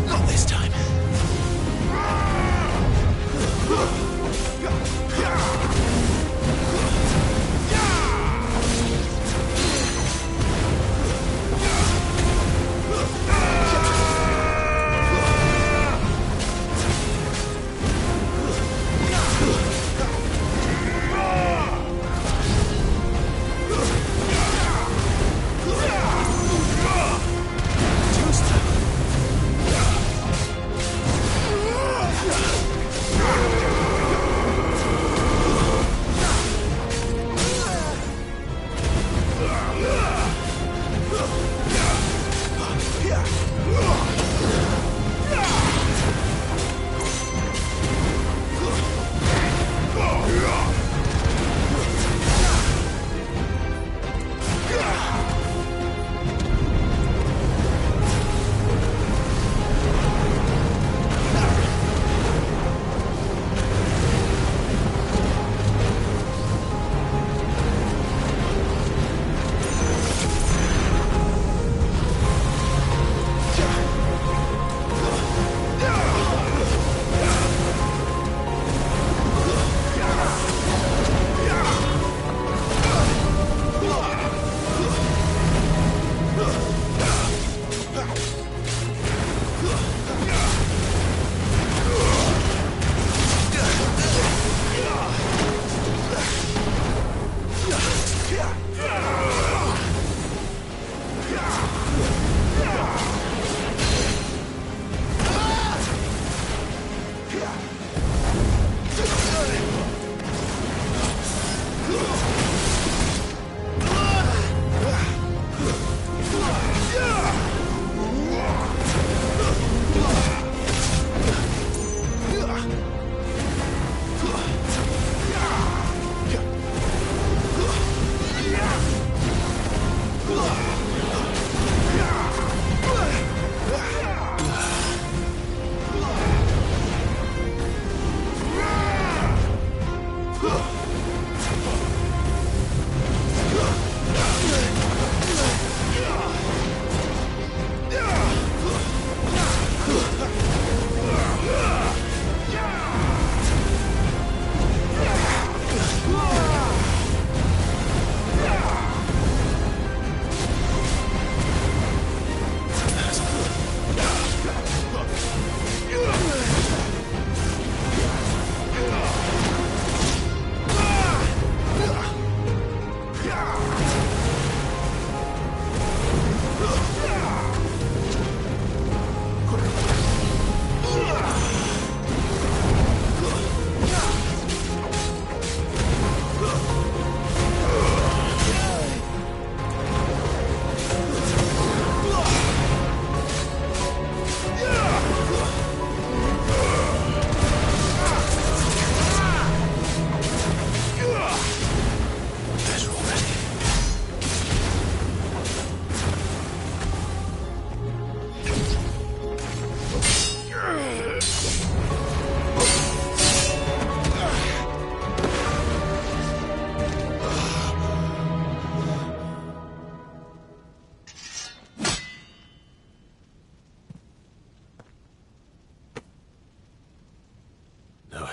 Not this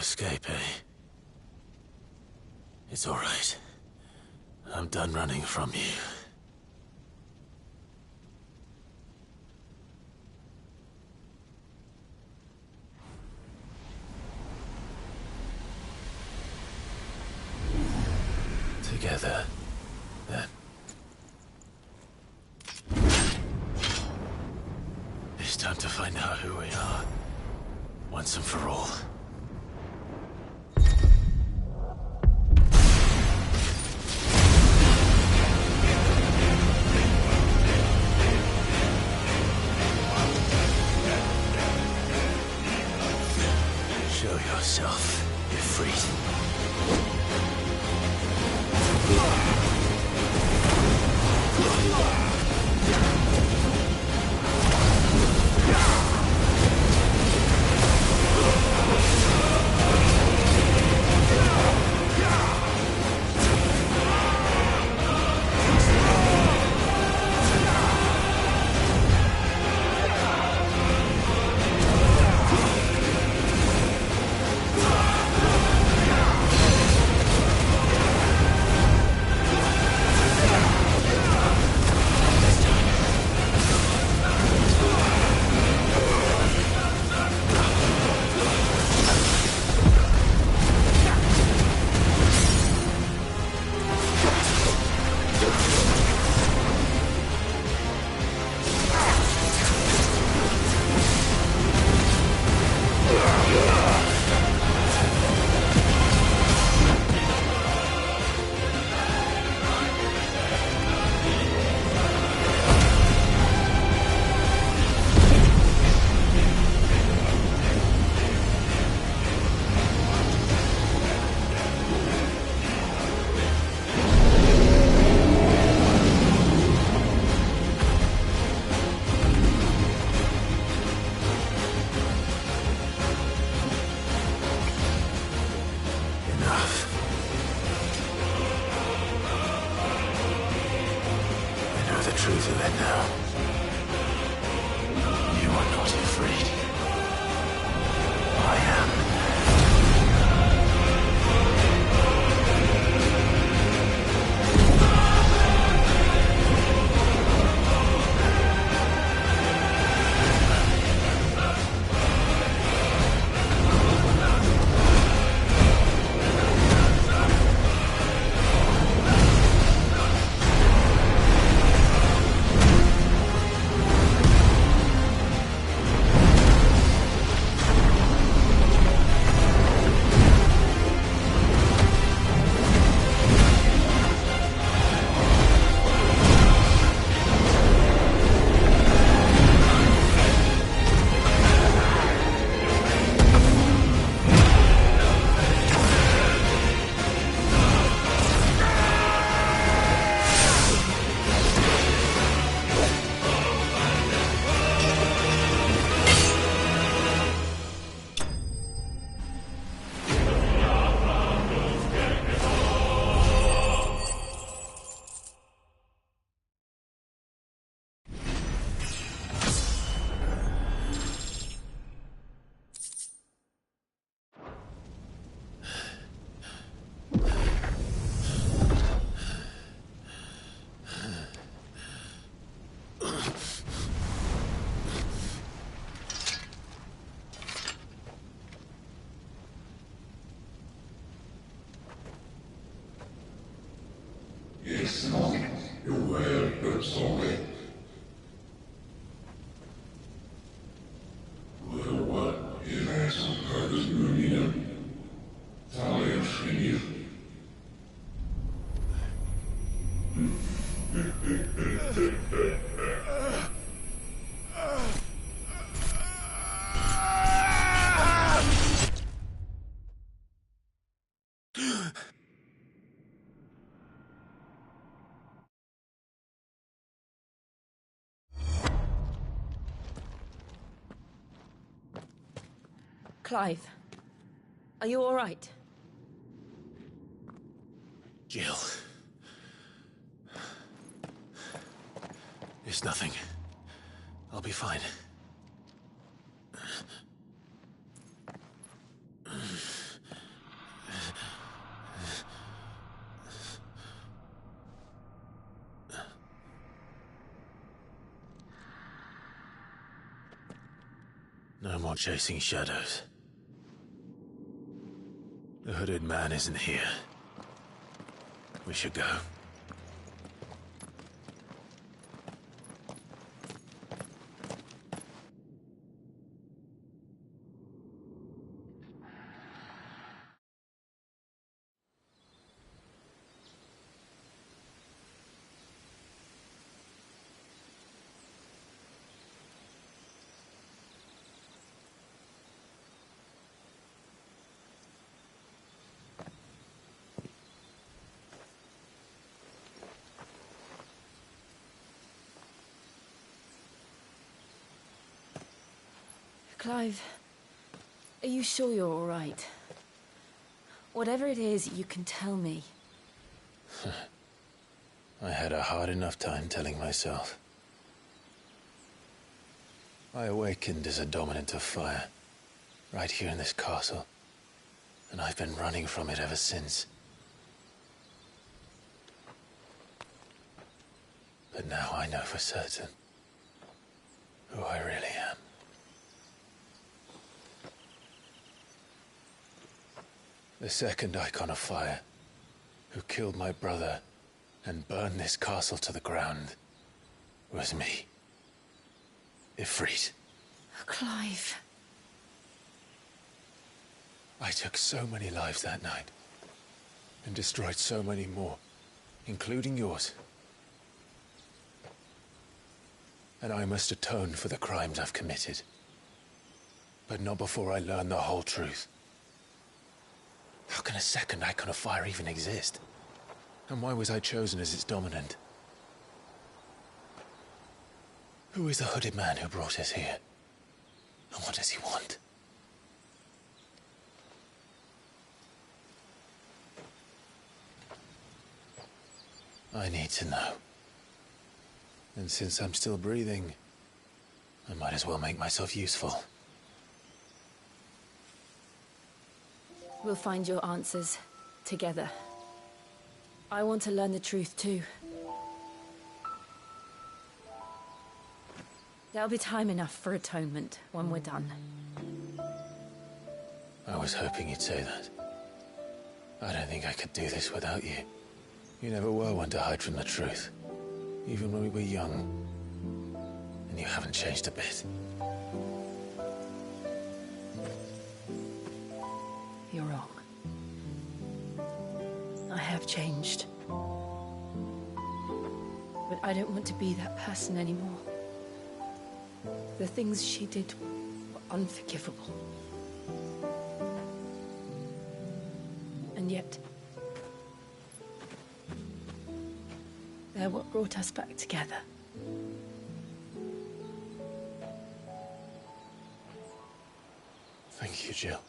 escape, eh? It's all right. I'm done running from you. Together, then. It's time to find out who we are, once and for all. Show yourself, Ifrit. Clive, are you all right? Jill. It's nothing. I'll be fine. No more chasing shadows. The hooded man isn't here. We should go. Clive, are you sure you're all right? Whatever it is, you can tell me. I had a hard enough time telling myself. I awakened as a dominant of fire, right here in this castle, and I've been running from it ever since. But now I know for certain who I really am. The second Icon of Fire, who killed my brother and burned this castle to the ground, was me. Ifrit. Clive. I took so many lives that night, and destroyed so many more, including yours. And I must atone for the crimes I've committed. But not before I learn the whole truth. How can a second Icon of Fire even exist? And why was I chosen as its dominant? Who is the hooded man who brought us here? And what does he want? I need to know. And since I'm still breathing, I might as well make myself useful. We'll find your answers together. I want to learn the truth too. There'll be time enough for atonement when we're done. I was hoping you'd say that. I don't think I could do this without you. You never were one to hide from the truth, even when we were young. And you haven't changed a bit. You're wrong. I have changed. But I don't want to be that person anymore. The things she did were unforgivable. And yet, they're what brought us back together. Thank you, Jill.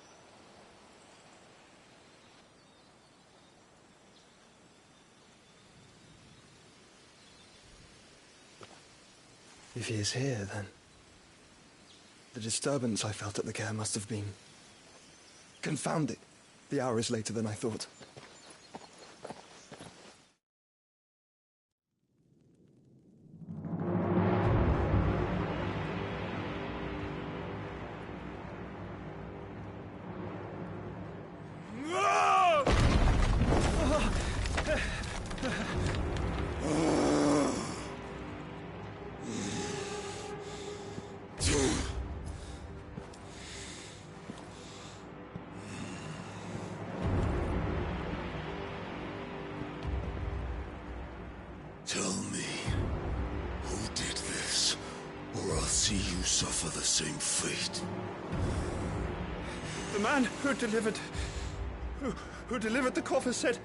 If he is here, then the disturbance I felt at the care must have been... Confound it! The hour is later than I thought. see you suffer the same fate. The man who delivered the coffer said...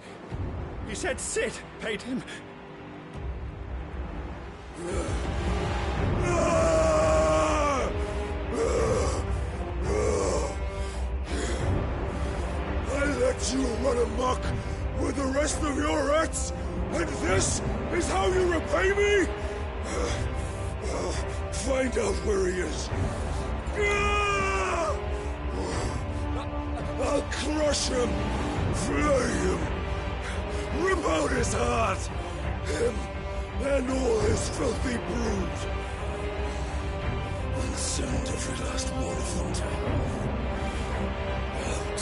He said Sid paid him. I let you run amok with the rest of your rats, and this is how you repay me? Find out where he is. I'll crush him, flay him, rip out his heart, him and all his filthy brood, and send every last one of them to out.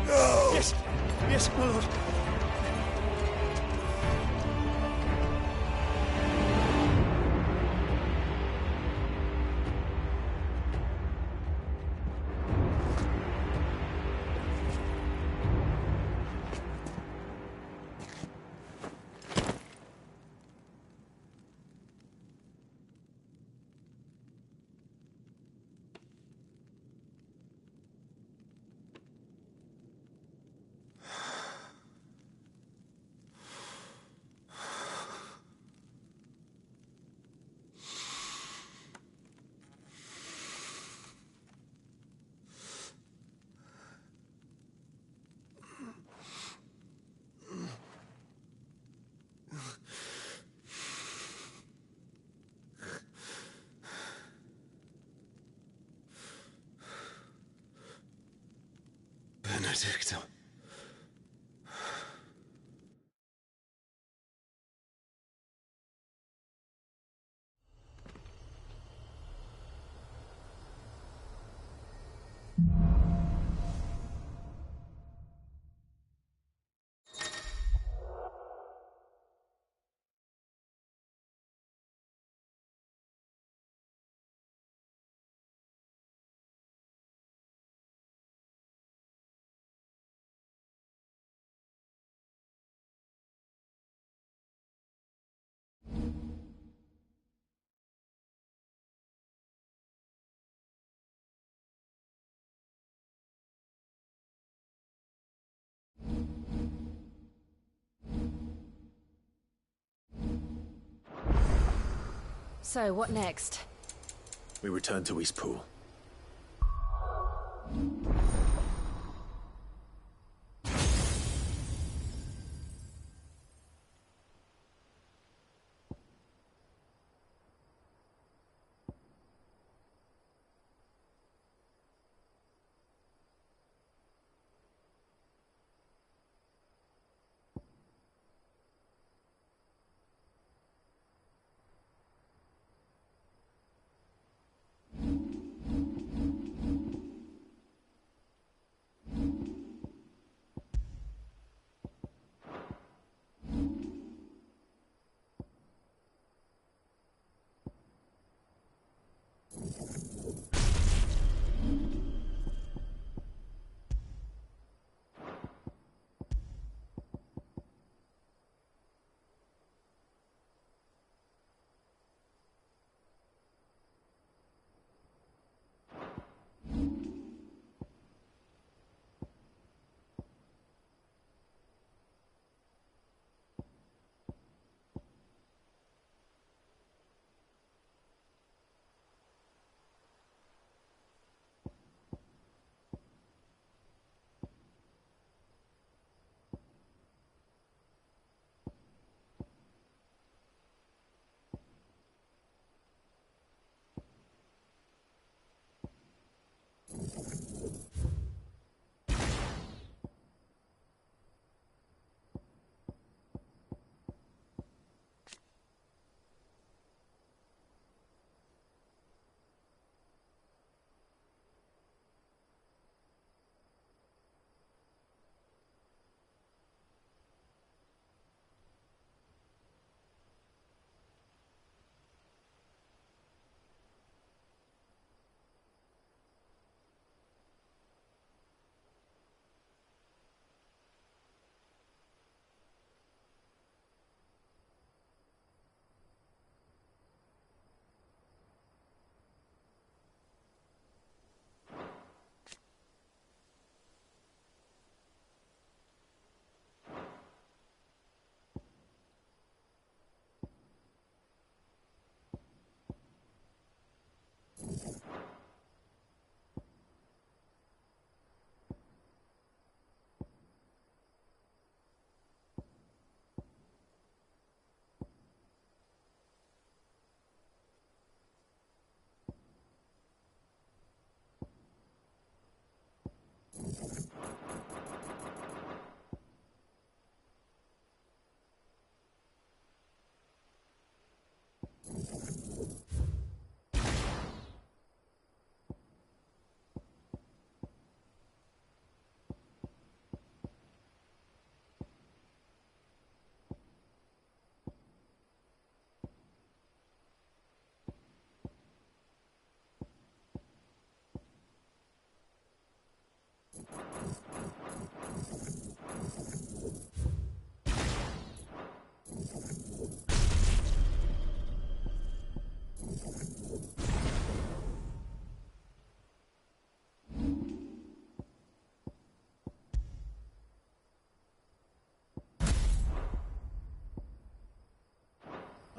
No! Yes, yes, my lord. Benedicta. So, what next? We return to Eastpool.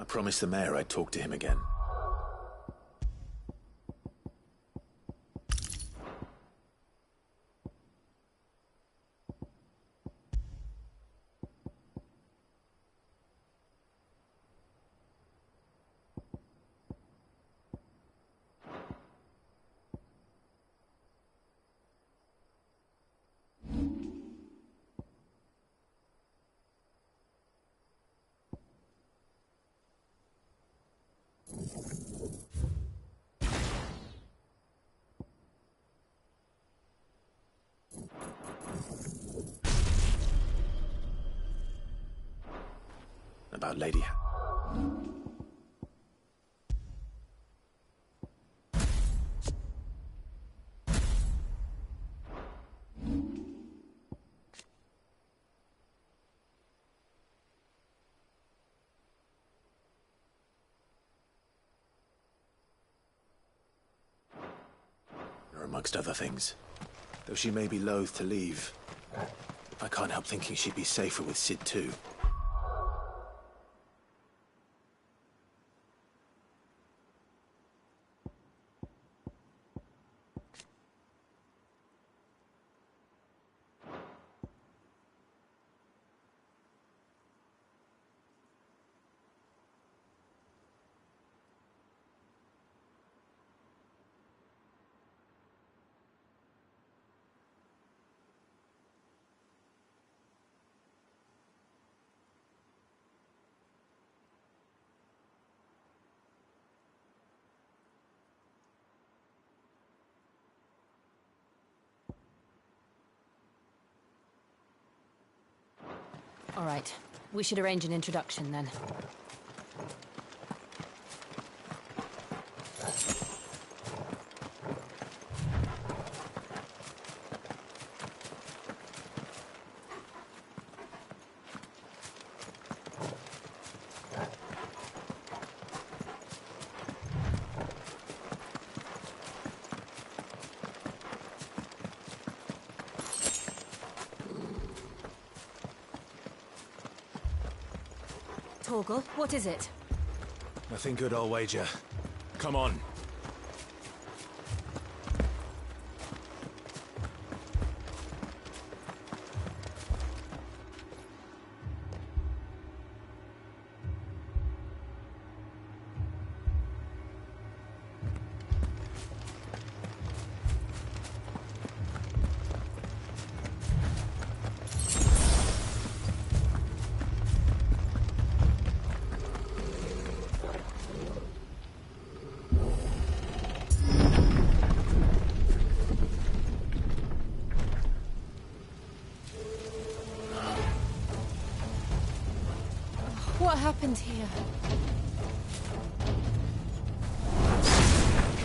I promised the mayor I'd talk to him again. About Lady... amongst other things. Though she may be loath to leave, I can't help thinking she'd be safer with Cid too. All right. We should arrange an introduction then. Torgal, what is it? Nothing good, I'll wager. Come on. What happened here?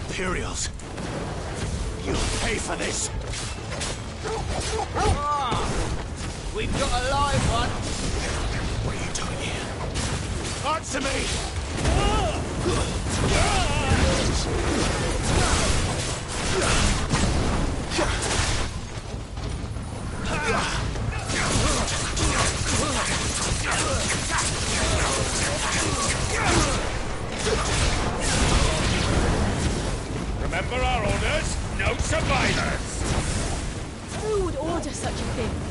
Imperials! You'll pay for this! We've got a live one! What are you doing here? Answer Remember our orders? No survivors! Who would order such a thing?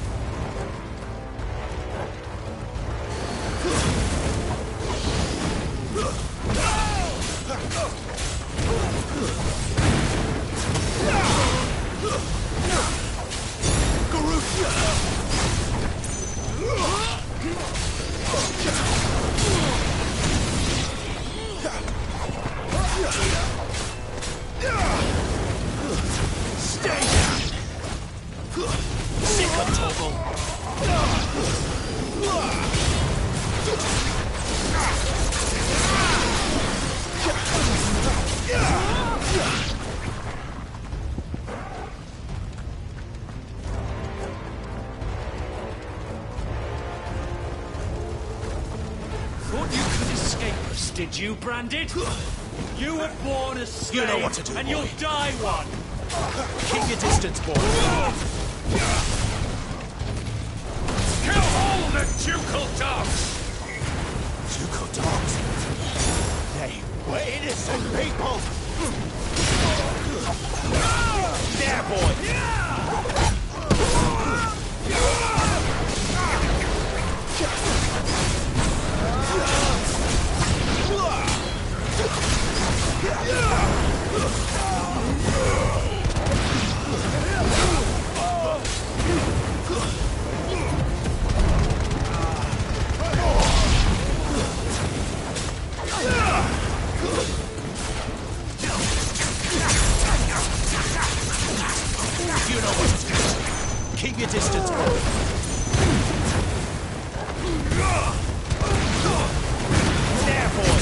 Thought you could escape us, did you, Branded? You were born a slave, You know what to do, and boy. you'll die one! Keep your distance, boy. Kill all the ducal dogs! Ducal dogs? They were innocent people! There, boy! You know what's good. Keep your distance, boy. There, boy.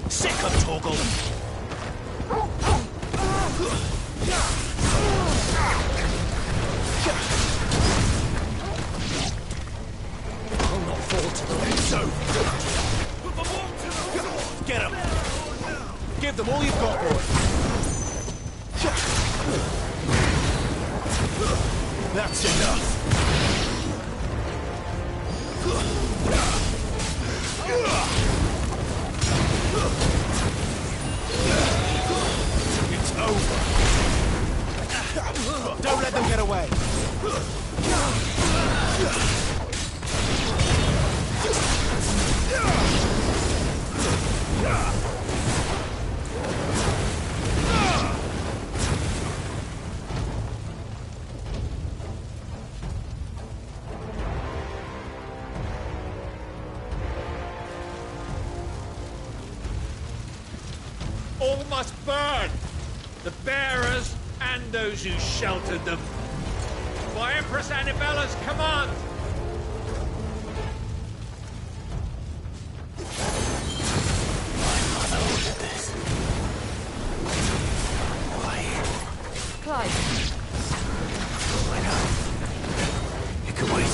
Sick of Torgal. I'll not fall to the left. Get him. Give them all you've got, boy. That's enough. It's over. Don't let them get away. All must burn! The bearers and those who sheltered them. By Empress Annibella's command! Clive. I know. You can wait.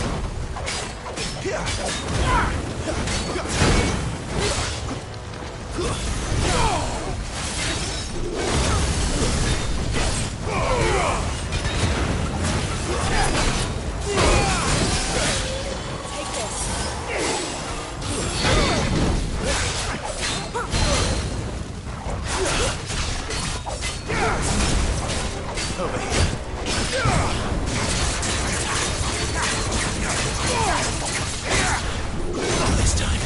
Take this. Over here. Not this time.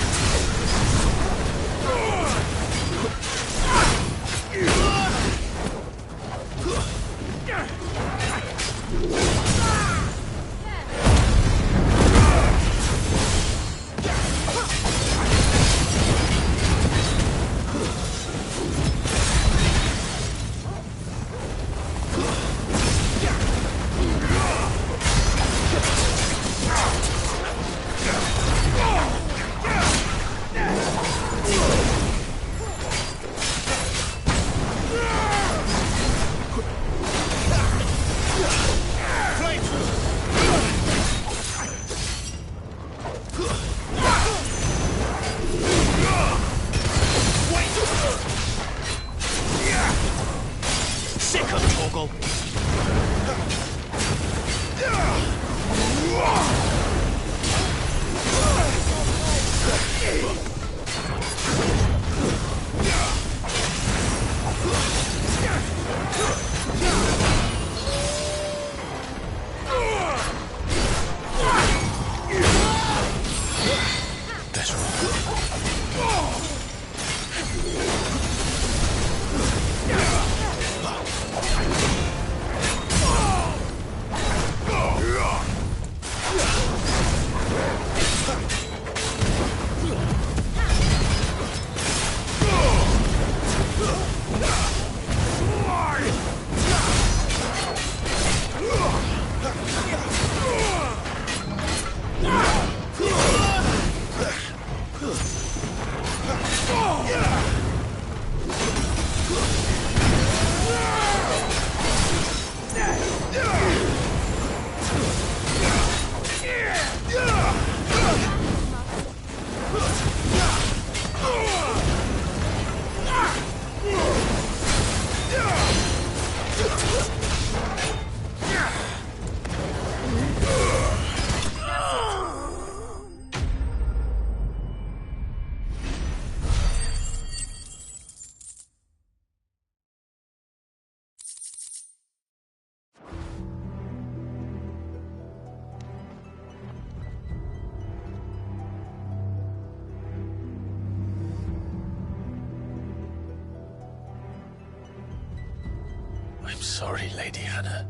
sorry, Lady Hannah.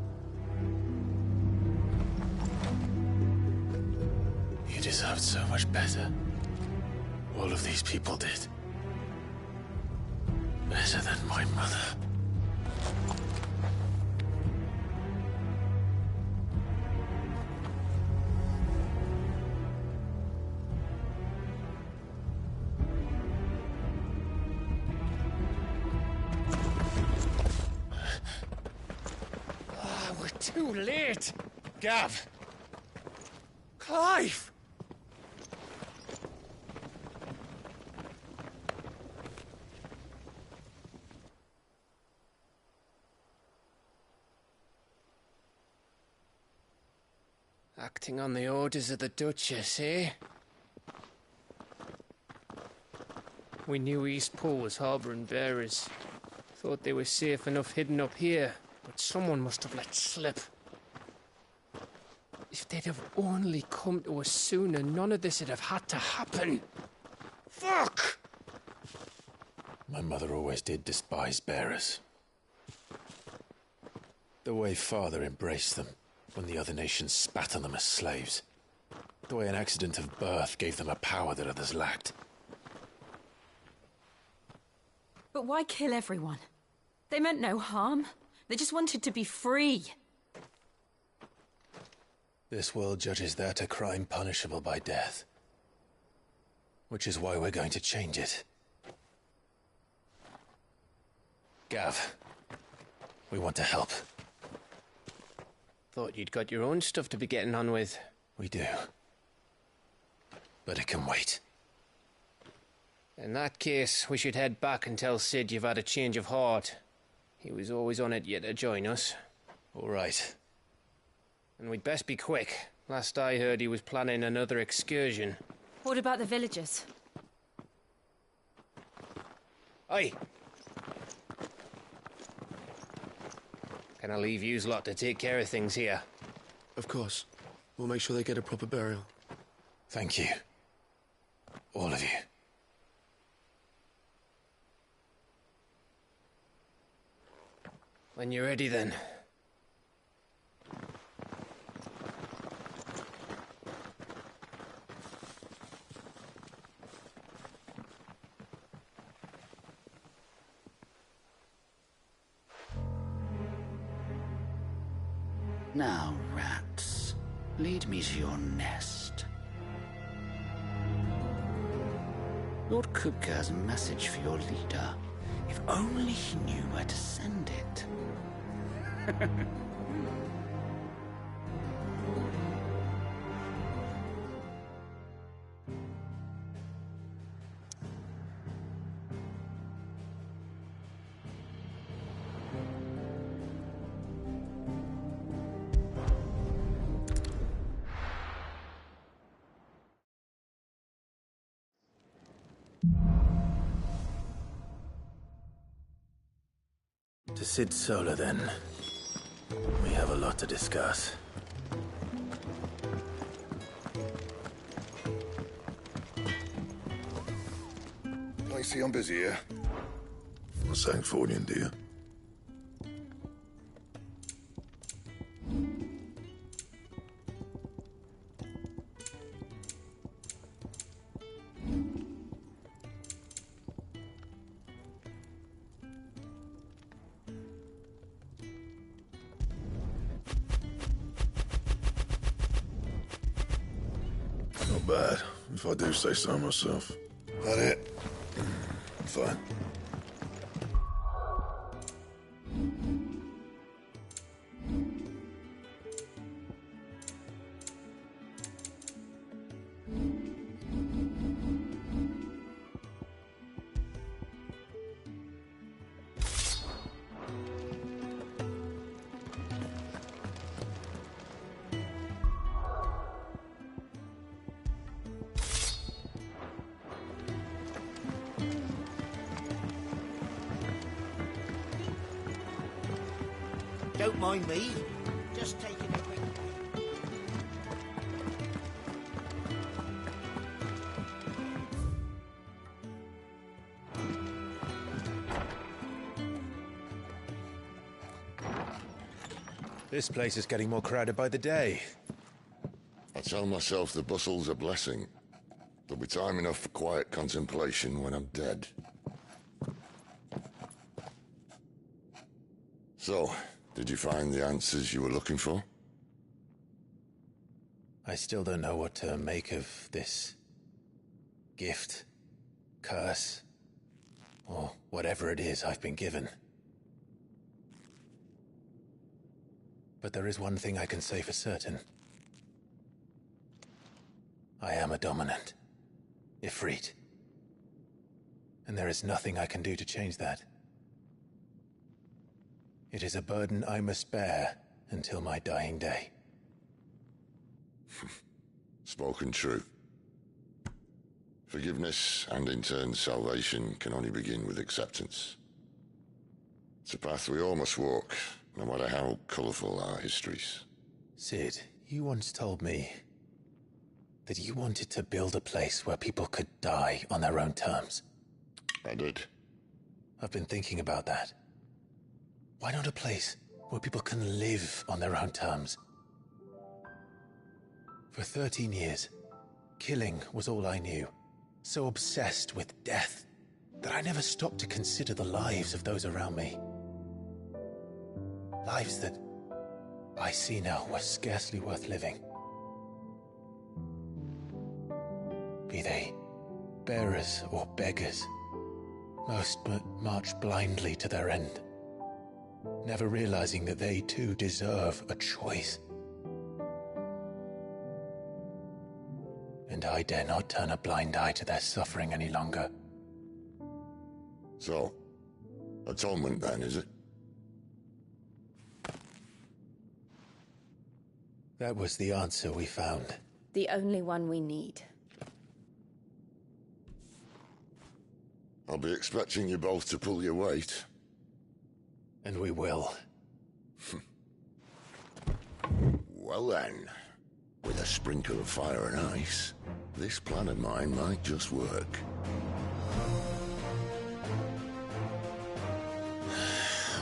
You deserved so much better. All of these people did. Better than my mother. We're too late. Gav. Clive. Acting on the orders of the Duchess, eh? We knew Eastpool was harbouring bearers. Thought they were safe enough hidden up here, but someone must have let slip. If they'd have only come to us sooner, none of this would have had to happen. Fuck! My mother always did despise bearers. The way Father embraced them when the other nations spat on them as slaves. The way an accident of birth gave them a power that others lacked. But why kill everyone? They meant no harm. They just wanted to be free. This world judges that a crime punishable by death. Which is why we're going to change it. Gav, we want to help. Thought you'd got your own stuff to be getting on with. We do. But it can wait. In that case, we should head back and tell Sid you've had a change of heart. He was always on it yet to join us. All right. And we'd best be quick. Last I heard, he was planning another excursion. What about the villagers? Aye. Can I leave yous lot to take care of things here? Of course. We'll make sure they get a proper burial. Thank you. All of you. When you're ready, then. Now, rats, lead me to your nest. Lord Kupka has a message for your leader. If only he knew where to send it. To Sid Solar, then. We have a lot to discuss. I see I'm busy here. What's saying for you, dear? Not bad, if I do say so myself. That it? Fine. Don't mind me. Just taking a quick... This place is getting more crowded by the day. I tell myself the bustle's a blessing. There'll be time enough for quiet contemplation when I'm dead. So, did you find the answers you were looking for? I still don't know what to make of this gift, curse, or whatever it is I've been given. But there is one thing I can say for certain. I am a dominant, Ifrit. And there is nothing I can do to change that. It is a burden I must bear until my dying day. Spoken true. Forgiveness, and in turn salvation, can only begin with acceptance. It's a path we all must walk, no matter how colourful our histories. Cid, you once told me that you wanted to build a place where people could die on their own terms. I did. I've been thinking about that. Why not a place where people can live on their own terms? For 13 years, killing was all I knew. So obsessed with death that I never stopped to consider the lives of those around me. Lives that I see now were scarcely worth living. Be they bearers or beggars, most but march blindly to their end, never realizing that they too deserve a choice. And I dare not turn a blind eye to their suffering any longer. So, atonement then, is it? That was the answer we found. The only one we need. I'll be expecting you both to pull your weight. And we will. Well then, with a sprinkle of fire and ice, this plan of mine might just work.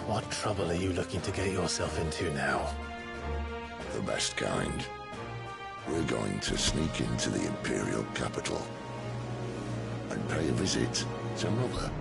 What trouble are you looking to get yourself into now? The best kind. We're going to sneak into the Imperial capital and pay a visit to Mother.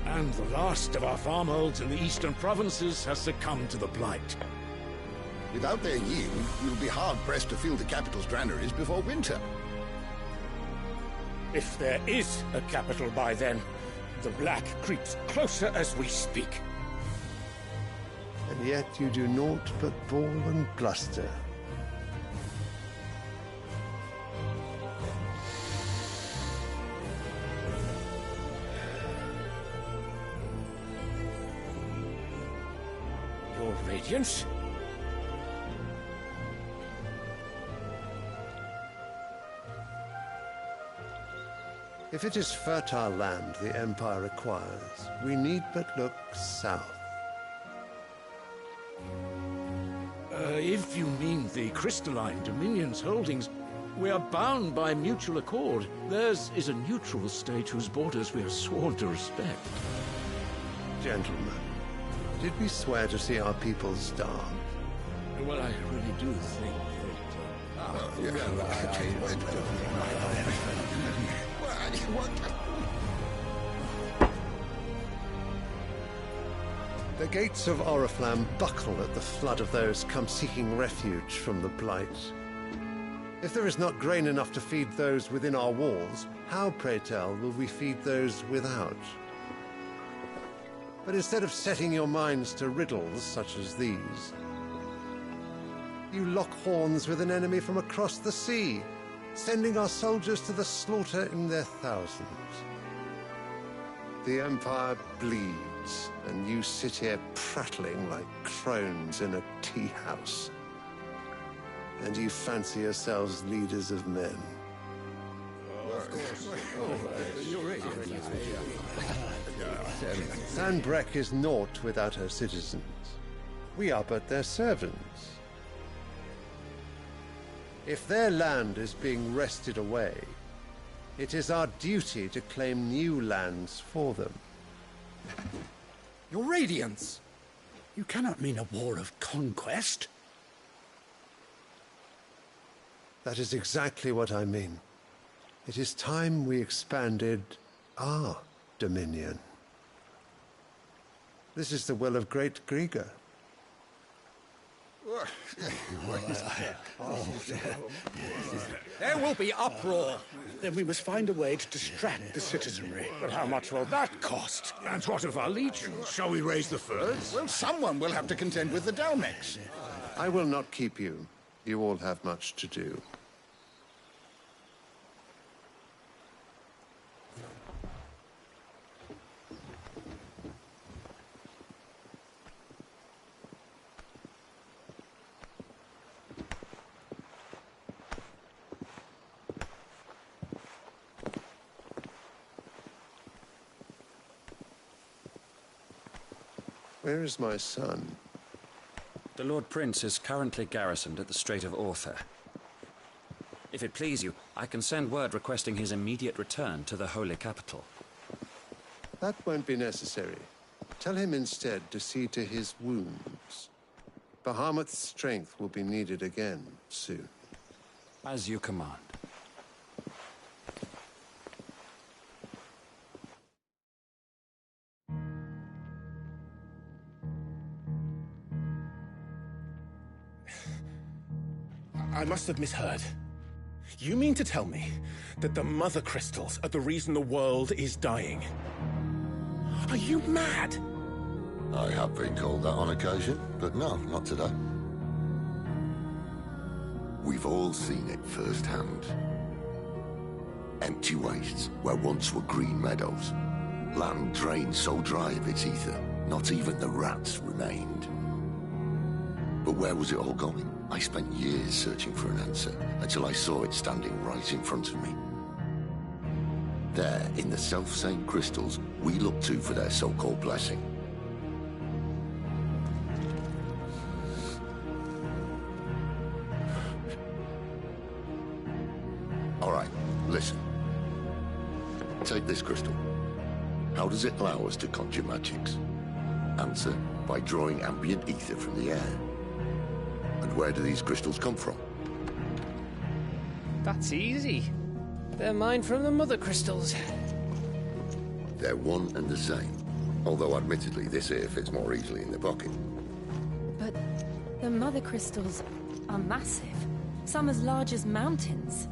And the last of our farmholds in the eastern provinces has succumbed to the blight. Without their yield, we'll be hard-pressed to fill the capital's granaries before winter. If there is a capital by then, the black creeps closer as we speak. And yet you do naught but bawl and bluster. Your Radiance? If it is fertile land the Empire requires, we need but look south. If you mean the Crystalline Dominion's holdings, we are bound by mutual accord. Theirs is a neutral state whose borders we are sworn to respect. Gentlemen, did we swear to see our people starve? Well, I really do think The gates of Oriflamme buckle at the flood of those come seeking refuge from the Blight. If there is not grain enough to feed those within our walls, how, pray tell, will we feed those without? But instead of setting your minds to riddles such as these, you lock horns with an enemy from across the sea, sending our soldiers to the slaughter in their thousands. The Empire bleeds, and you sit here prattling like crones in a tea house. And you fancy yourselves leaders of men. Sanbreque is naught without her citizens. We are but their servants. If their land is being wrested away, it is our duty to claim new lands for them. Your Radiance! You cannot mean a war of conquest. That is exactly what I mean. It is time we expanded our dominion. This is the will of great Grieger. There will be uproar. Then we must find a way to distract the citizenry. But how much will that cost? And what of our legions? Shall we raise the furs? Well, someone will have to contend with the Dalmex. I will not keep you. You all have much to do. Where is my son? The Lord Prince is currently garrisoned at the Strait of Orther. If it please you, I can send word requesting his immediate return to the Holy Capital. That won't be necessary. Tell him instead to see to his wounds. Bahamut's strength will be needed again soon. As you command. I must have misheard. You mean to tell me that the Mother Crystals are the reason the world is dying? Are you mad? I have been called that on occasion, but no, not today. We've all seen it firsthand. Empty wastes where once were green meadows. Land drained so dry of its ether, not even the rats remained. But where was it all going? I spent years searching for an answer, until I saw it standing right in front of me. There, in the self-same crystals we look to for their so-called blessing. All right, listen. Take this crystal. How does it allow us to conjure magics? Answer, by drawing ambient ether from the air. And where do these crystals come from? That's easy. They're mine from the Mother Crystals. They're one and the same. Although admittedly this here fits more easily in the pocket. But the Mother Crystals are massive. Some as large as mountains.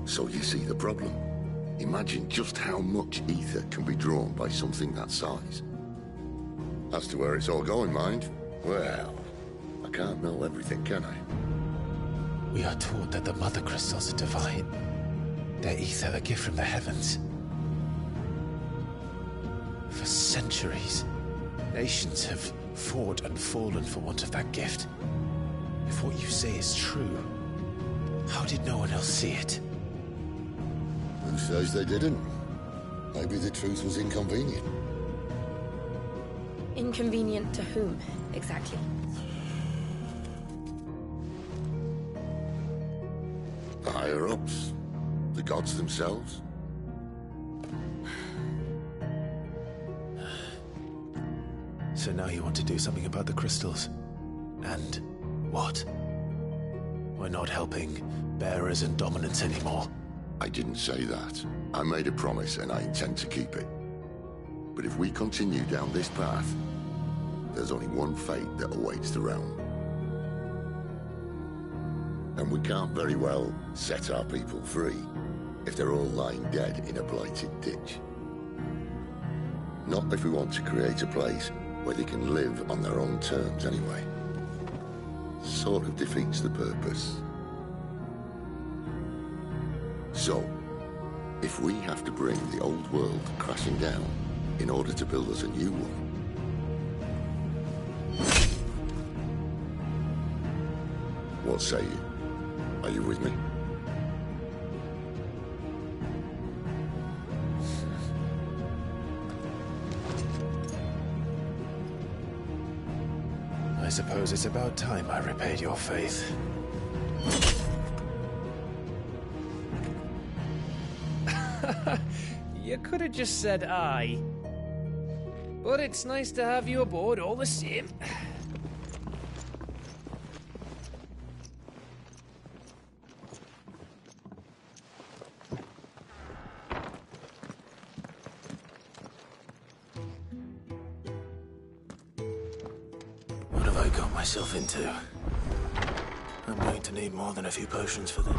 So you see the problem. Imagine just how much ether can be drawn by something that size. As to where it's all going, mind, well, I can't know everything, can I? We are taught that the Mother Crystals are divine. Their ether a gift from the heavens. For centuries, nations have fought and fallen for want of that gift. If what you say is true, how did no one else see it? Who says they didn't? Maybe the truth was inconvenient. Inconvenient to whom, exactly? The higher-ups? The gods themselves? So now you want to do something about the crystals? And what? We're not helping bearers and dominants anymore. I didn't say that. I made a promise and I intend to keep it. But if we continue down this path, there's only one fate that awaits the realm. And we can't very well set our people free if they're all lying dead in a blighted ditch. Not if we want to create a place where they can live on their own terms anyway. Sort of defeats the purpose. So, if we have to bring the old world crashing down in order to build us a new one, what say you? Are you with me? suppose it's about time I repaid your faith. You could have just said aye. But it's nice to have you aboard all the same. What have I got myself into? I'm going to need more than a few potions for this.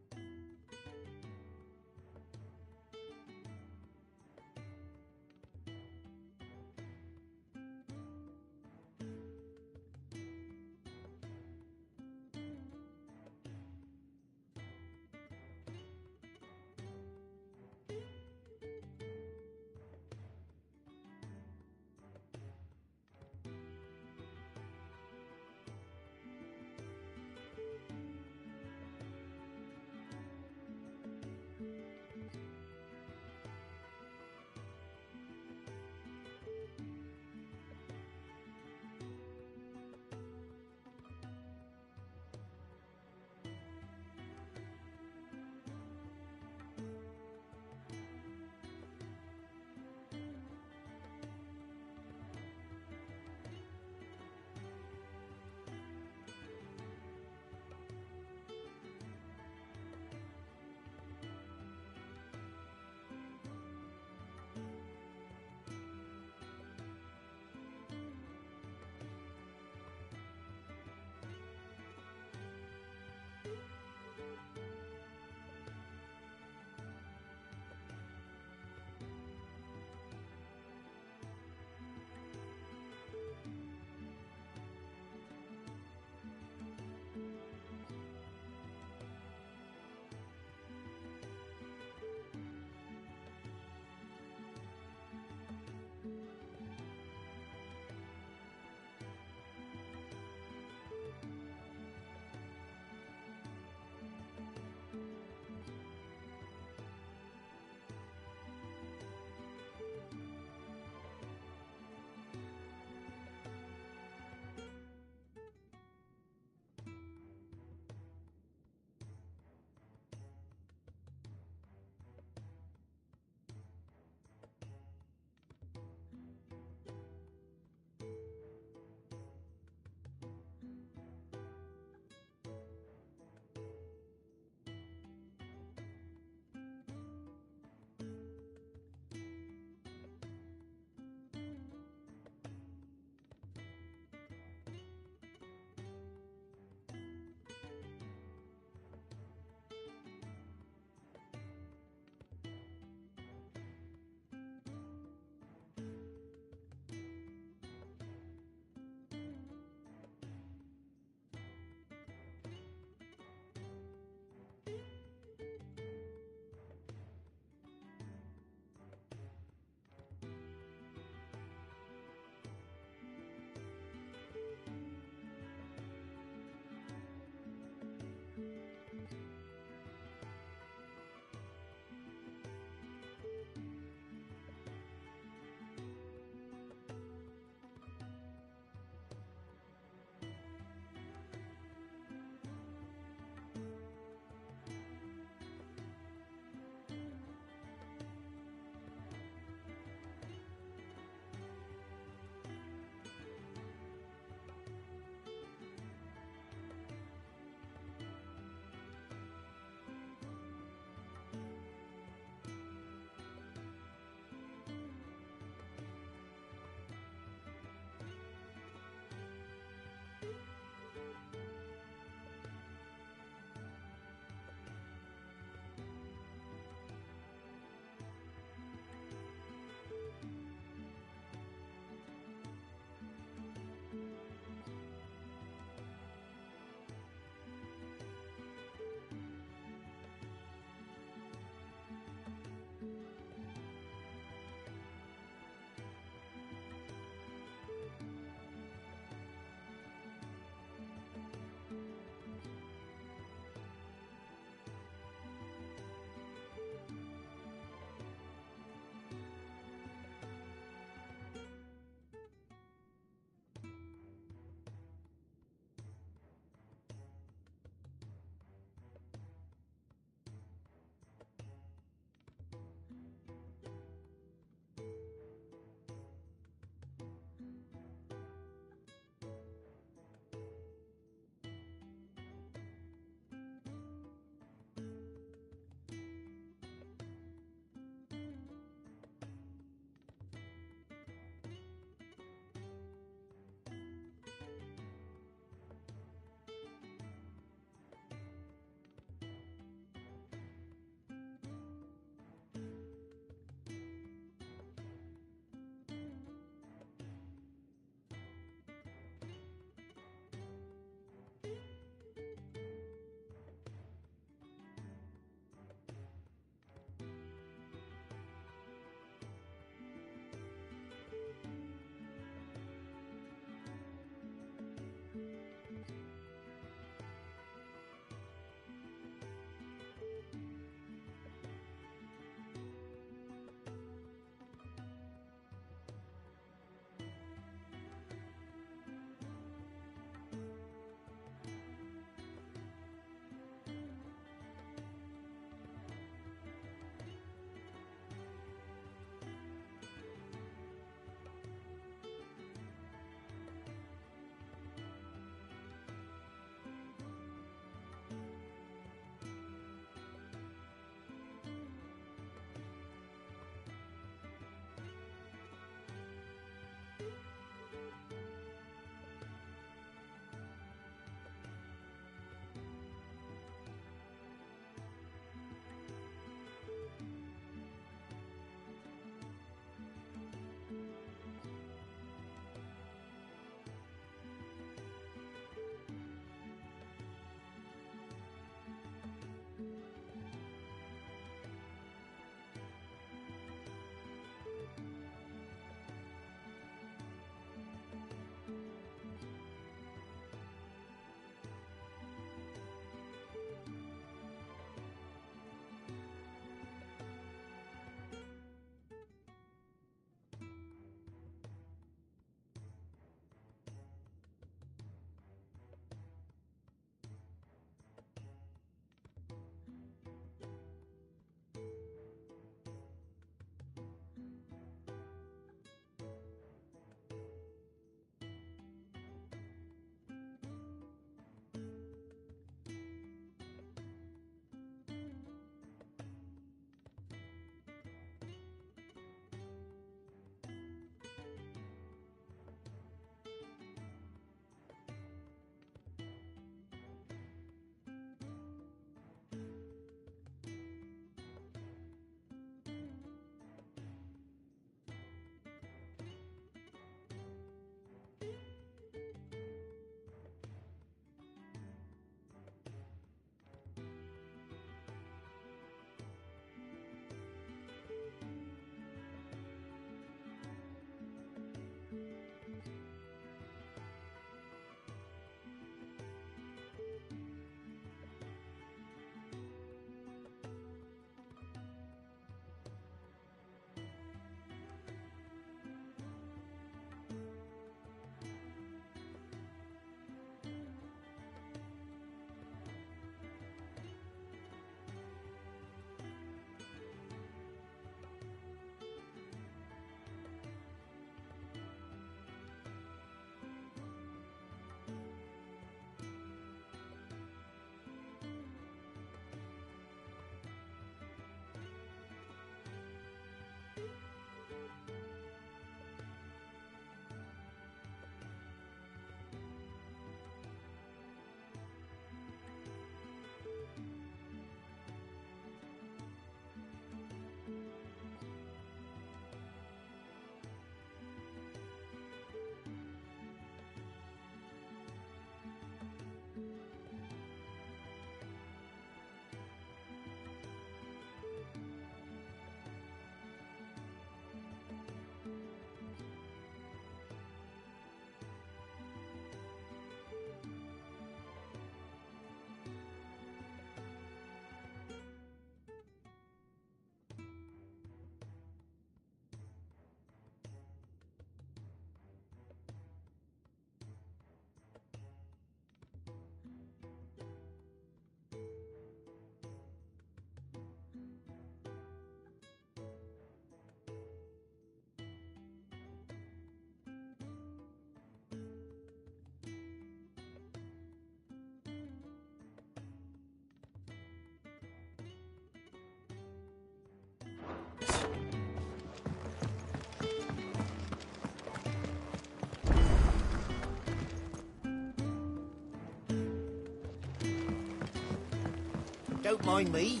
Don't mind me.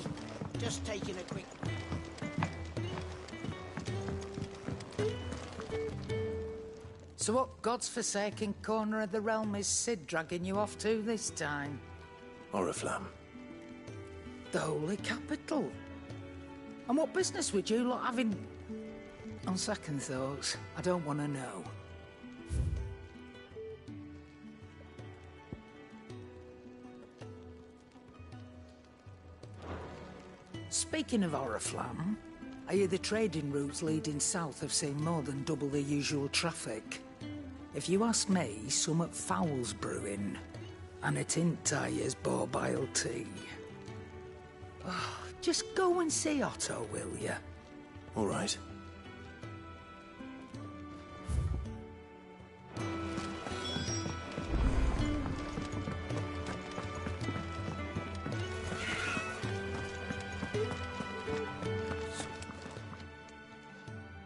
Just taking a quick... So what god's-forsaken corner of the realm is Cid dragging you off to this time? Oriflamme. The Holy Capital. And what business would you lot having... On second thoughts, I don't want to know. Speaking of Oriflamme, I hear the trading routes leading south have seen more than double the usual traffic. If you ask me, summat foul's brewing, and it ain't Tyre's borbile tea. Oh, just go and see Otto, will ya? All right.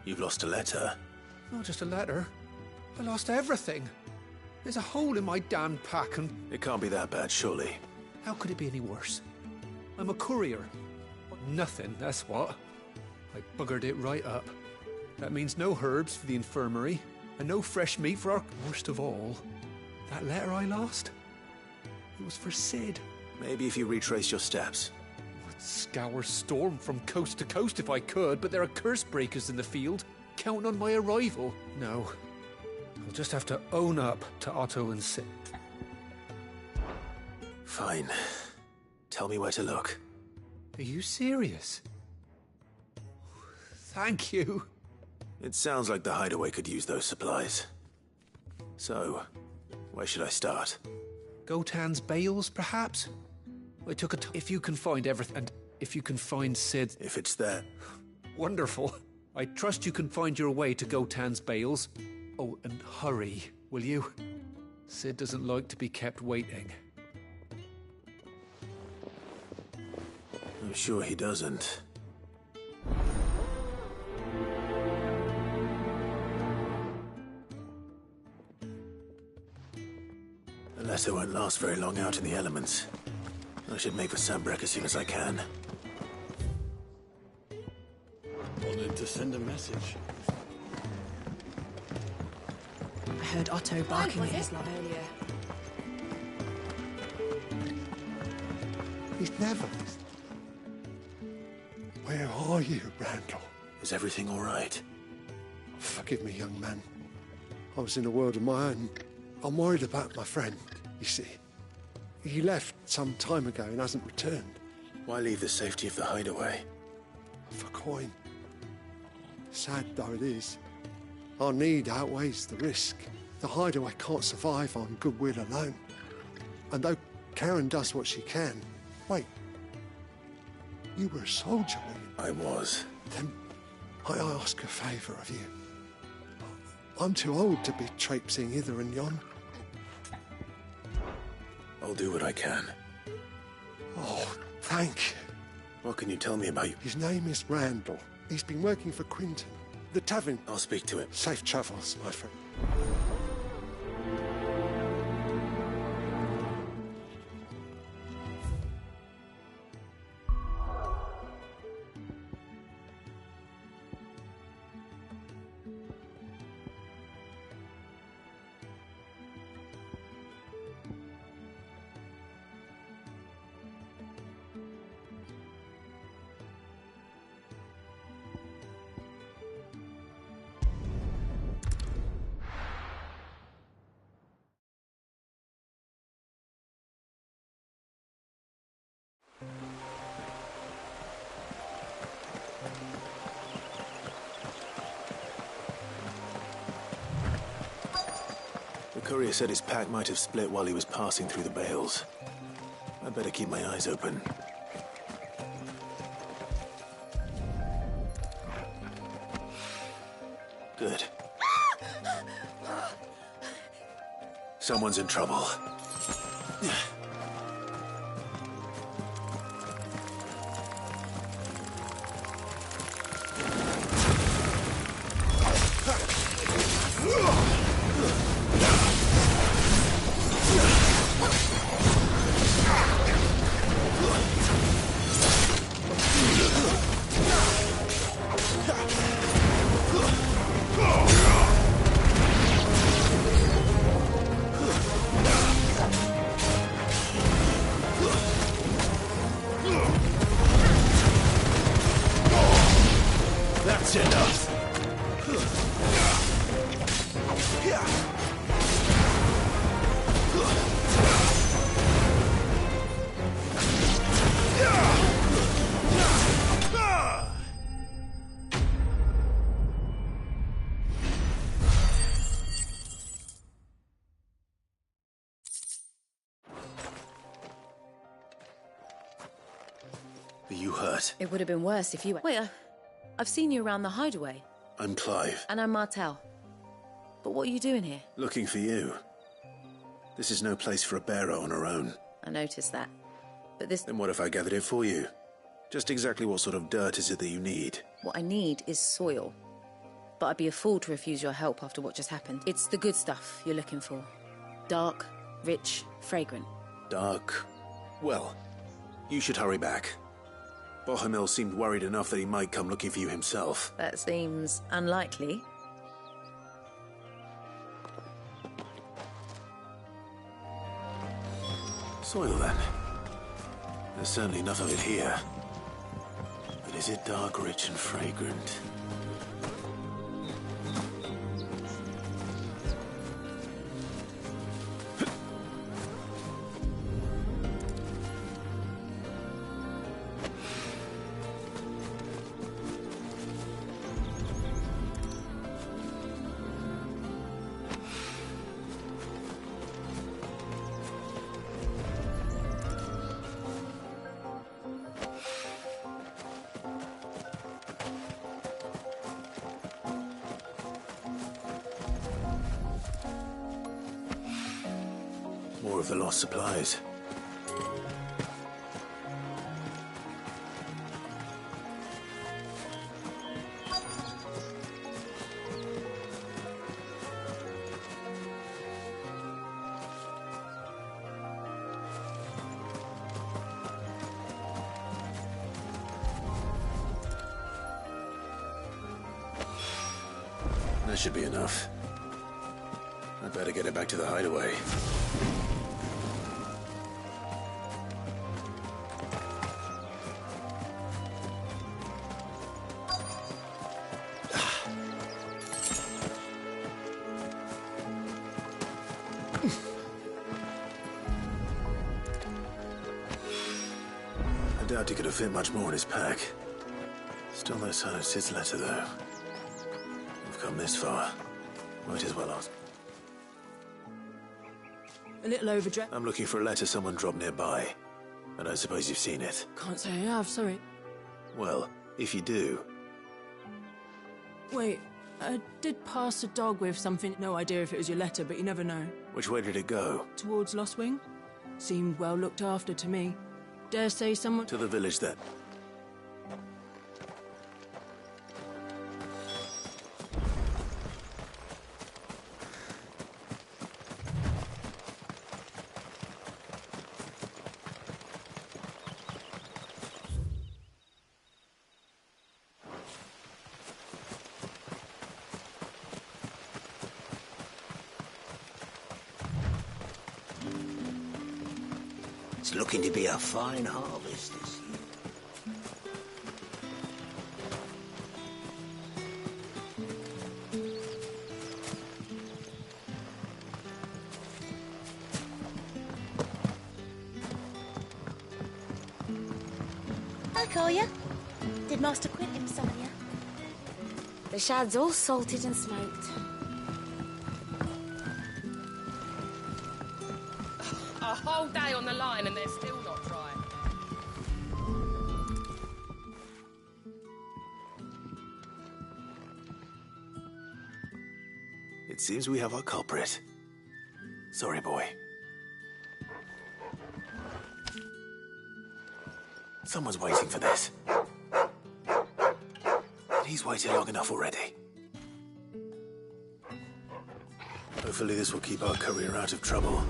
You've lost a letter. Not just a letter. I lost everything. There's a hole in my damned pack and... It can't be that bad, surely. How could it be any worse? I'm a courier. Nothing, that's what. I buggered it right up. That means no herbs for the infirmary, and no fresh meat for our... Worst of all, that letter I lost, it was for Cid. Maybe if you retrace your steps. I'd scour Storm from coast to coast if I could, but there are curse breakers in the field, counting on my arrival. No. I'll just have to own up to Otto and Cid. Fine. Tell me where to look. Are you serious? Thank you. It sounds like the hideaway could use those supplies. So, where should I start? Gotan's bales, perhaps? I took a if you can find everything, and if you can find Cid... If it's there. Wonderful. I trust you can find your way to Gotan's bales. Oh, and hurry, will you? Cid doesn't like to be kept waiting. I'm sure he doesn't. The letter won't last very long out in the elements. I should make for Sanbreque as soon as I can. Wanted to send a message. I heard Otto barking at his love earlier. He's never... Where are you, Randall? Is everything all right? Forgive me, young man. I was in a world of my own. I'm worried about my friend, you see. He left some time ago and hasn't returned. Why leave the safety of the hideaway? For coin. Sad though it is, our need outweighs the risk. The hideaway can't survive on goodwill alone. And though Karen does what she can... Wait. You were a soldier, weren't you? I was. Then I ask a favour of you. I'm too old to be traipsing hither and yon. I'll do what I can. Oh, thank you. What can you tell me about you? His name is Randall. He's been working for Quinton, the tavern. I'll speak to him. Safe travels, my friend. The courier said his pack might have split while he was passing through the bales. I'd better keep my eyes open. Good. Someone's in trouble. That's enough! Are you hurt? It would have been worse if you... Wait, I've seen you around the hideaway. I'm Clive. And I'm Martel. But what are you doing here? Looking for you. This is no place for a bearer on her own. I noticed that. But this... Then what if I gathered it for you? Just exactly what sort of dirt is it that you need? What I need is soil. But I'd be a fool to refuse your help after what just happened. It's the good stuff you're looking for. Dark, rich, fragrant. Dark? Well, you should hurry back. Bohemil seemed worried enough that he might come looking for you himself. That seems unlikely. Soil, then. There's certainly enough of it here. But is it dark, rich, and fragrant? More of the lost supplies. That should be enough. I'd better get it back to the hideaway. I doubt he could have fit much more in his pack. Still no sign of Sid's letter, though. We've come this far. Might as well ask. A little overdressed. I'm looking for a letter someone dropped nearby. And I suppose you've seen it. Can't say I have, sorry. Well, if you do... Wait, I did pass a dog with something. No idea if it was your letter, but you never know. Which way did it go? Towards Lost Wing? Seemed well looked after to me. Dare say someone... To the village, then. It's looking to be a fine harvest this year. I'll call you. Did Master Quint him some of you? The shad's all salted and smoked. A whole day on the line and they're still not dry. It seems we have our culprit. Sorry, boy. Someone's waiting for this. He's waited long enough already. Hopefully this will keep our courier out of trouble.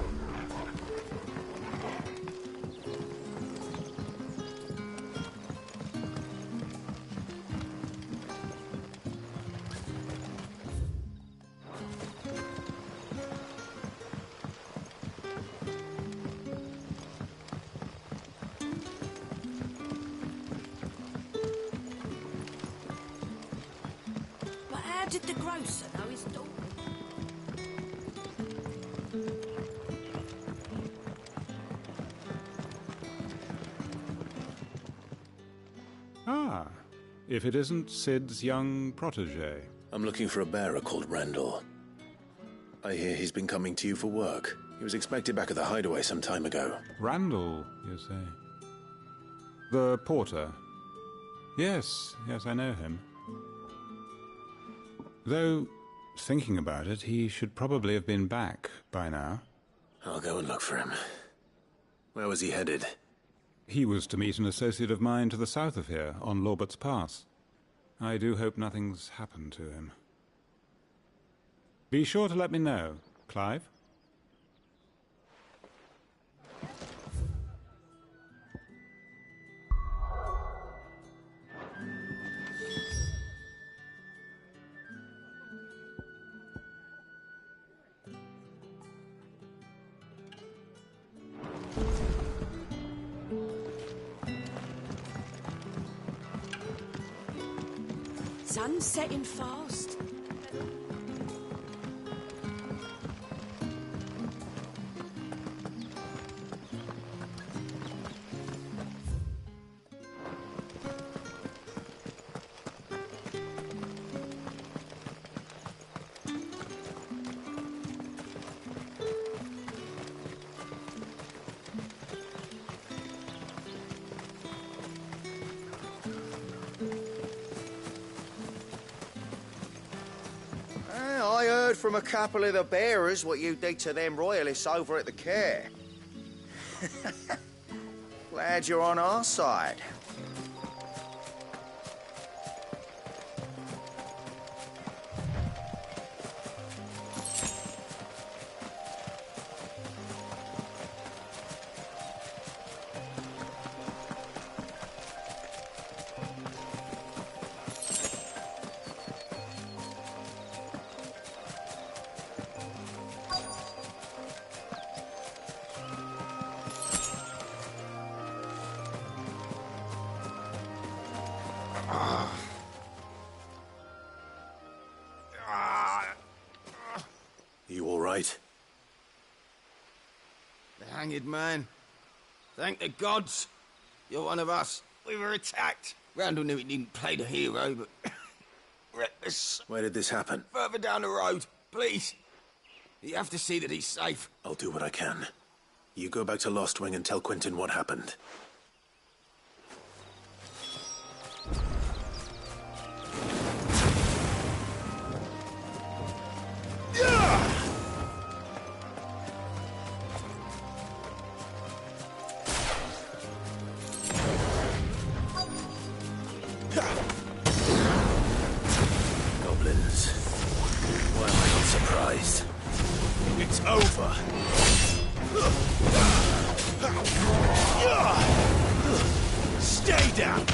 did the grocer know his daughter? Ah, if it isn't Sid's young protege. I'm looking for a bearer called Randall. I hear he's been coming to you for work. He was expected back at the hideaway some time ago. Randall, you say? The porter? Yes, I know him. Though, thinking about it, he should probably have been back by now. I'll go and look for him. Where was he headed? He was to meet an associate of mine to the south of here, on Lorbert's Pass. I do hope nothing's happened to him. Be sure to let me know, Clive. Sun's setting fast. From a couple of the bearers what you did to them royalists over at the Care. Glad you're on our side. You all right? The hanged man. Thank the gods. You're one of us. We were attacked. Randall knew he didn't play the hero, but... reckless. Where did this happen? Further down the road. Please. You have to see that he's safe. I'll do what I can. You go back to Lost Wing and tell Quentin what happened. Goblins. Why am I not surprised? It's over. Stay down.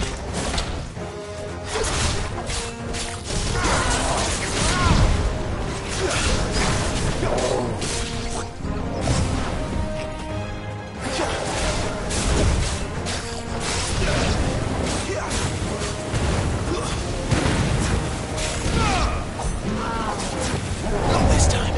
Not this time.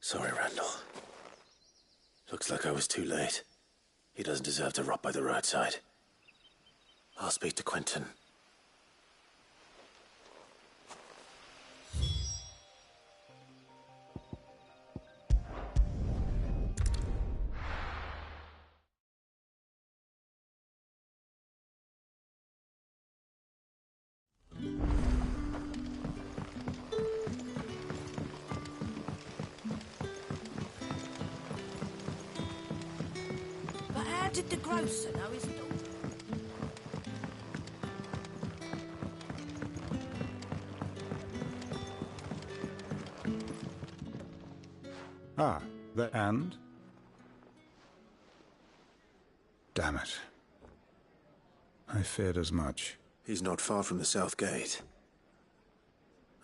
Sorry, Randall. Looks like I was too late. He doesn't deserve to rot by the roadside. I'll speak to Quentin. But how did the grocer know his daughter? Ah, and? Damn it. I feared as much. He's not far from the South Gate.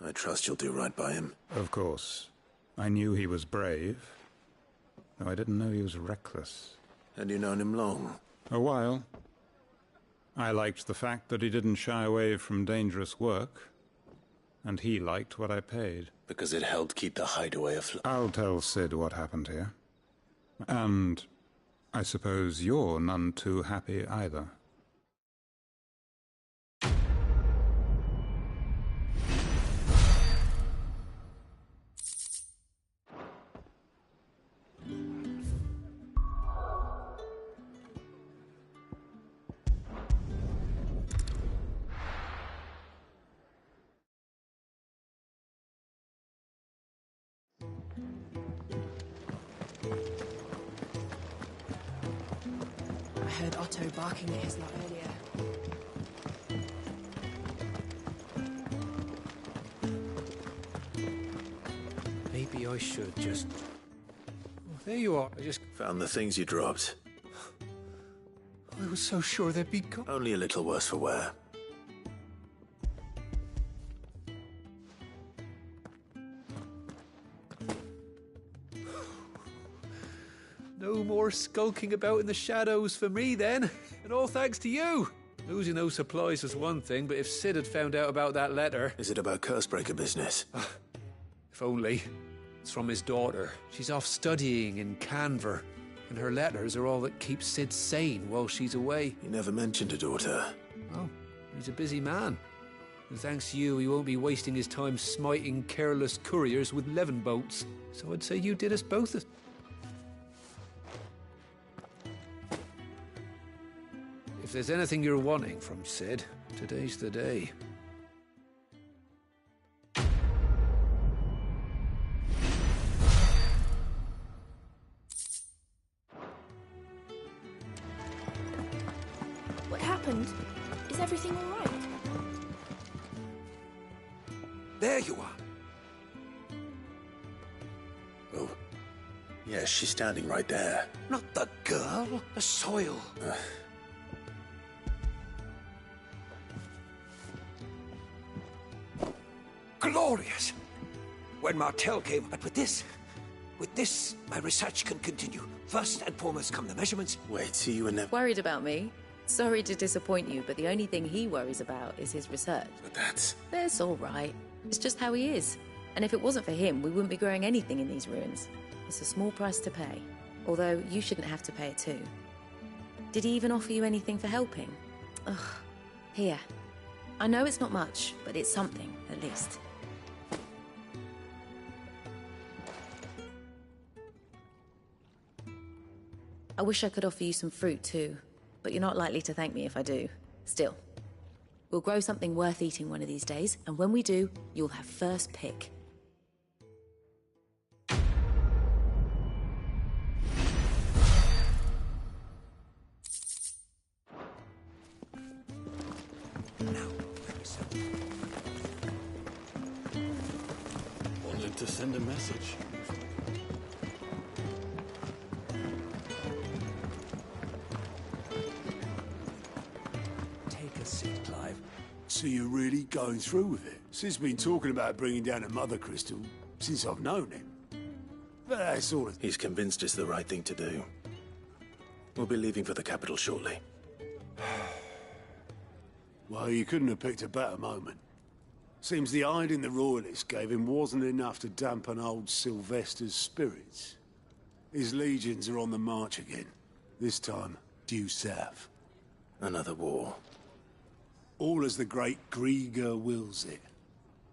I trust you'll do right by him. Of course. I knew he was brave, though I didn't know he was reckless. And you known him long? A while. I liked the fact that he didn't shy away from dangerous work, and he liked what I paid. Because it helped keep the hideaway afloat. I'll tell Sid what happened here. And I suppose you're none too happy either. I heard Otto barking at his lot earlier. Maybe I should just... Oh, there you are. I just... Found the things you dropped. I was so sure they'd be gone. Only a little worse for wear. No more skulking about in the shadows for me, then. And all thanks to you. Losing those supplies was one thing, but if Sid had found out about that letter... Is it about Cursebreaker business? If only. It's from his daughter. She's off studying in Canver, and her letters are all that keeps Sid sane while she's away. He never mentioned a daughter. Oh, he's a busy man. And thanks to you, he won't be wasting his time smiting careless couriers with levin boats. So I'd say you did us both a... If there's anything you're wanting from Sid, today's the day. What happened? Is everything all right? There you are. Oh. Yes, she's standing right there. Not the girl, the soil. Glorious! When Martel came, but with this, my research can continue. First and foremost come the measurements. Wait, see, you were never... Worried about me? Sorry to disappoint you, but the only thing he worries about is his research. But that's... That's all right. It's just how he is. And if it wasn't for him, we wouldn't be growing anything in these ruins. It's a small price to pay. Although, you shouldn't have to pay it too. Did he even offer you anything for helping? Ugh. Here. I know it's not much, but it's something, at least. I wish I could offer you some fruit too, but you're not likely to thank me if I do. Still, we'll grow something worth eating one of these days, and when we do, you'll have first pick. Wanted to send a message. Take a seat, Clive. So you're really going through with it? Sid's been talking about bringing down a mother crystal since I've known him. But that's all... He's convinced it's the right thing to do. We'll be leaving for the capital shortly. Well, you couldn't have picked a better moment. Seems the hiding the Royalists gave him wasn't enough to dampen old Sylvester's spirits. His legions are on the march again, this time due south. Another war. All as the great Grieger wills it.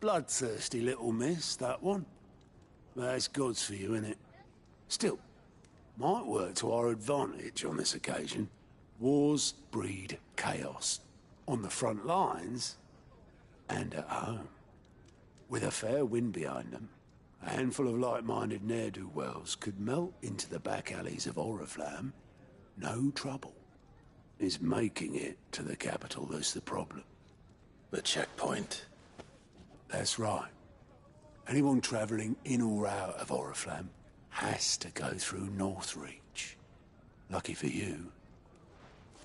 Bloodthirsty little miss, that one. That's God's for you, innit? Still, might work to our advantage on this occasion. Wars breed chaos. On the front lines, and at home. With a fair wind behind them, a handful of like-minded ne'er-do-wells could melt into the back alleys of Oriflamme. No trouble. It's making it to the capital that's the problem. The checkpoint. That's right. Anyone travelling in or out of Oriflamme has to go through Northreach. Lucky for you,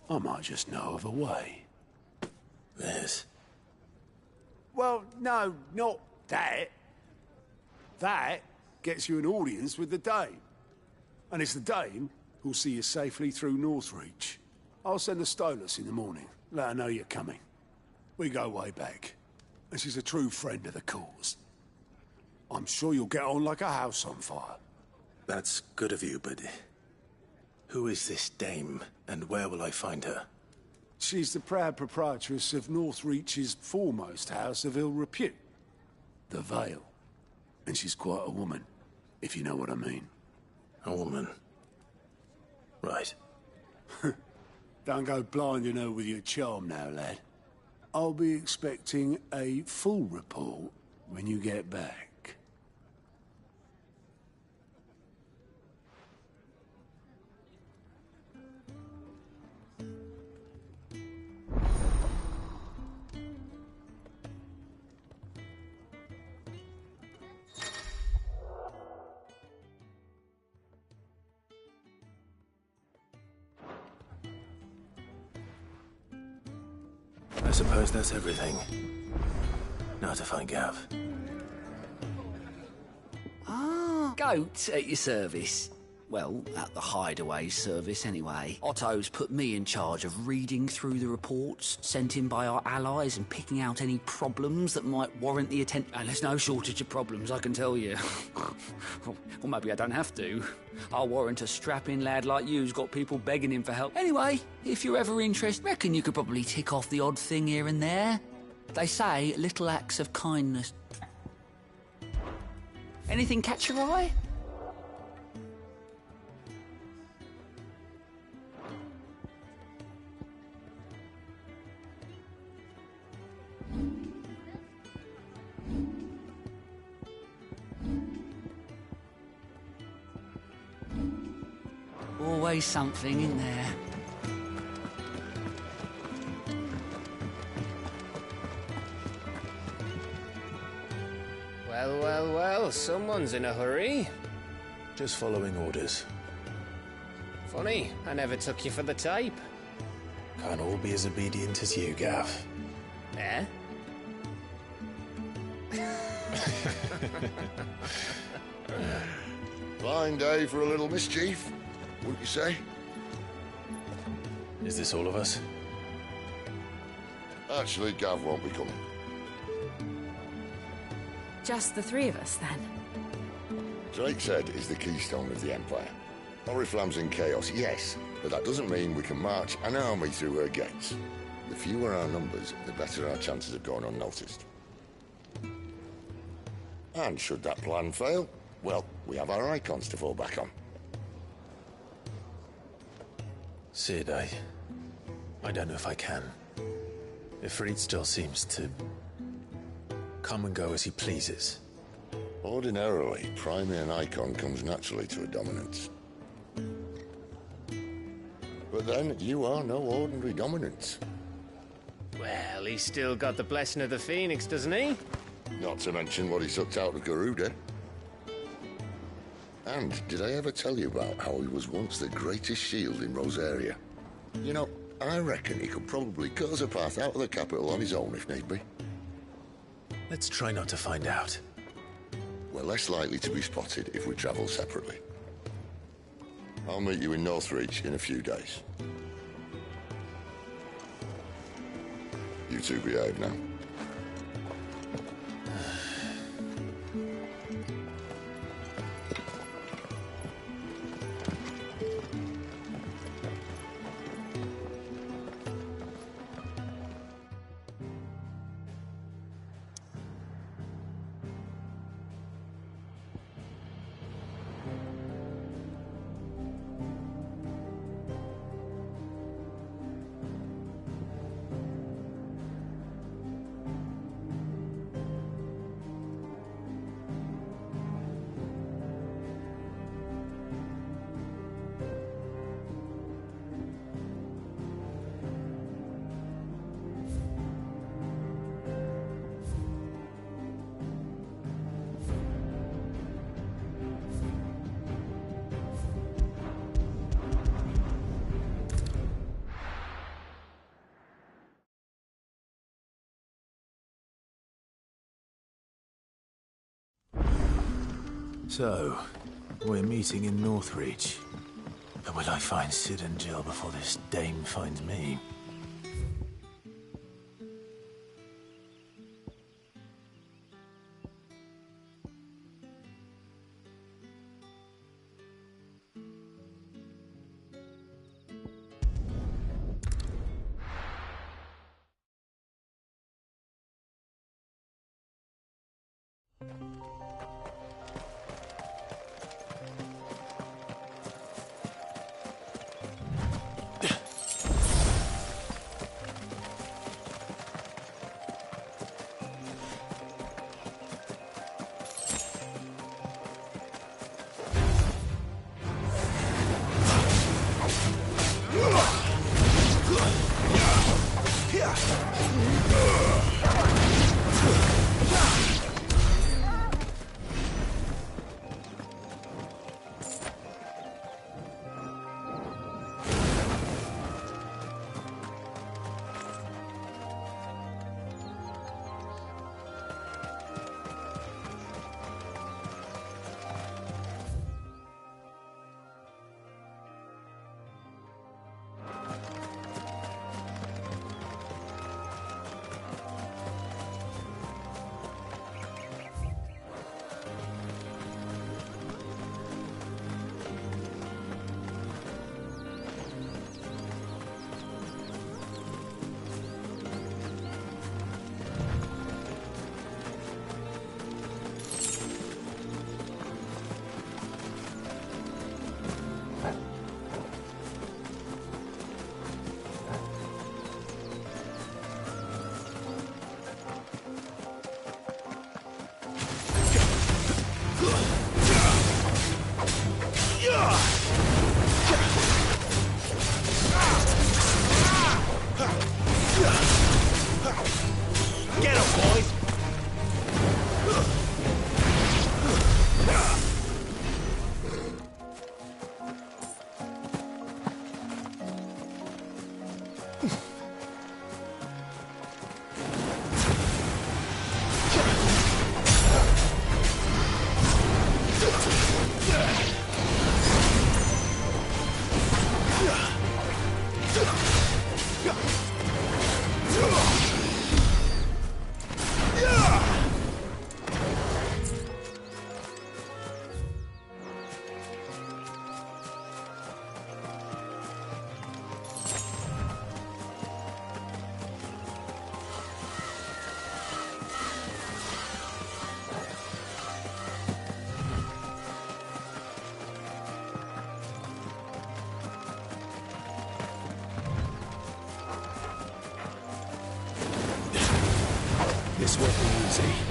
I might just know of a way. There's... Well, no, not that. That gets you an audience with the Dame. And it's the Dame who'll see you safely through Northreach. I'll send the Stolas in the morning. Let her know you're coming. We go way back. And she's a true friend of the cause. I'm sure you'll get on like a house on fire. That's good of you, but... who is this Dame, and where will I find her? She's the proud proprietress of Northreach's foremost house of ill repute, the Vale. And she's quite a woman, if you know what I mean. A woman? Right. Don't go blinding her with your charm now, lad. I'll be expecting a full report when you get back. I suppose that's everything. Now to find Gav. Ah, goat at your service. Well, at the Hideaway service anyway. Otto's put me in charge of reading through the reports sent in by our allies and picking out any problems that might warrant the attention. And there's no shortage of problems, I can tell you. Or maybe I don't have to. I'll warrant a strapping lad like you's got people begging him for help. Anyway, if you're ever interested, reckon you could probably tick off the odd thing here and there. They say little acts of kindness. Anything catch your eye? Always something in there. Well, well, well, someone's in a hurry. Just following orders. Funny, I never took you for the type. Can't all be as obedient as you, Gav. Eh? Fine day for a little mischief, wouldn't you say? Is this all of us? Actually, Gav won't be coming. Just the three of us, then? Drake's Head is the keystone of the Empire. Oriflamme's in chaos, yes, but that doesn't mean we can march an army through her gates. The fewer our numbers, the better our chances of going unnoticed. And should that plan fail, well, we have our icons to fall back on. Cid, I don't know if I can. Ifrit still seems to come and go as he pleases. Ordinarily, priming an icon comes naturally to a dominance. But then, you are no ordinary dominance. Well, he's still got the blessing of the Phoenix, doesn't he? Not to mention what he sucked out of Garuda. And did I ever tell you about how he was once the greatest shield in Rosaria? You know, I reckon he could probably cut us a path out of the capital on his own if need be. Let's try not to find out. We're less likely to be spotted if we travel separately. I'll meet you in Northreach in a few days. You two behave now. So, we're meeting in Northreach. But will I find Sid and Jill before this dame finds me? Get him, boys! This won't be easy.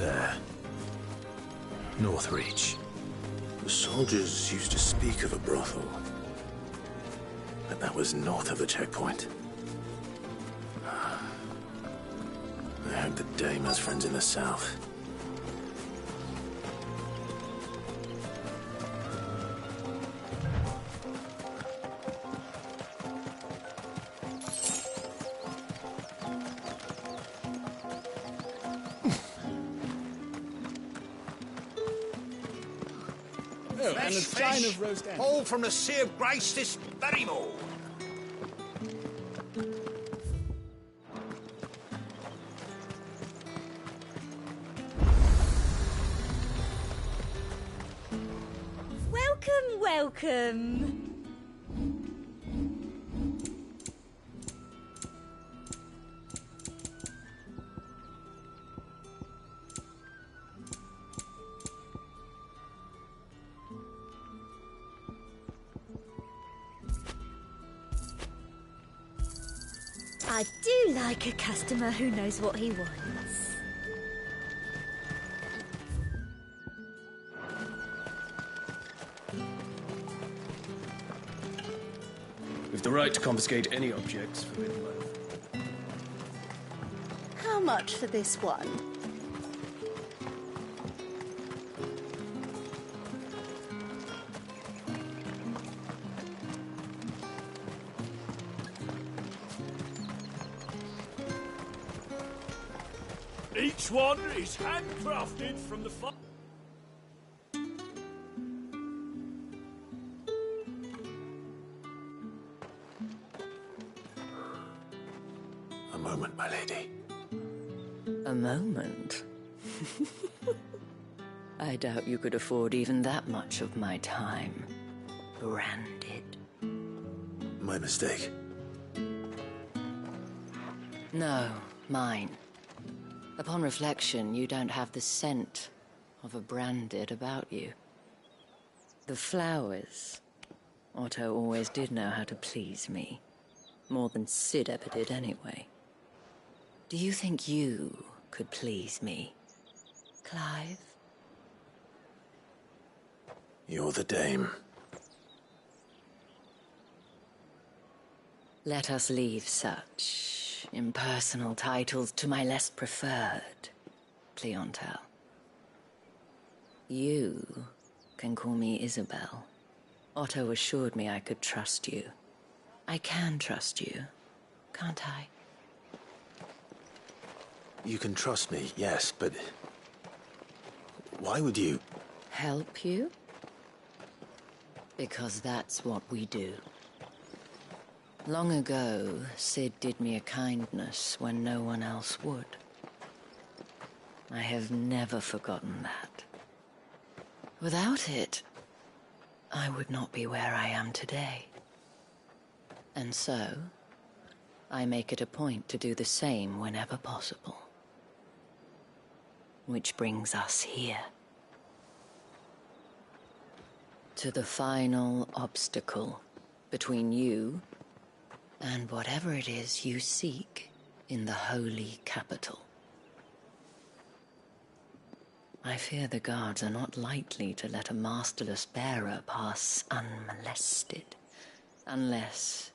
There. Northreach. The soldiers used to speak of a brothel. But that was north of the checkpoint. I hope the Dame has friends in the south. And a stein of roast end. All from the Sea of Grace this very morn. Welcome, welcome. I do like a customer who knows what he wants. We've the right to confiscate any objects for their worth. How much for this one? Each one is handcrafted from the A moment, my lady. A moment? I doubt you could afford even that much of my time. Branded. My mistake. No, mine. Upon reflection, you don't have the scent of a branded about you. The flowers. Otto always did know how to please me. More than Sid ever did anyway. Do you think you could please me, Clive? You're the Dame. Let us leave such impersonal titles to my less preferred clientele. You can call me Isabel. Otto assured me I could trust you. I can trust you, can't I? You can trust me, yes, but why would you? Help you? Because that's what we do. Long ago, Sid did me a kindness when no one else would. I have never forgotten that. Without it, I would not be where I am today. And so, I make it a point to do the same whenever possible. Which brings us here. To the final obstacle between you and whatever it is you seek in the holy capital. I fear the guards are not likely to let a masterless bearer pass unmolested. Unless...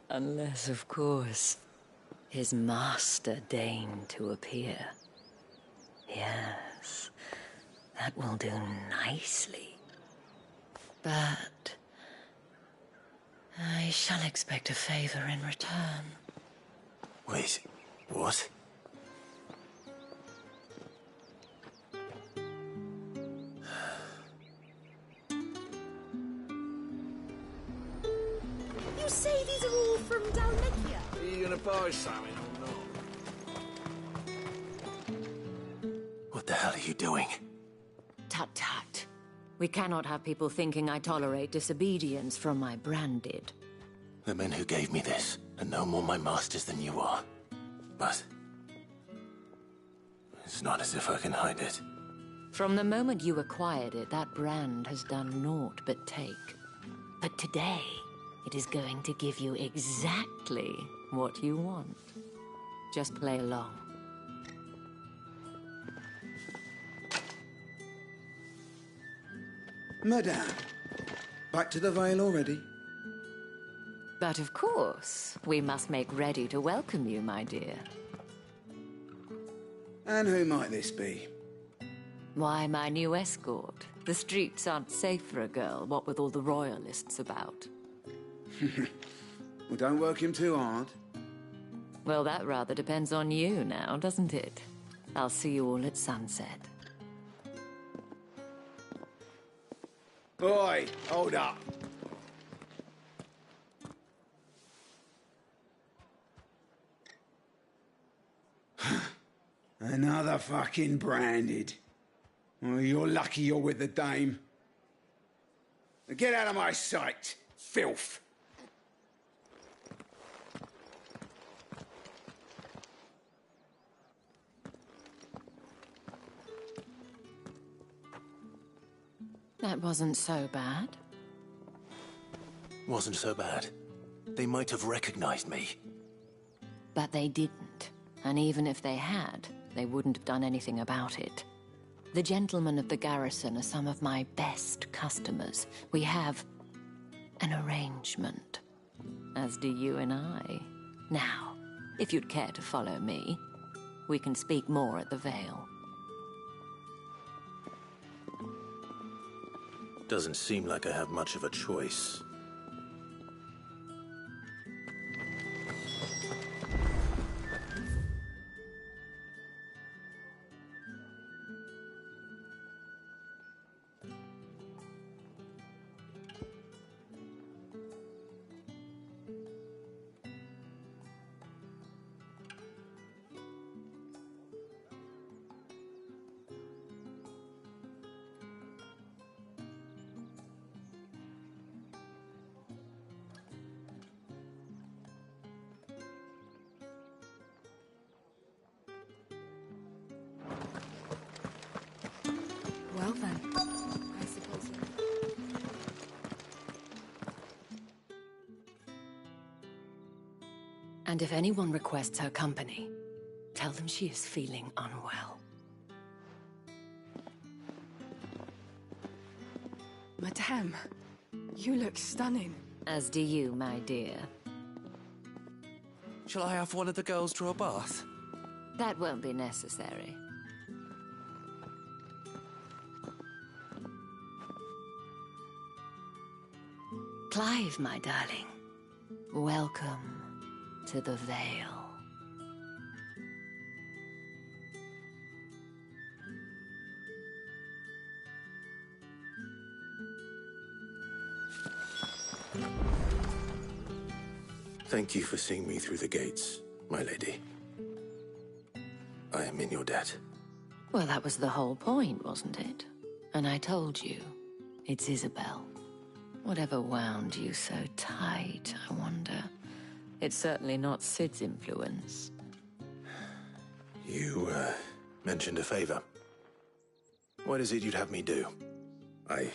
Unless, of course, his master deigned to appear. Yes, that will do nicely. But I shall expect a favor in return. Wait, what? You say these are all from Dalmikia? Are you gonna buy something or not? What the hell are you doing? Tut tut. We cannot have people thinking I tolerate disobedience from my branded. The men who gave me this are no more my masters than you are. But it's not as if I can hide it. From the moment you acquired it, that brand has done naught but take. But today, It is going to give you exactly what you want. Just play along. Madame, back to the Vale already? But of course, we must make ready to welcome you, my dear. And who might this be? Why, my new escort. The streets aren't safe for a girl, what with all the royalists about. Well, don't work him too hard. Well, that rather depends on you now, doesn't it? I'll see you all at sunset. Boy, hold up. Another fucking branded. Well, you're lucky you're with the dame. Now get out of my sight, filth. That wasn't so bad. Wasn't so bad. They might have recognized me. But they didn't. And even if they had, they wouldn't have done anything about it. The gentlemen of the garrison are some of my best customers. We have an arrangement. As do you and I. Now, if you'd care to follow me, we can speak more at the Vale. Doesn't seem like I have much of a choice. Well then, I suppose And if anyone requests her company, tell them she is feeling unwell. Madame, you look stunning. As do you, my dear. Shall I have one of the girls draw a bath? That won't be necessary. Clive, my darling. Welcome to the Vale. Thank you for seeing me through the gates, my lady. I am in your debt. Well, that was the whole point, wasn't it? And I told you, it's Isabel. Whatever wound you so tight, I wonder. It's certainly not Sid's influence. You, mentioned a favor. What is it you'd have me do? I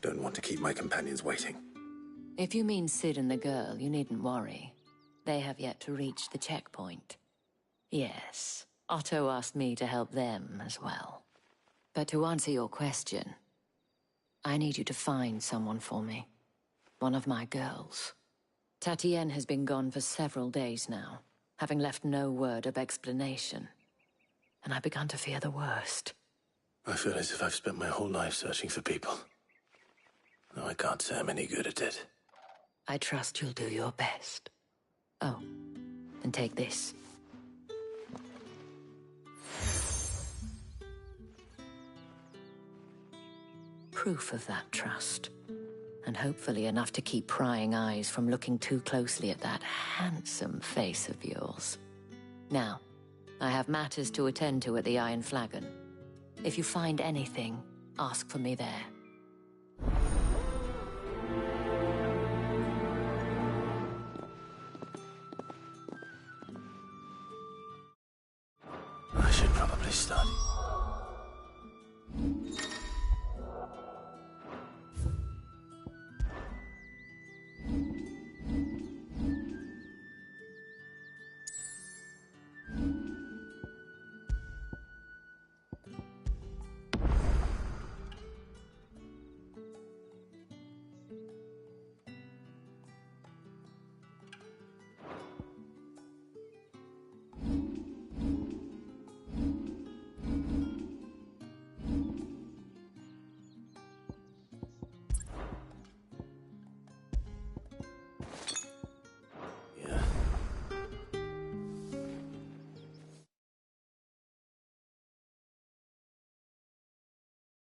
don't want to keep my companions waiting. If you mean Sid and the girl, you needn't worry. They have yet to reach the checkpoint. Yes, Otto asked me to help them as well. But to answer your question, I need you to find someone for me. One of my girls. Tatienne has been gone for several days now, having left no word of explanation. And I've begun to fear the worst. I feel as if I've spent my whole life searching for people. No, I can't say I'm any good at it. I trust you'll do your best. Oh, and take this. Proof of that trust. And hopefully enough to keep prying eyes from looking too closely at that handsome face of yours. Now, I have matters to attend to at the Iron Flagon. If you find anything, ask for me there. I should probably start.